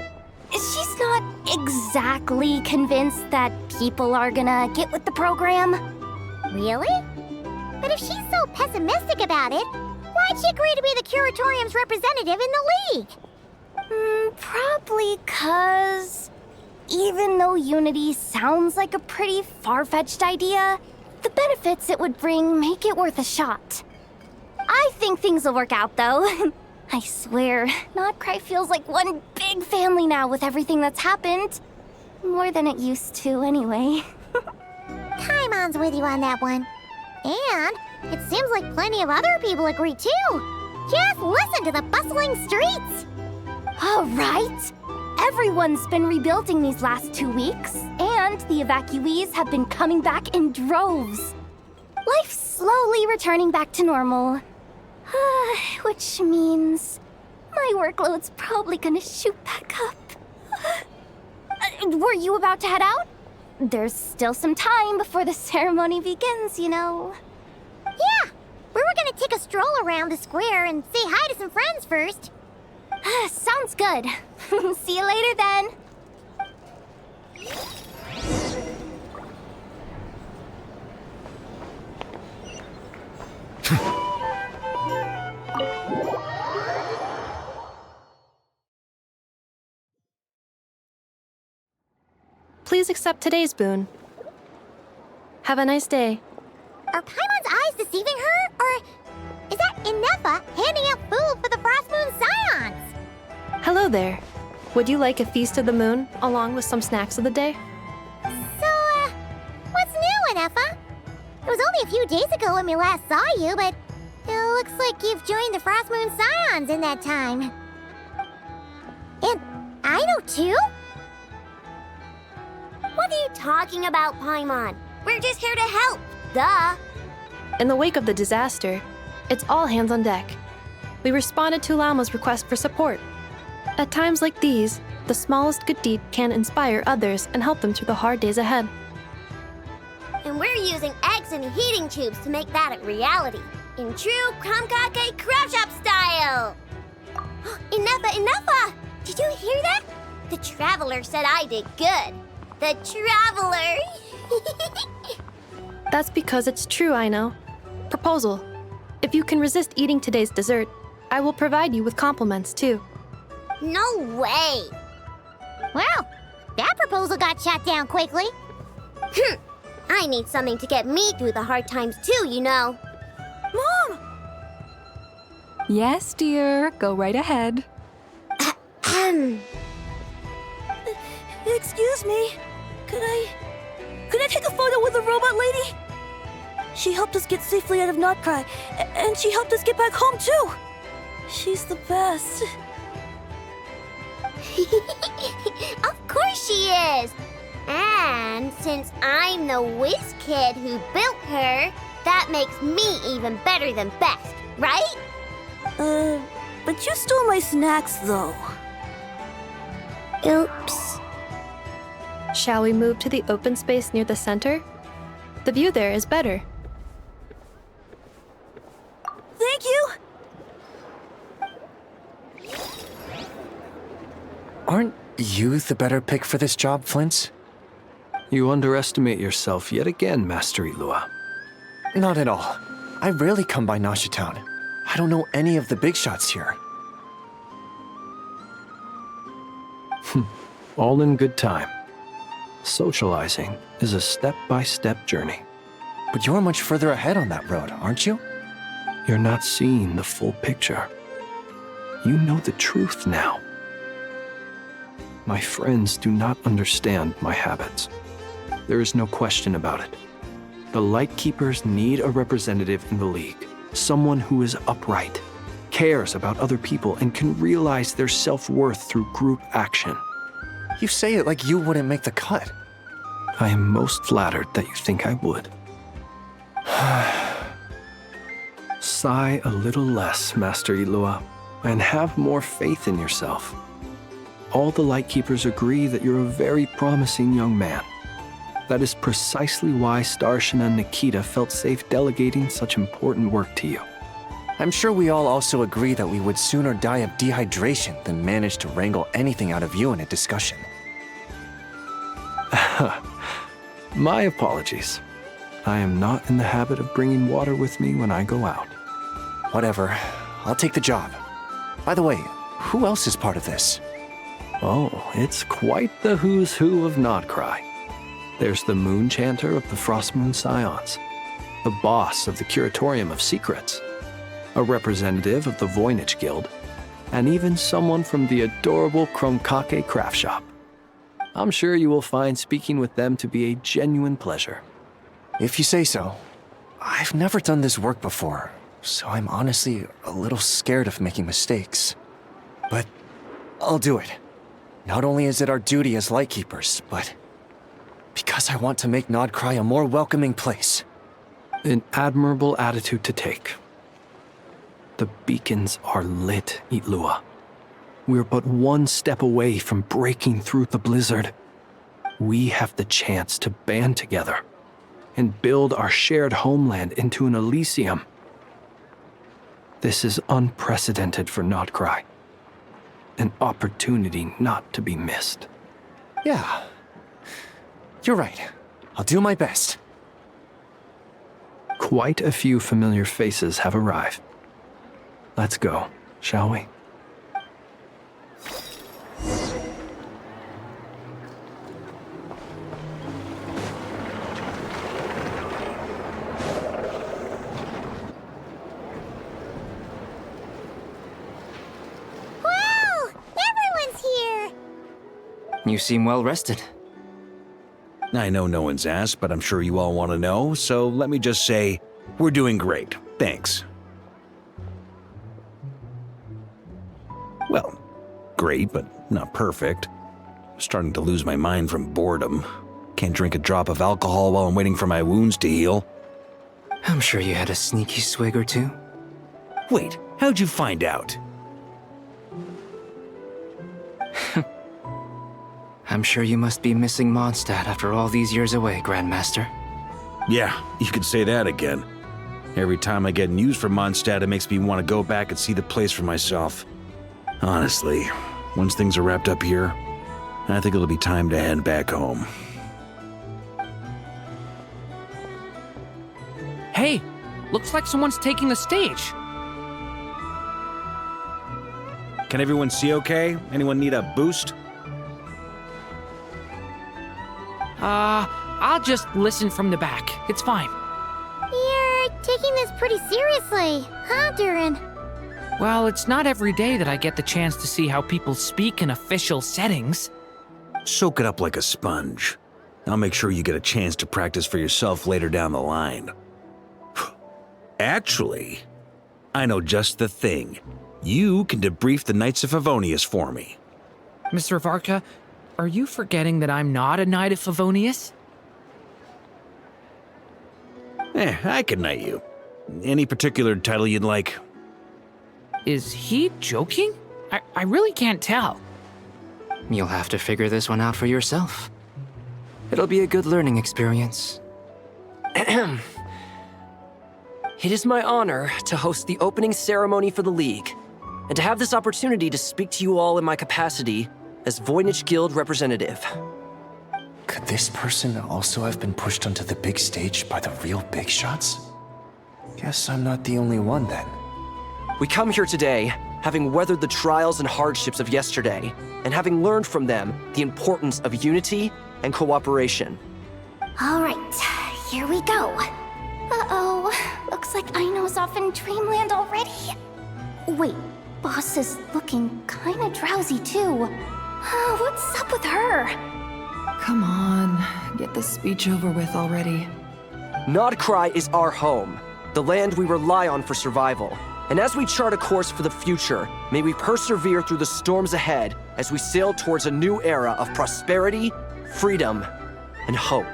J: She's not exactly convinced that people are gonna get with the program.
N: Really? But if she's so pessimistic about it, why'd she agree to be the Curatorium's representative in the league?
J: Probably 'cause
P: even though unity sounds like a pretty far-fetched idea, the benefits it would bring make it worth a shot. I think things will work out, though. I swear, Notcry feels like one big family now with everything that's happened. More than it used to, anyway.
N: Paimon's with you on that one. And it seems like plenty of other people agree, too. Just listen to the bustling streets.
P: All right. Everyone's been rebuilding these last 2 weeks, and the evacuees have been coming back in droves. Life's slowly returning back to normal. Which means my workload's probably gonna shoot back up. Were you about to head out? There's still some time before the ceremony begins, you know.
N: Yeah, we were gonna take a stroll around the square and say hi to some friends first.
P: Sounds good. See you later then.
V: Please accept today's boon. Have a nice day.
N: Are Paimon's eyes deceiving her? Or is that Inefa handing out food for the Frost Moon Scions?
V: Hello there. Would you like a feast of the moon, along with some snacks of the day?
N: So, what's new, Inefa? It was only a few days ago when we last saw you, but it looks like you've joined the Frost Moon Scions in that time. And I know too?
W: What are you talking about, Paimon? We're just here to help, duh.
V: In the wake of the disaster, it's all hands on deck. We responded to Lama's request for support. At times like these, the smallest good deed can inspire others and help them through the hard days ahead.
W: And we're using eggs and heating tubes to make that a reality. In true Kromkake Crab Shop style! Inefa! Did you hear that? The Traveler said I did good. The Traveler!
V: That's because it's true, I know. Proposal. If you can resist eating today's dessert, I will provide you with compliments, too.
W: No way!
N: Well, that proposal got shot down quickly.
W: I need something to get me through the hard times too, you know.
R: Mom! Yes, dear. Go right ahead.
M: Excuse me. Could I take a photo with the robot lady? She helped us get safely out of Notcry, and she helped us get back home too. She's the best.
W: Of course she is! And since I'm the whiz kid who built her, that makes me even better than best, right?
M: But you stole my snacks though.
W: Oops.
V: Shall we move to the open space near the center? The view there is better.
M: Thank you!
E: Aren't you the better pick for this job, Flint's?
D: You underestimate yourself yet again, Master Ilua.
E: Not at all. I rarely come by Nasha Town. I don't know any of the big shots here.
D: All in good time. Socializing is a step-by-step journey.
E: But you're much further ahead on that road, aren't you?
D: You're not seeing the full picture. You know the truth now. My friends do not understand my habits. There is no question about it. The Lightkeepers need a representative in the League. Someone who is upright, cares about other people, and can realize their self-worth through group action.
E: You say it like you wouldn't make the cut.
D: I am most flattered that you think I would. Sigh a little less, Master Ilua, and have more faith in yourself. All the Lightkeepers agree that you're a very promising young man. That is precisely why Starshina and Nikita felt safe delegating such important work to you.
E: I'm sure we all also agree that we would sooner die of dehydration than manage to wrangle anything out of you in a discussion.
D: My apologies. I am not in the habit of bringing water with me when I go out.
E: Whatever. I'll take the job. By the way, who else is part of this?
D: Oh, it's quite the who's who of Nodcry. There's the Moon Chanter of the Frostmoon Scions, the boss of the Curatorium of Secrets, a representative of the Voynich Guild, and even someone from the adorable Kromkake craft shop. I'm sure you will find speaking with them to be a genuine pleasure.
E: If you say so. I've never done this work before, so I'm honestly a little scared of making mistakes. But I'll do it. Not only is it our duty as Lightkeepers, but because I want to make Nodcry a more welcoming place.
D: An admirable attitude to take. The beacons are lit, Itlua. We're but one step away from breaking through the blizzard. We have the chance to band together and build our shared homeland into an Elysium. This is unprecedented for Nodcry. An opportunity not to be missed.
E: Yeah. You're right. I'll do my best.
D: Quite a few familiar faces have arrived. Let's go, shall we?
E: You seem well rested.
T: I know no one's asked, but I'm sure you all want to know, so let me just say, we're doing great. Thanks. Well, great, but not perfect. I'm starting to lose my mind from boredom. Can't drink a drop of alcohol while I'm waiting for my wounds to heal.
E: I'm sure you had a sneaky swig or two.
T: Wait, how'd you find out?
E: I'm sure you must be missing Mondstadt after all these years away, Grandmaster.
T: Yeah, you could say that again. Every time I get news from Mondstadt, it makes me want to go back and see the place for myself. Honestly, once things are wrapped up here, I think it'll be time to head back home.
F: Hey, looks like someone's taking the stage.
T: Can everyone see okay? Anyone need a boost?
F: I'll just listen from the back. It's fine.
N: You're taking this pretty seriously, huh, Durin?
F: Well, it's not every day that I get the chance to see how people speak in official settings.
T: Soak it up like a sponge. I'll make sure you get a chance to practice for yourself later down the line. Actually, I know just the thing. You can debrief the Knights of Favonius for me.
F: Mr. Varka, are you forgetting that I'm not a Knight of Favonius?
T: I can knight you. Any particular title you'd like?
F: Is he joking? I really can't tell.
E: You'll have to figure this one out for yourself. It'll be a good learning experience.
G: It is my honor to host the opening ceremony for the League, and to have this opportunity to speak to you all in my capacity as Voynich Guild representative.
E: Could this person also have been pushed onto the big stage by the real big shots? Guess I'm not the only one then.
G: We come here today, having weathered the trials and hardships of yesterday, and having learned from them the importance of unity and cooperation.
P: All right, here we go. Uh-oh, looks like Aino's off in Dreamland already. Wait, Boss is looking kinda drowsy too. What's up with her?
R: Come on, get this speech over with already.
G: Nodcry is our home, the land we rely on for survival. And as we chart a course for the future, may we persevere through the storms ahead as we sail towards a new era of prosperity, freedom, and hope.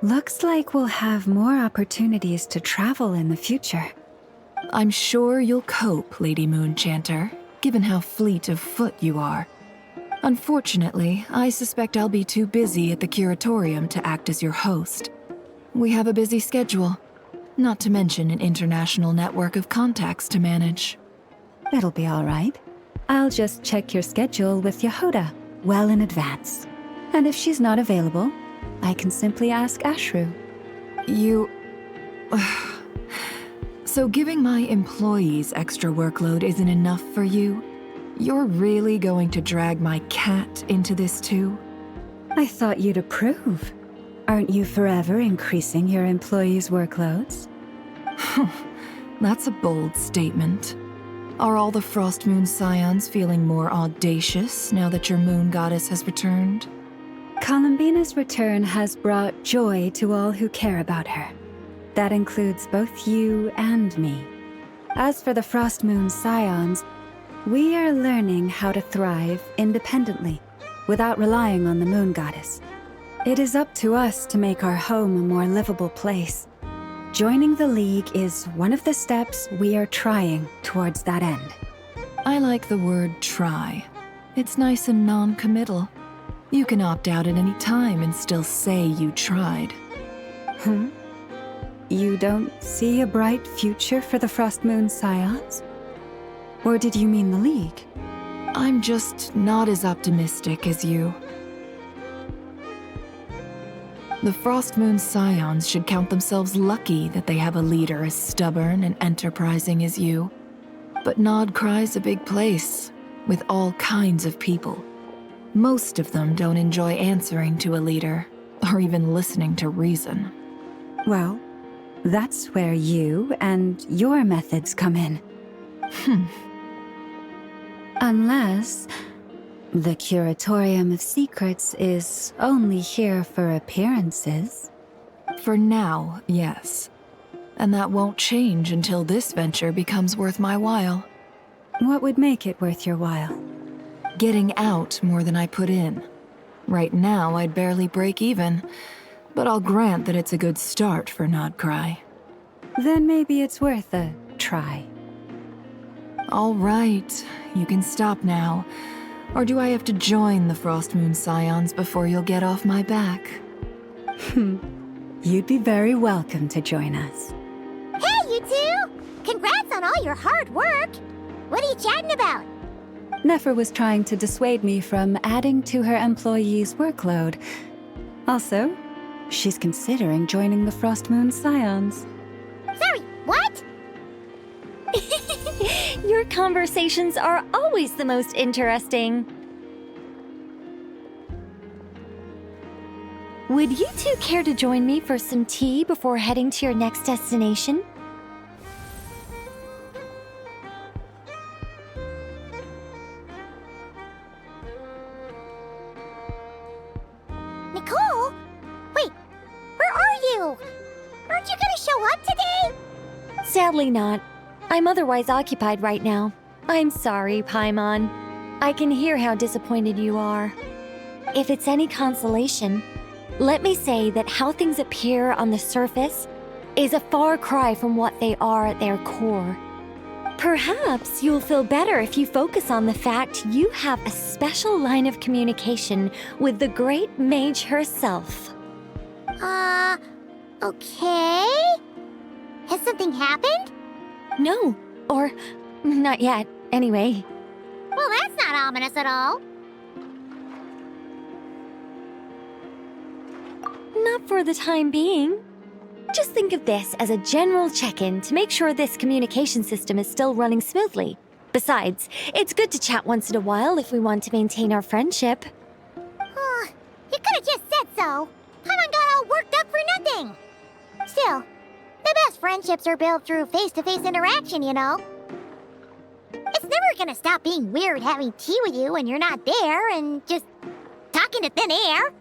H: Looks like we'll have more opportunities to travel in the future.
R: I'm sure you'll cope, Lady Moonchanter, given how fleet of foot you are. Unfortunately, I suspect I'll be too busy at the Curatorium to act as your host. We have a busy schedule, not to mention an international network of contacts to manage.
H: It'll be all right. I'll just check your schedule with Yehoda well in advance. And if she's not available, I can simply ask Ashru.
R: You... So giving my employees extra workload isn't enough for you? You're really going to drag my cat into this too?
H: I thought you'd approve. Aren't you forever increasing your employees' workloads?
R: That's a bold statement. Are all the Frost Moon Scions feeling more audacious now that your moon goddess has returned?
H: Columbina's return has brought joy to all who care about her. That includes both you and me. As for the Frost Moon Scions, we are learning how to thrive independently, without relying on the moon goddess. It is up to us to make our home a more livable place. Joining the League is one of the steps we are trying towards that end.
R: I like the word try. It's nice and non-committal. You can opt out at any time and still say you tried.
H: You don't see a bright future for the Frost Moon Scions? Or did you mean the League?
R: I'm just not as optimistic as you. The Frost Moon Scions should count themselves lucky that they have a leader as stubborn and enterprising as you. But Nodcry's a big place, with all kinds of people. Most of them don't enjoy answering to a leader, or even listening to reason.
H: Well, that's where you and your methods come in. Unless the Curatorium of Secrets is only here for appearances.
R: For now, yes. And that won't change until this venture becomes worth my while.
H: What would make it worth your while?
R: Getting out more than I put in. Right now, I'd barely break even, but I'll grant that it's a good start for Nodcry.
H: Then maybe it's worth a try.
R: All right, you can stop now. Or do I have to join the Frost Moon Scions before you'll get off my back?
H: You'd be very welcome to join us.
N: Hey, you two! Congrats on all your hard work! What are you chatting about?
H: Nefer was trying to dissuade me from adding to her employees' workload. Also, she's considering joining the Frost Moon Scions.
N: Sorry, what?
J: Your conversations are always the most interesting. Would you two care to join me for some tea before heading to your next destination?
N: Nicole? Wait, where are you? Aren't you gonna show up today?
J: Sadly not. I'm otherwise occupied right now. I'm sorry, Paimon. I can hear how disappointed you are. If it's any consolation, let me say that how things appear on the surface is a far cry from what they are at their core. Perhaps you'll feel better if you focus on the fact you have a special line of communication with the great mage herself.
N: Okay? Has something happened?
J: No, or not yet, anyway.
N: Well, that's not ominous at all.
J: Not for the time being. Just think of this as a general check-in to make sure this communication system is still running smoothly. Besides, it's good to chat once in a while if we want to maintain our friendship.
N: You could have just said so. Paimon got all worked up for nothing. Still, the best friendships are built through face-to-face interaction, you know. It's never gonna stop being weird having tea with you when you're not there and just talking to thin air.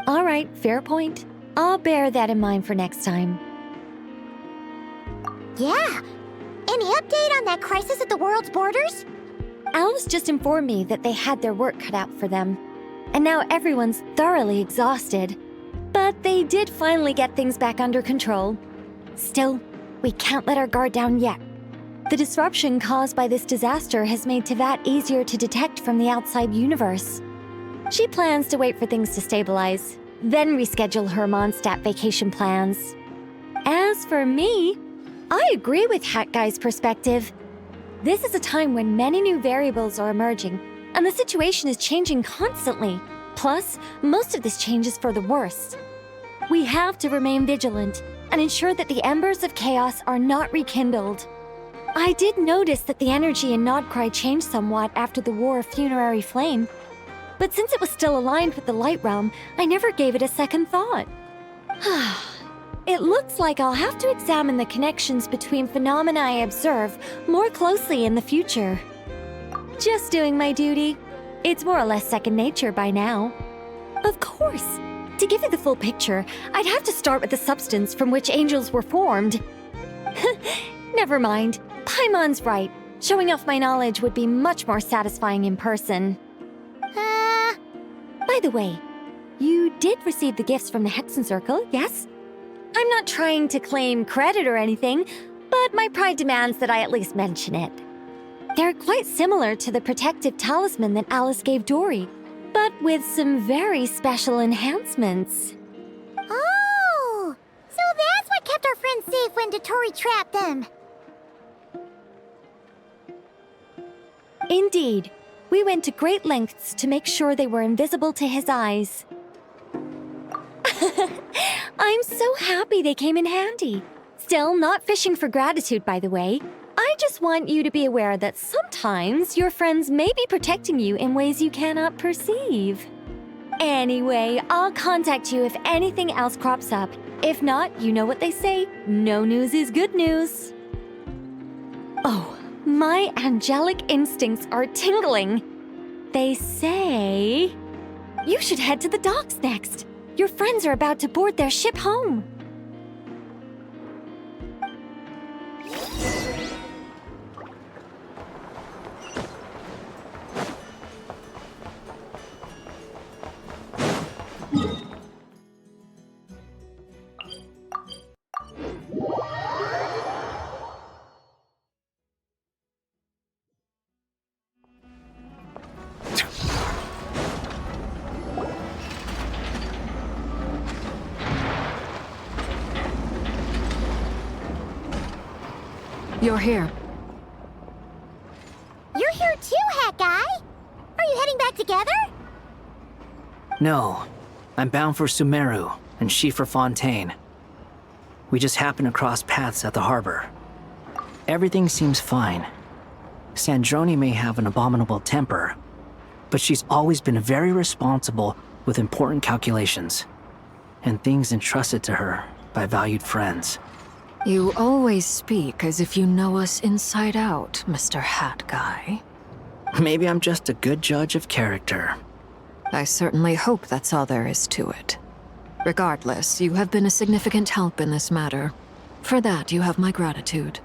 J: All right, fair point. I'll bear that in mind for next time.
N: Yeah. Any update on that crisis at the world's borders?
J: Alice just informed me that they had their work cut out for them. And now everyone's thoroughly exhausted. But they did finally get things back under control. Still, we can't let our guard down yet. The disruption caused by this disaster has made Tevat easier to detect from the outside universe. She plans to wait for things to stabilize, then reschedule her Mondstadt vacation plans. As for me, I agree with Hat Guy's perspective. This is a time when many new variables are emerging, and the situation is changing constantly. Plus, most of this change is for the worse. We have to remain vigilant and ensure that the embers of chaos are not rekindled. I did notice that the energy in Nodcry changed somewhat after the War of Funerary Flame, but since it was still aligned with the Light Realm, I never gave it a second thought. It looks like I'll have to examine the connections between phenomena I observe more closely in the future. Just doing my duty. It's more or less second nature by now. Of course, to give you the full picture, I'd have to start with the substance from which angels were formed. Never mind. Paimon's right. Showing off my knowledge would be much more satisfying in person. By the way, you did receive the gifts from the Hexen Circle, yes? I'm not trying to claim credit or anything, but my pride demands that I at least mention it. They're quite similar to the protective talisman that Alice gave Dory, but with some very special enhancements.
N: Oh! So that's what kept our friends safe when Dotori trapped them.
J: Indeed. We went to great lengths to make sure they were invisible to his eyes. I'm so happy they came in handy. Still, not fishing for gratitude, by the way. I just want you to be aware that sometimes your friends may be protecting you in ways you cannot perceive. Anyway, I'll contact you if anything else crops up. If not, you know what they say, no news is good news. Oh, my angelic instincts are tingling. They say you should head to the docks next. Your friends are about to board their ship home.
B: You're here.
N: You're here too, Hat Guy! Are you heading back together?
E: No. I'm bound for Sumeru, and she for Fontaine. We just happened to cross paths at the harbor. Everything seems fine. Sandrone may have an abominable temper, but she's always been very responsible with important calculations, and things entrusted to her by valued friends.
B: You always speak as if you know us inside out, Mr. Hat Guy.
E: Maybe I'm just a good judge of character.
B: I certainly hope that's all there is to it. Regardless, you have been a significant help in this matter. For that, you have my gratitude.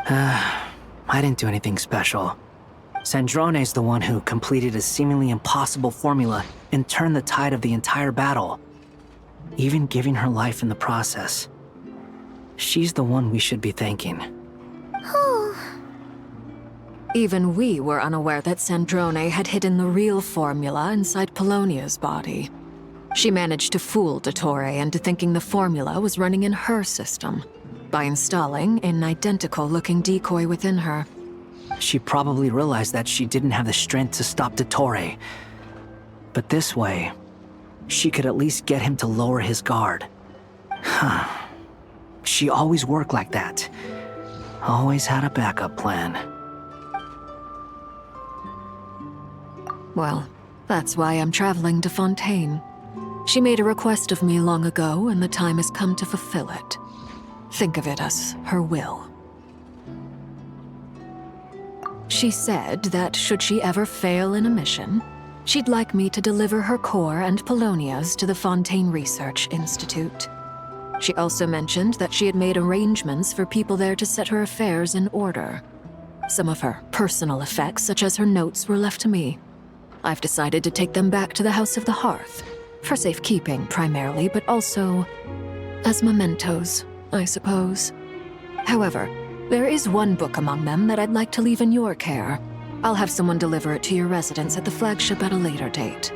E: I didn't do anything special. Sandrone's the one who completed a seemingly impossible formula and turned the tide of the entire battle, even giving her life in the process. She's the one we should be thanking.
B: Even we were unaware that Sandrone had hidden the real formula inside Polonia's body. She managed to fool Dottore into thinking the formula was running in her system by installing an identical-looking decoy within her.
E: She probably realized that she didn't have the strength to stop Dottore. But this way, she could at least get him to lower his guard. She always worked like that. Always had a backup plan.
B: Well, that's why I'm traveling to Fontaine. She made a request of me long ago, and the time has come to fulfill it. Think of it as her will. She said that should she ever fail in a mission, she'd like me to deliver her core and Polonia's to the Fontaine Research Institute. She also mentioned that she had made arrangements for people there to set her affairs in order. Some of her personal effects, such as her notes, were left to me. I've decided to take them back to the House of the Hearth, for safekeeping primarily, but also as mementos, I suppose. However, there is one book among them that I'd like to leave in your care. I'll have someone deliver it to your residence at the flagship at a later date.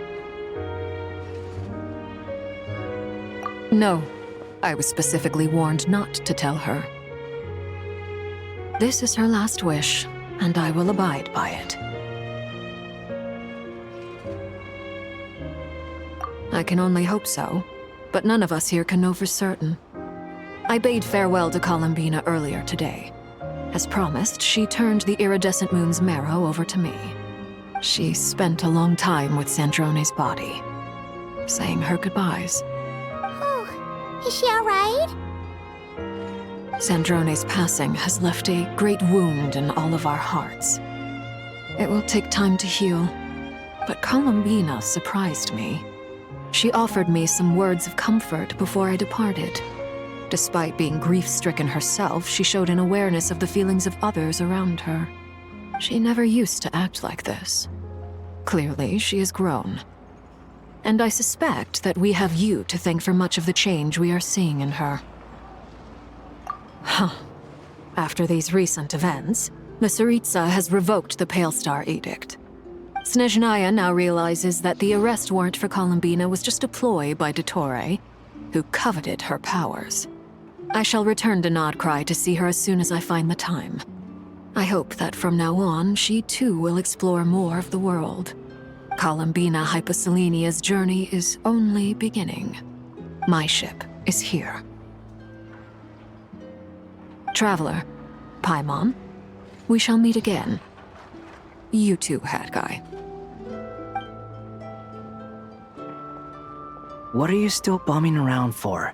B: No, I was specifically warned not to tell her. This is her last wish, and I will abide by it. I can only hope so, but none of us here can know for certain. I bade farewell to Columbina earlier today. As promised, she turned the iridescent moon's marrow over to me. She spent a long time with Sandrone's body, saying her goodbyes.
N: Oh, is she alright?
B: Sandrone's passing has left a great wound in all of our hearts. It will take time to heal, but Columbina surprised me. She offered me some words of comfort before I departed. Despite being grief-stricken herself, she showed an awareness of the feelings of others around her. She never used to act like this. Clearly, she has grown. And I suspect that we have you to thank for much of the change we are seeing in her. Huh. After these recent events, the Tsaritsa has revoked the Pale Star Edict. Snezhnaya now realizes that the arrest warrant for Columbina was just a ploy by Dottore, who coveted her powers. I shall return to Nodcry to see her as soon as I find the time. I hope that from now on, she too will explore more of the world. Columbina Hyposelenia's journey is only beginning. My ship is here. Traveler, Paimon, we shall meet again. You too, Hat Guy.
E: What are you still bumming around for?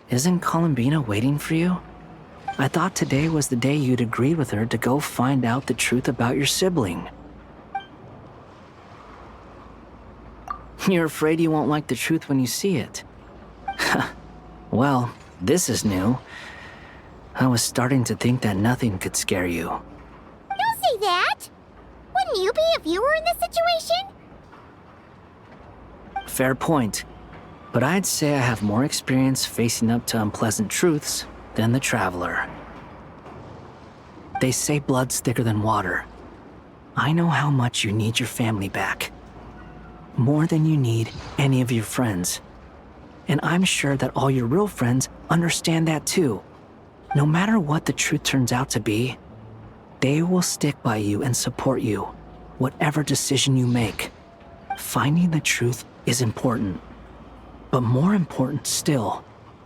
E: Isn't Columbina waiting for you? I thought today was the day you'd agreed with her to go find out the truth about your sibling. You're afraid you won't like the truth when you see it. Well, this is new. I was starting to think that nothing could scare you.
N: Don't say that! Wouldn't you be if you were in this situation?
E: Fair point. But I'd say I have more experience facing up to unpleasant truths than the Traveler. They say blood's thicker than water. I know how much you need your family back. More than you need any of your friends. And I'm sure that all your real friends understand that too. No matter what the truth turns out to be, they will stick by you and support you, whatever decision you make. Finding the truth is important. But more important still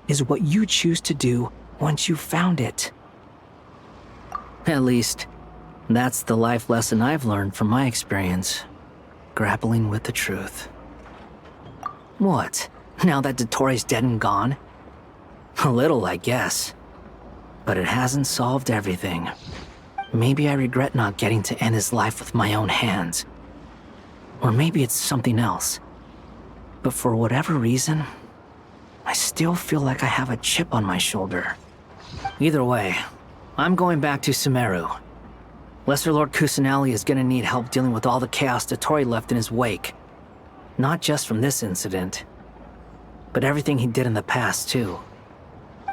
E: is what you choose to do once you've found it. At least, that's the life lesson I've learned from my experience, grappling with the truth. What? Now that Dottore's dead and gone? A little, I guess. But it hasn't solved everything. Maybe I regret not getting to end his life with my own hands. Or maybe it's something else. But for whatever reason, I still feel like I have a chip on my shoulder. Either way, I'm going back to Sumeru. Lesser Lord Kusanali is gonna need help dealing with all the chaos Dottore left in his wake. Not just from this incident, but everything he did in the past, too.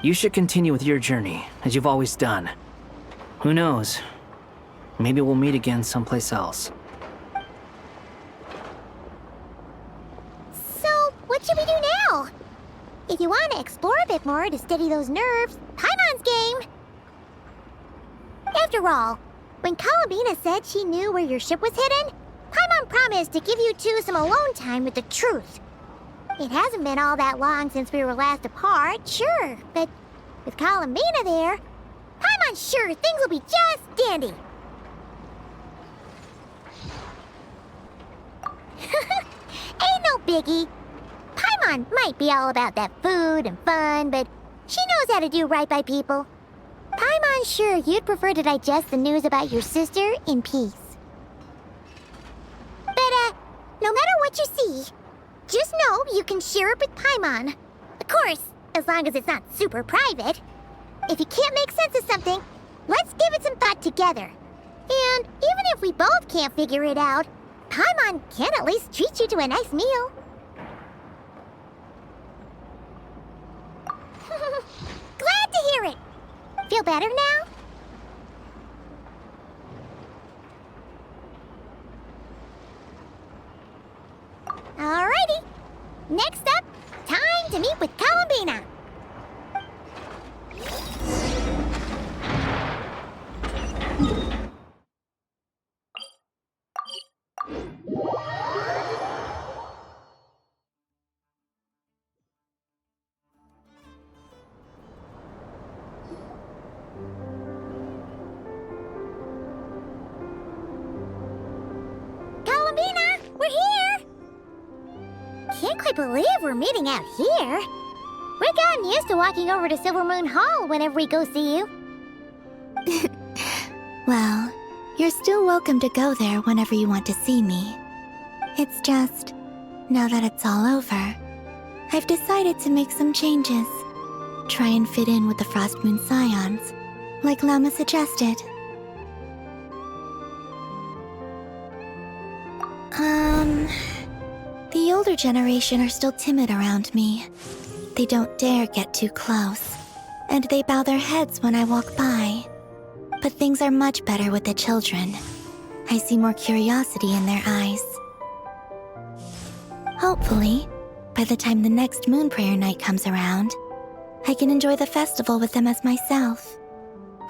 E: You should continue with your journey, as you've always done. Who knows? Maybe we'll meet again someplace else.
N: What should we do now? If you want to explore a bit more to steady those nerves, Paimon's game! After all, when Columbina said she knew where your ship was hidden, Paimon promised to give you two some alone time with the truth. It hasn't been all that long since we were last apart, sure, but with Columbina there, Paimon's sure things will be just dandy. Ain't no biggie. Paimon might be all about that food and fun, but she knows how to do right by people. Paimon's sure you'd prefer to digest the news about your sister in peace. But, no matter what you see, just know you can share it with Paimon. Of course, as long as it's not super private. If you can't make sense of something, let's give it some thought together. And even if we both can't figure it out, Paimon can at least treat you to a nice meal. Glad to hear it! Feel better now? Alrighty. Next up, time to meet meet with Columbina. Columbina, we're here! Can't quite believe we're meeting out here. We've gotten used to walking over to Silver Moon Hall whenever we go see you.
K: Well, you're still welcome to go there whenever you want to see me. It's just, now that it's all over, I've decided to make some changes. Try and fit in with the Frost Moon Scions, like Llama suggested. The older generation are still timid around me. They don't dare get too close, and they bow their heads when I walk by. But things are much better with the children. I see more curiosity in their eyes. Hopefully, by the time the next Moon Prayer Night comes around, I can enjoy the festival with them as myself,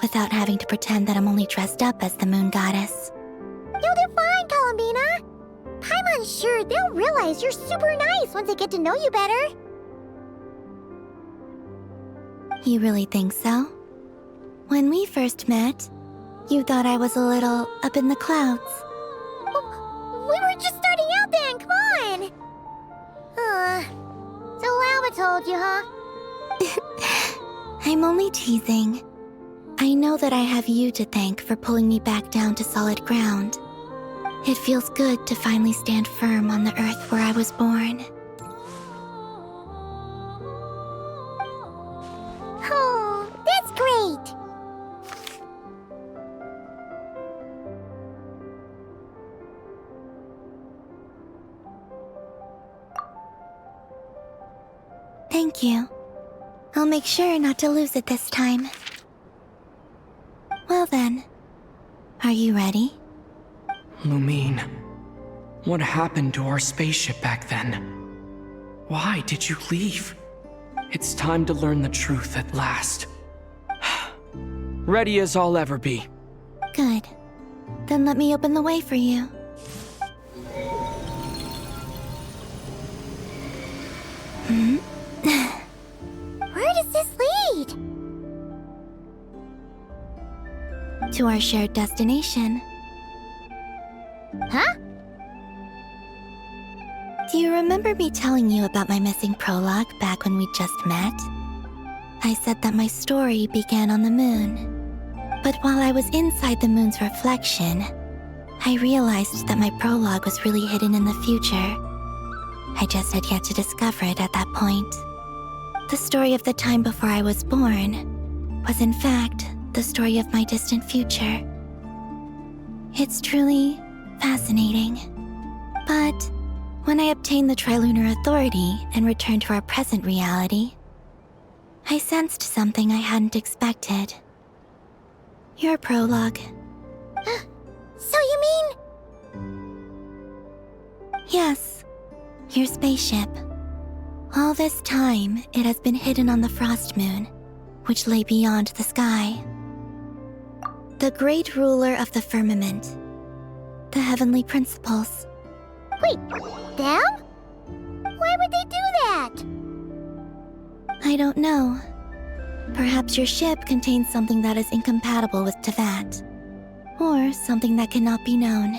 K: without having to pretend that I'm only dressed up as the Moon Goddess.
N: You'll do fine, Columbina. Paimon's sure they'll realize you're super nice once they get to know you better.
K: You really think so? When we first met, you thought I was a little up in the clouds.
N: We were just starting out then, come on! So Llama told you, huh?
K: I'm only teasing. I know that I have you to thank for pulling me back down to solid ground. It feels good to finally stand firm on the earth where I was born.
N: Oh, that's great!
K: Thank you. I'll make sure not to lose it this time. Well then, are you ready?
F: Lumine, what happened to our spaceship back then? Why did you leave? It's time to learn the truth at last. Ready as I'll ever be.
K: Good. Then let me open the way for you.
N: Where does this lead?
K: To our shared destination.
N: Huh?
K: Do you remember me telling you about my missing prologue back when we just met? I said that my story began on the moon. But while I was inside the moon's reflection, I realized that my prologue was really hidden in the future. I just had yet to discover it at that point. The story of the time before I was born was in fact the story of my distant future. It's truly fascinating. But when I obtained the Trilunar Authority and returned to our present reality, I sensed something I hadn't expected. Your prologue.
N: So you mean...
K: Yes, your spaceship. All this time, it has been hidden on the Frost Moon, which lay beyond the sky. The great ruler of the firmament. The heavenly principles.
N: Wait, them? Why would they do that?
K: I don't know. Perhaps your ship contains something that is incompatible with Tevat. Or something that cannot be known.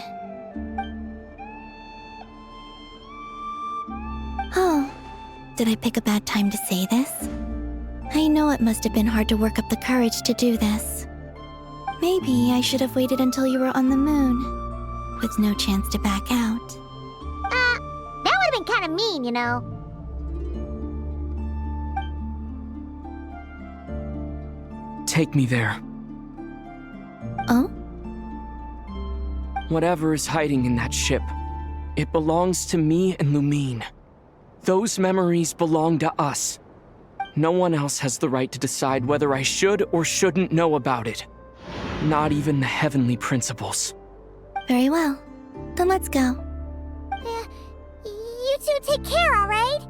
K: Oh, did I pick a bad time to say this? I know it must have been hard to work up the courage to do this. Maybe I should have waited until you were on the moon, with no chance to back out.
N: That would have been kind of mean, you know.
F: Take me there.
K: Oh?
F: Whatever is hiding in that ship, it belongs to me and Lumine. Those memories belong to us. No one else has the right to decide whether I should or shouldn't know about it. Not even the heavenly principles.
K: Very well. Then let's go.
N: You two take care, alright?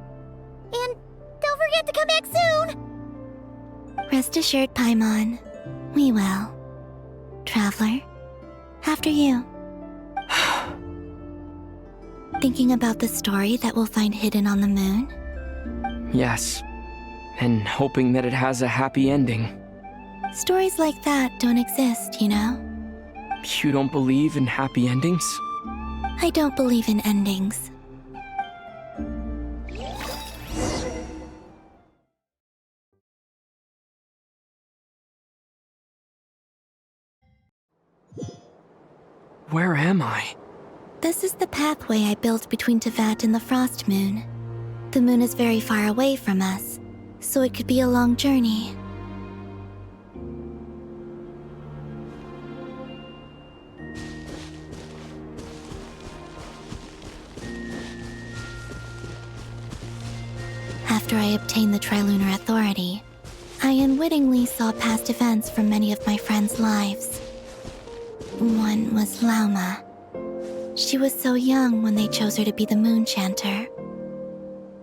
N: And don't
K: Rest assured, Paimon. We will. Traveler, after you. Thinking about the story that we'll find hidden on the moon?
F: Yes. And hoping that it has a happy ending.
K: Stories like that don't exist, you know?
F: You don't believe in happy endings?
K: I don't believe in endings.
F: Where am I?
K: This is the pathway I built between Teyvat and the Frost Moon. The moon is very far away from us, so it could be a long journey. After I obtained the Trilunar Authority, I unwittingly saw past events from many of my friends' lives. One was Lauma. She was so young when they chose her to be the Moon Chanter.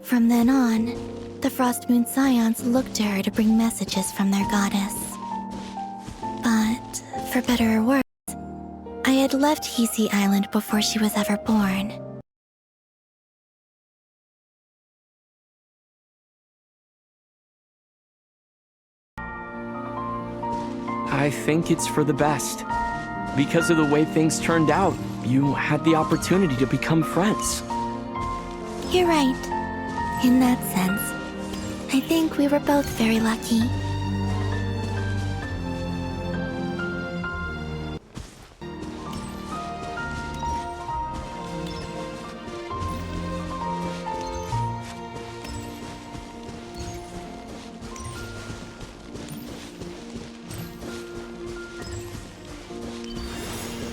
K: From then on, the Frost Moon Scions looked to her to bring messages from their goddess. But, for better or worse, I had left Hisi Island before she was ever born.
F: I think it's for the best. Because of the way things turned out, you had the opportunity to become friends.
K: You're right. In that sense, I think we were both very lucky.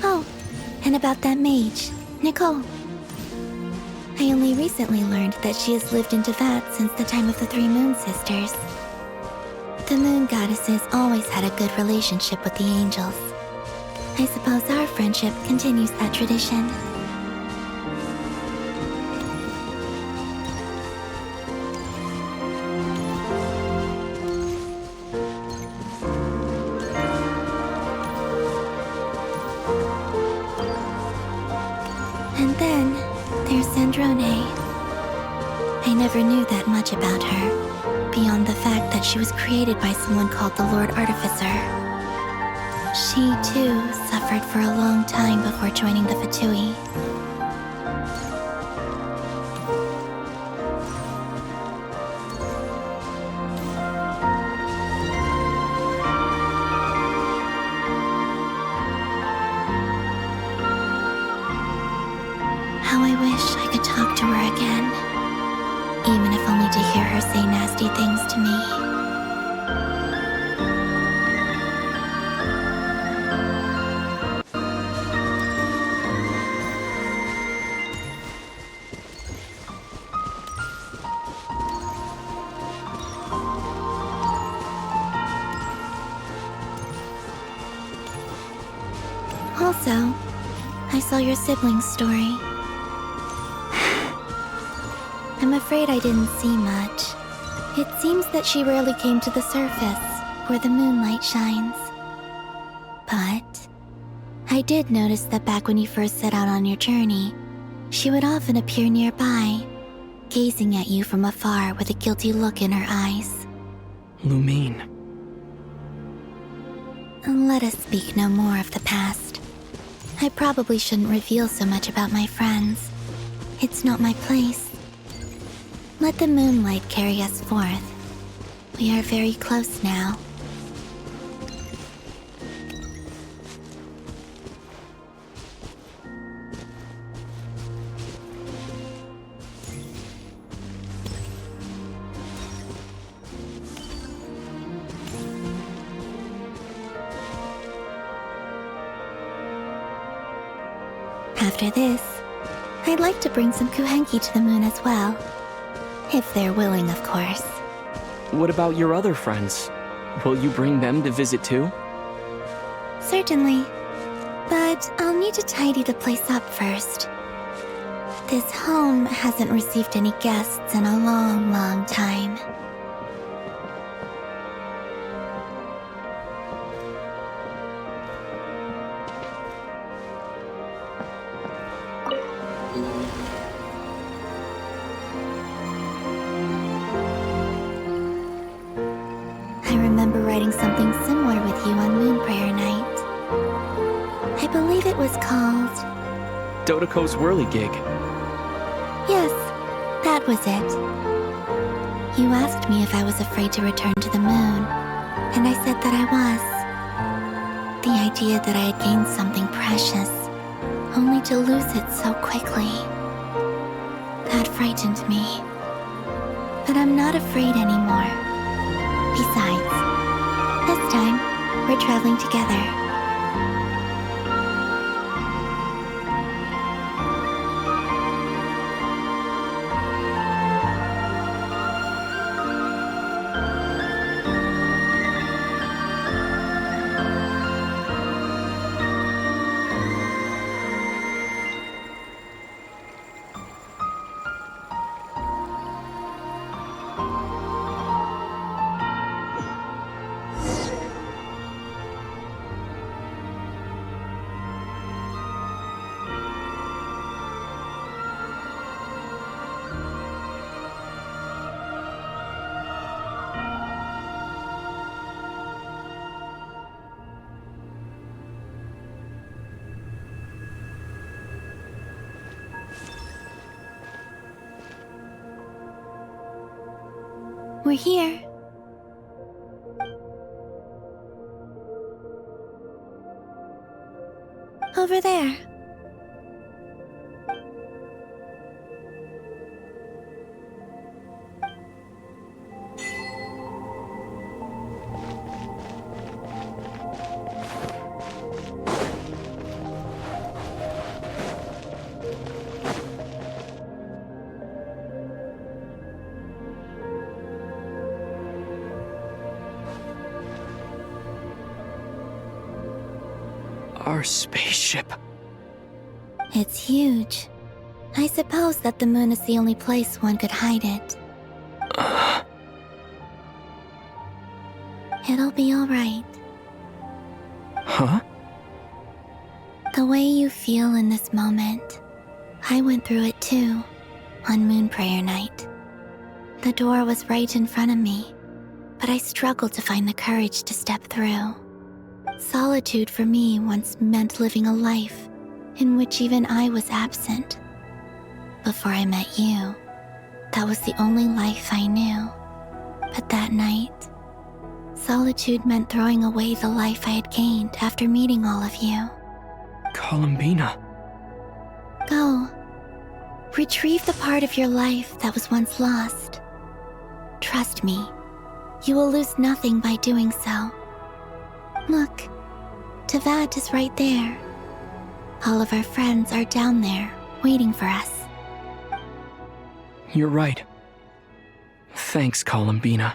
K: Oh, and about that mage, Nicole. I only recently learned that she has lived in Teyvat since the time of the Three Moon Sisters. The Moon Goddesses always had a good relationship with the angels. I suppose our friendship continues that tradition. And then, there's Sandrone. I never knew that much about her, beyond the fact that she was created by someone called the Lord Artificer. She, too, suffered for a long time before joining the Fatui. How I wish I could talk to her again, even if only to hear her say nasty things to me. Also, I saw your siblings' story. I'm afraid I didn't see much. It seems that she rarely came to the surface, where the moonlight shines. But I did notice that back when you first set out on your journey, she would often appear nearby, gazing at you from afar with a guilty look in her eyes.
F: Lumine.
K: Let us speak no more of the past. I probably shouldn't reveal so much about my friends. It's not my place. Let the moonlight carry us forth. We are very close now. After this, I'd like to bring some Kuhenki to the moon as well. If they're willing, of course.
F: What about your other friends? Will you bring them to visit too?
K: Certainly. But I'll need to tidy the place up first. This home hasn't received any guests in a long, long time. I remember writing something similar with you on Moon Prayer Night. I believe it was called...
F: Dodoko's whirligig.
K: Yes, that was it. You asked me if I was afraid to return to the moon, and I said that I was. The idea that I had gained something precious, only to lose it so quickly. That frightened me. But I'm not afraid anymore. Besides, this time, we're traveling together. We're here. Over there.
F: Our spaceship.
K: It's huge. I suppose that the moon is the only place one could hide it. It'll be alright.
F: Huh?
K: The way you feel in this moment, I went through it too, on Moon Prayer Night. The door was right in front of me, but I struggled to find the courage to step through. Solitude for me once meant living a life in which even I was absent. Before I met you, that was the only life I knew. But that night, solitude meant throwing away the life I had gained after meeting all of you.
F: Columbina.
K: Go. Retrieve the part of your life that was once lost. Trust me, you will lose nothing by doing so. Look, Teyvat is right there. All of our friends are down there, waiting for us.
F: You're right. Thanks, Columbina.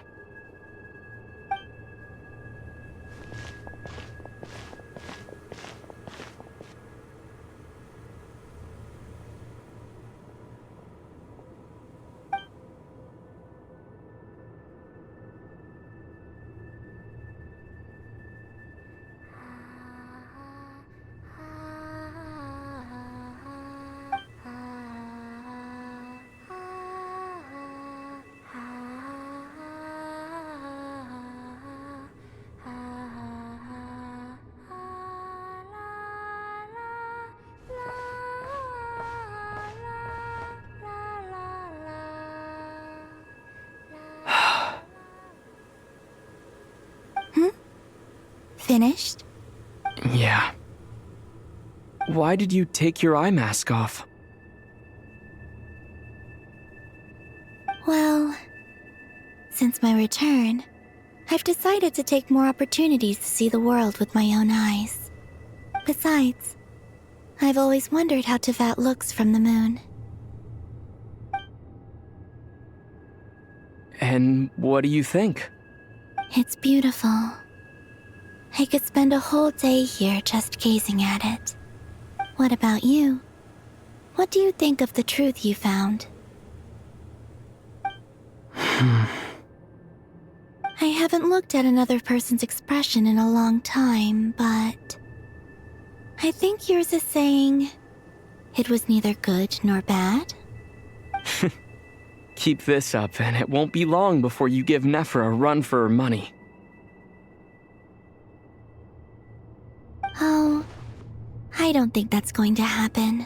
K: Finished?
F: Yeah. Why did you take your eye mask off?
K: Well, since my return, I've decided to take more opportunities to see the world with my own eyes. Besides, I've always wondered how Teyvat looks from the moon.
F: And what do you think?
K: It's beautiful. I could spend a whole day here just gazing at it. What about you? What do you think of the truth you found? I haven't looked at another person's expression in a long time, but I think yours is saying it was neither good nor bad.
F: Keep this up, and it won't be long before you give Nephra a run for her money.
K: I don't think that's going to happen.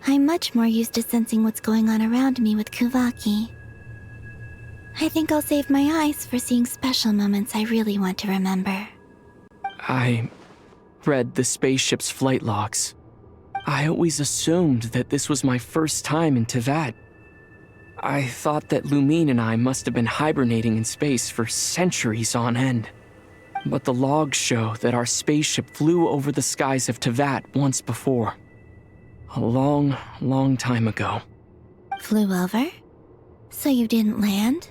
K: I'm much more used to sensing what's going on around me with Kuvaki. I think I'll save my eyes for seeing special moments I really want to remember.
F: I read the spaceship's flight logs. I always assumed that this was my first time in Teyvat. I thought that Lumine and I must have been hibernating in space for centuries on end. But the logs show that our spaceship flew over the skies of Teyvat once before. A long, long time ago.
K: Flew over? So you didn't land?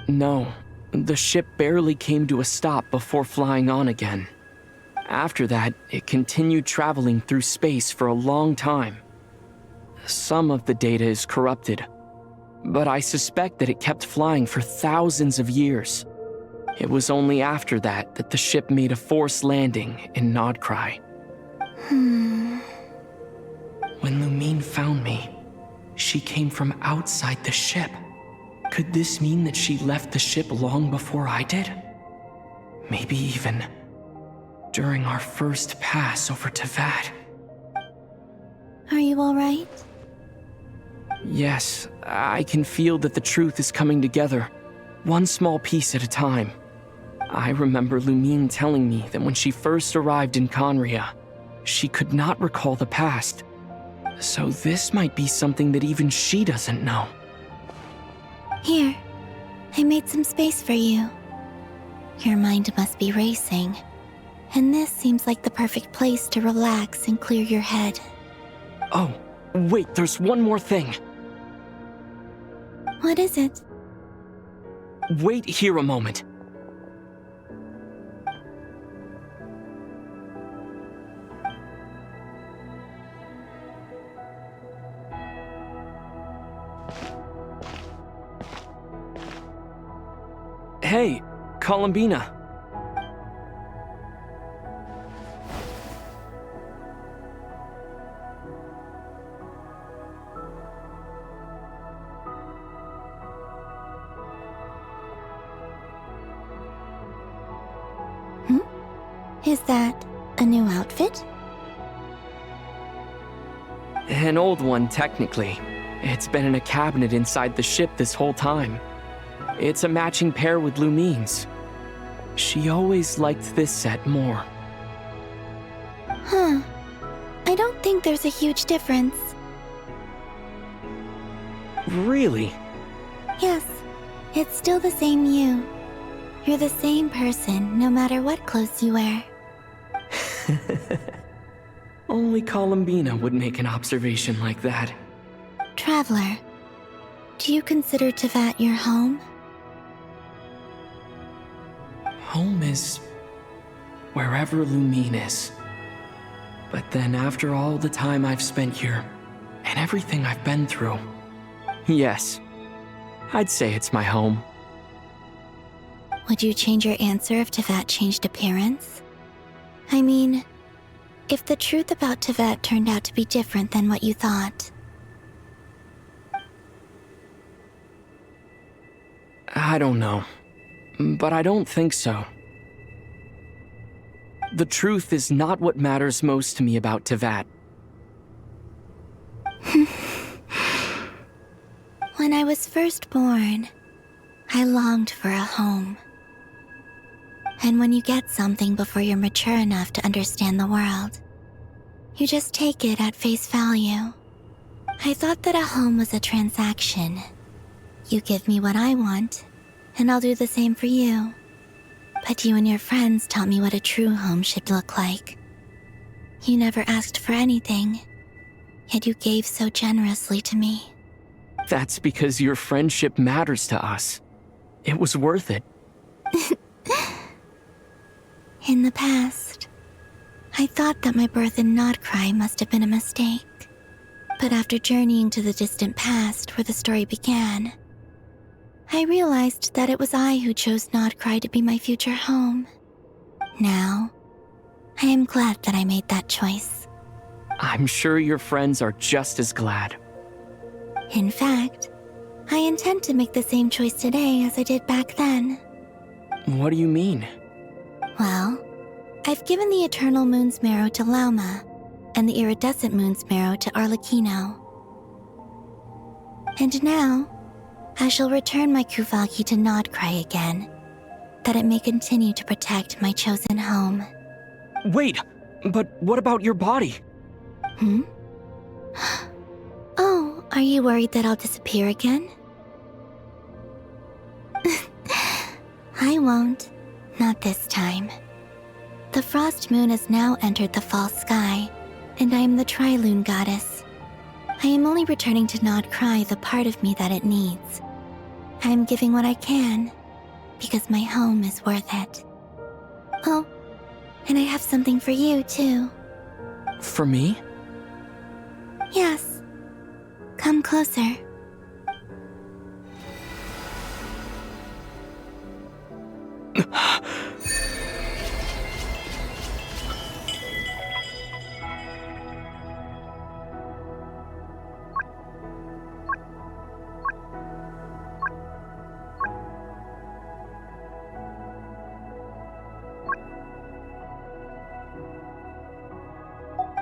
F: No, the ship barely came to a stop before flying on again. After that, it continued traveling through space for a long time. Some of the data is corrupted, but I suspect that it kept flying for thousands of years. It was only after that that the ship made a forced landing in Nodcry. When Lumine found me, she came from outside the ship. Could this mean that she left the ship long before I did? Maybe even during our first pass over Teyvat.
K: Are you alright?
F: Yes, I can feel that the truth is coming together, one small piece at a time. I remember Lumine telling me that when she first arrived in Conria, she could not recall the past. So this might be something that even she doesn't know.
K: Here, I made some space for you. Your mind must be racing, and this seems like the perfect place to relax and clear your head.
F: Oh, wait, there's one more thing.
K: What is it?
F: Wait here a moment. Hey, Columbina.
K: Is that a new outfit?
F: An old one, technically. It's been in a cabinet inside the ship this whole time. It's a matching pair with Lumine's. She always liked this set more.
K: Huh. I don't think there's a huge difference.
F: Really?
K: Yes, it's still the same you. You're the same person, no matter what clothes you wear.
F: Only Columbina would make an observation like that.
K: Traveler, do you consider Teyvat your home?
F: Home is wherever Lumine is. But then after all the time I've spent here, and everything I've been through, yes, I'd say it's my home.
K: Would you change your answer if Teyvat changed appearance? I mean, if the truth about Teyvat turned out to be different than what you thought.
F: I don't know, but I don't think so. The truth is not what matters most to me about Teyvat.
K: When I was first born, I longed for a home. And when you get something before you're mature enough to understand the world, you just take it at face value. I thought that a home was a transaction. You give me what I want, and I'll do the same for you. But you and your friends taught me what a true home should look like. You never asked for anything, yet you gave so generously to me.
F: That's because your friendship matters to us. It was worth it.
K: In the past, I thought that my birth in Nodcry must have been a mistake. But after journeying to the distant past where the story began, I realized that it was I who chose Nodcry to be my future home. Now, I am glad that I made that choice.
F: I'm sure your friends are just as glad.
K: In fact, I intend to make the same choice today as I did back then.
F: What do you mean?
K: Well, I've given the Eternal Moon's marrow to Lauma, and the Iridescent Moon's marrow to Arlecchino. And now, I shall return my Kuvagi to Nodcry again, that it may continue to protect my chosen home.
F: Wait, but what about your body?
K: Oh, are you worried that I'll disappear again? I won't. Not this time. The Frost Moon has now entered the false sky, and I am the Trilune Goddess. I am only returning to Nodcry the part of me that it needs. I am giving what I can, because my home is worth it. Oh, and I have something for you, too.
F: For me?
K: Yes. Come closer.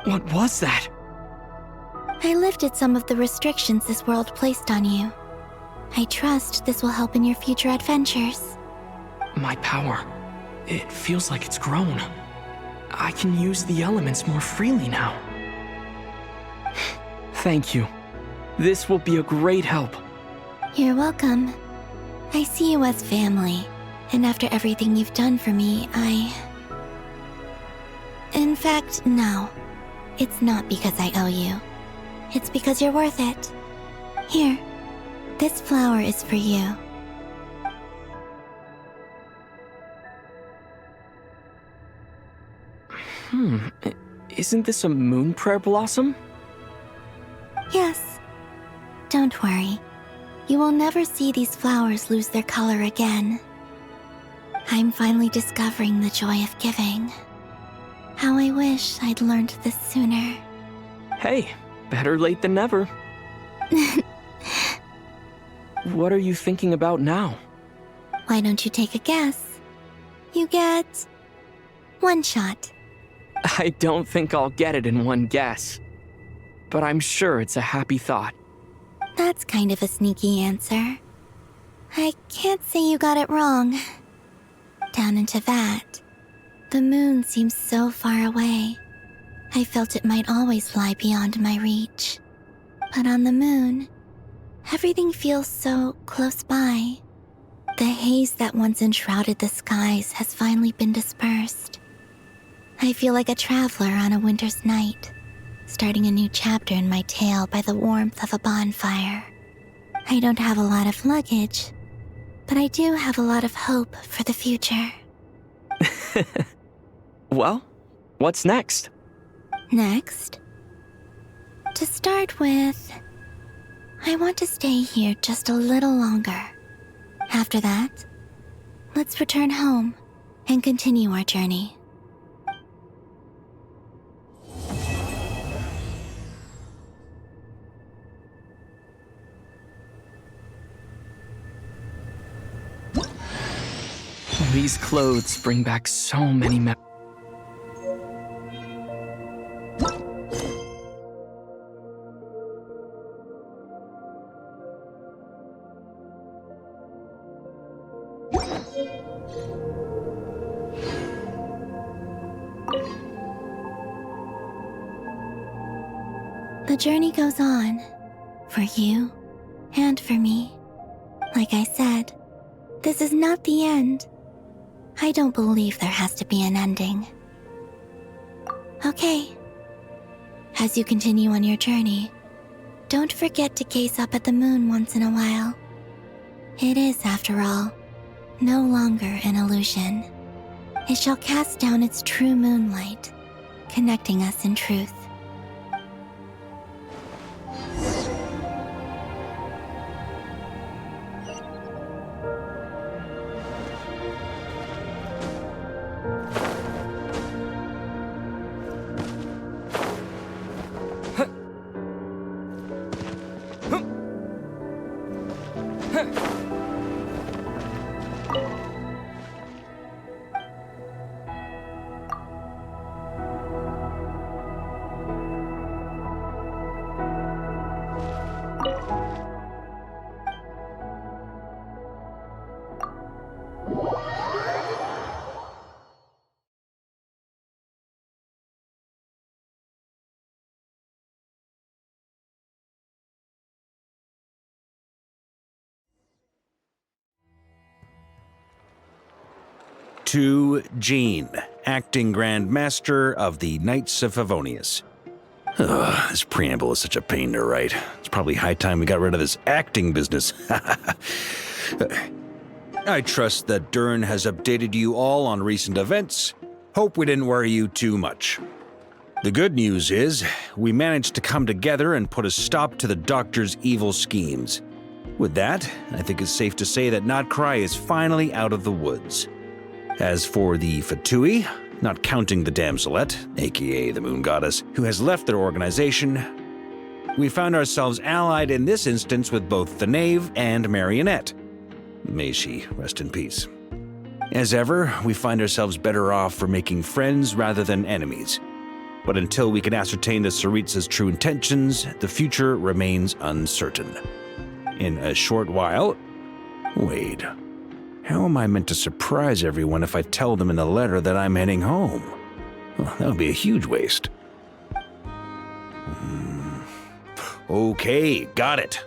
F: What was that?
K: I lifted some of the restrictions this world placed on you. I trust this will help in your future adventures.
F: My power. It feels like it's grown. I can use the elements more freely now. Thank you. This will be a great help.
K: You're welcome. I see you as family, and after everything you've done for me, In fact, no. It's not because I owe you. It's because you're worth it. Here, this flower is for you.
F: Isn't this a moon prayer blossom?
K: Yes. Don't worry. You will never see these flowers lose their color again. I'm finally discovering the joy of giving. How I wish I'd learned this sooner.
F: Hey, better late than never. What are you thinking about now?
K: Why don't you take a guess? You get 1 shot.
F: I don't think I'll get it in one guess. But I'm sure it's a happy thought.
K: That's kind of a sneaky answer. I can't say you got it wrong. Down into that, the moon seems so far away. I felt it might always lie beyond my reach. But on the moon, everything feels so close by. The haze that once enshrouded the skies has finally been dispersed. I feel like a traveler on a winter's night, starting a new chapter in my tale by the warmth of a bonfire. I don't have a lot of luggage, but I do have a lot of hope for the future.
F: Well, what's next?
K: Next? To start with, I want to stay here just a little longer. After that, let's return home and continue our journey.
F: These clothes bring back so many memories.
K: The journey goes on, for you and for me. Like I said, this is not the end. I don't believe there has to be an ending. Okay. As you continue on your journey, don't forget to gaze up at the moon once in a while. It is, after all, no longer an illusion. It shall cast down its true moonlight, connecting us in truth.
C: To Jean, Acting Grand Master of the Knights of Favonius. This preamble is such a pain to write. It's probably high time we got rid of this acting business. I trust that Dern has updated you all on recent events. Hope we didn't worry you too much. The good news is, we managed to come together and put a stop to the Doctor's evil schemes. With that, I think it's safe to say that Notcry is finally out of the woods. As for the Fatui, not counting the Damselette, aka the Moon Goddess, who has left their organization, we found ourselves allied in this instance with both the Knave and Marionette. May she rest in peace. As ever, we find ourselves better off for making friends rather than enemies. But until we can ascertain the Tsaritsa's true intentions, the future remains uncertain. In a short while... Wait. How am I meant to surprise everyone if I tell them in the letter that I'm heading home? Well, that would be a huge waste. Okay, got it.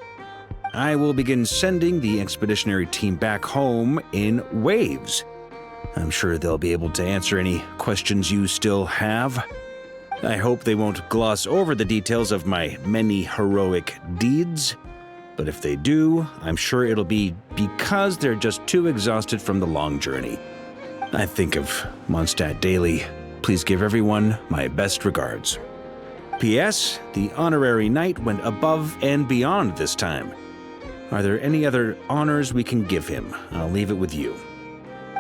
C: I will begin sending the expeditionary team back home in waves. I'm sure they'll be able to answer any questions you still have. I hope they won't gloss over the details of my many heroic deeds. But if they do, I'm sure it'll be because they're just too exhausted from the long journey. I think of Mondstadt daily. Please give everyone my best regards. P.S. The honorary knight went above and beyond this time. Are there any other honors we can give him? I'll leave it with you.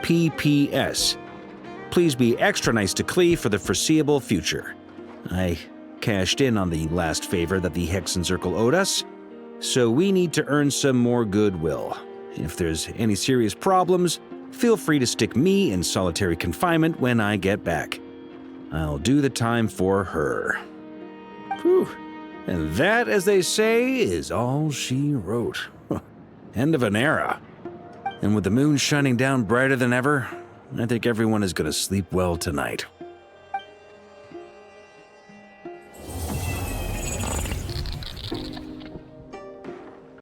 C: P.P.S. Please be extra nice to Klee for the foreseeable future. I cashed in on the last favor that the Hexen Circle owed us, so we need to earn some more goodwill. If there's any serious problems, feel free to stick me in solitary confinement when I get back. I'll do the time for her. Whew. And that, as they say, is all she wrote. End of an era. And with the moon shining down brighter than ever, I think everyone is going to sleep well tonight.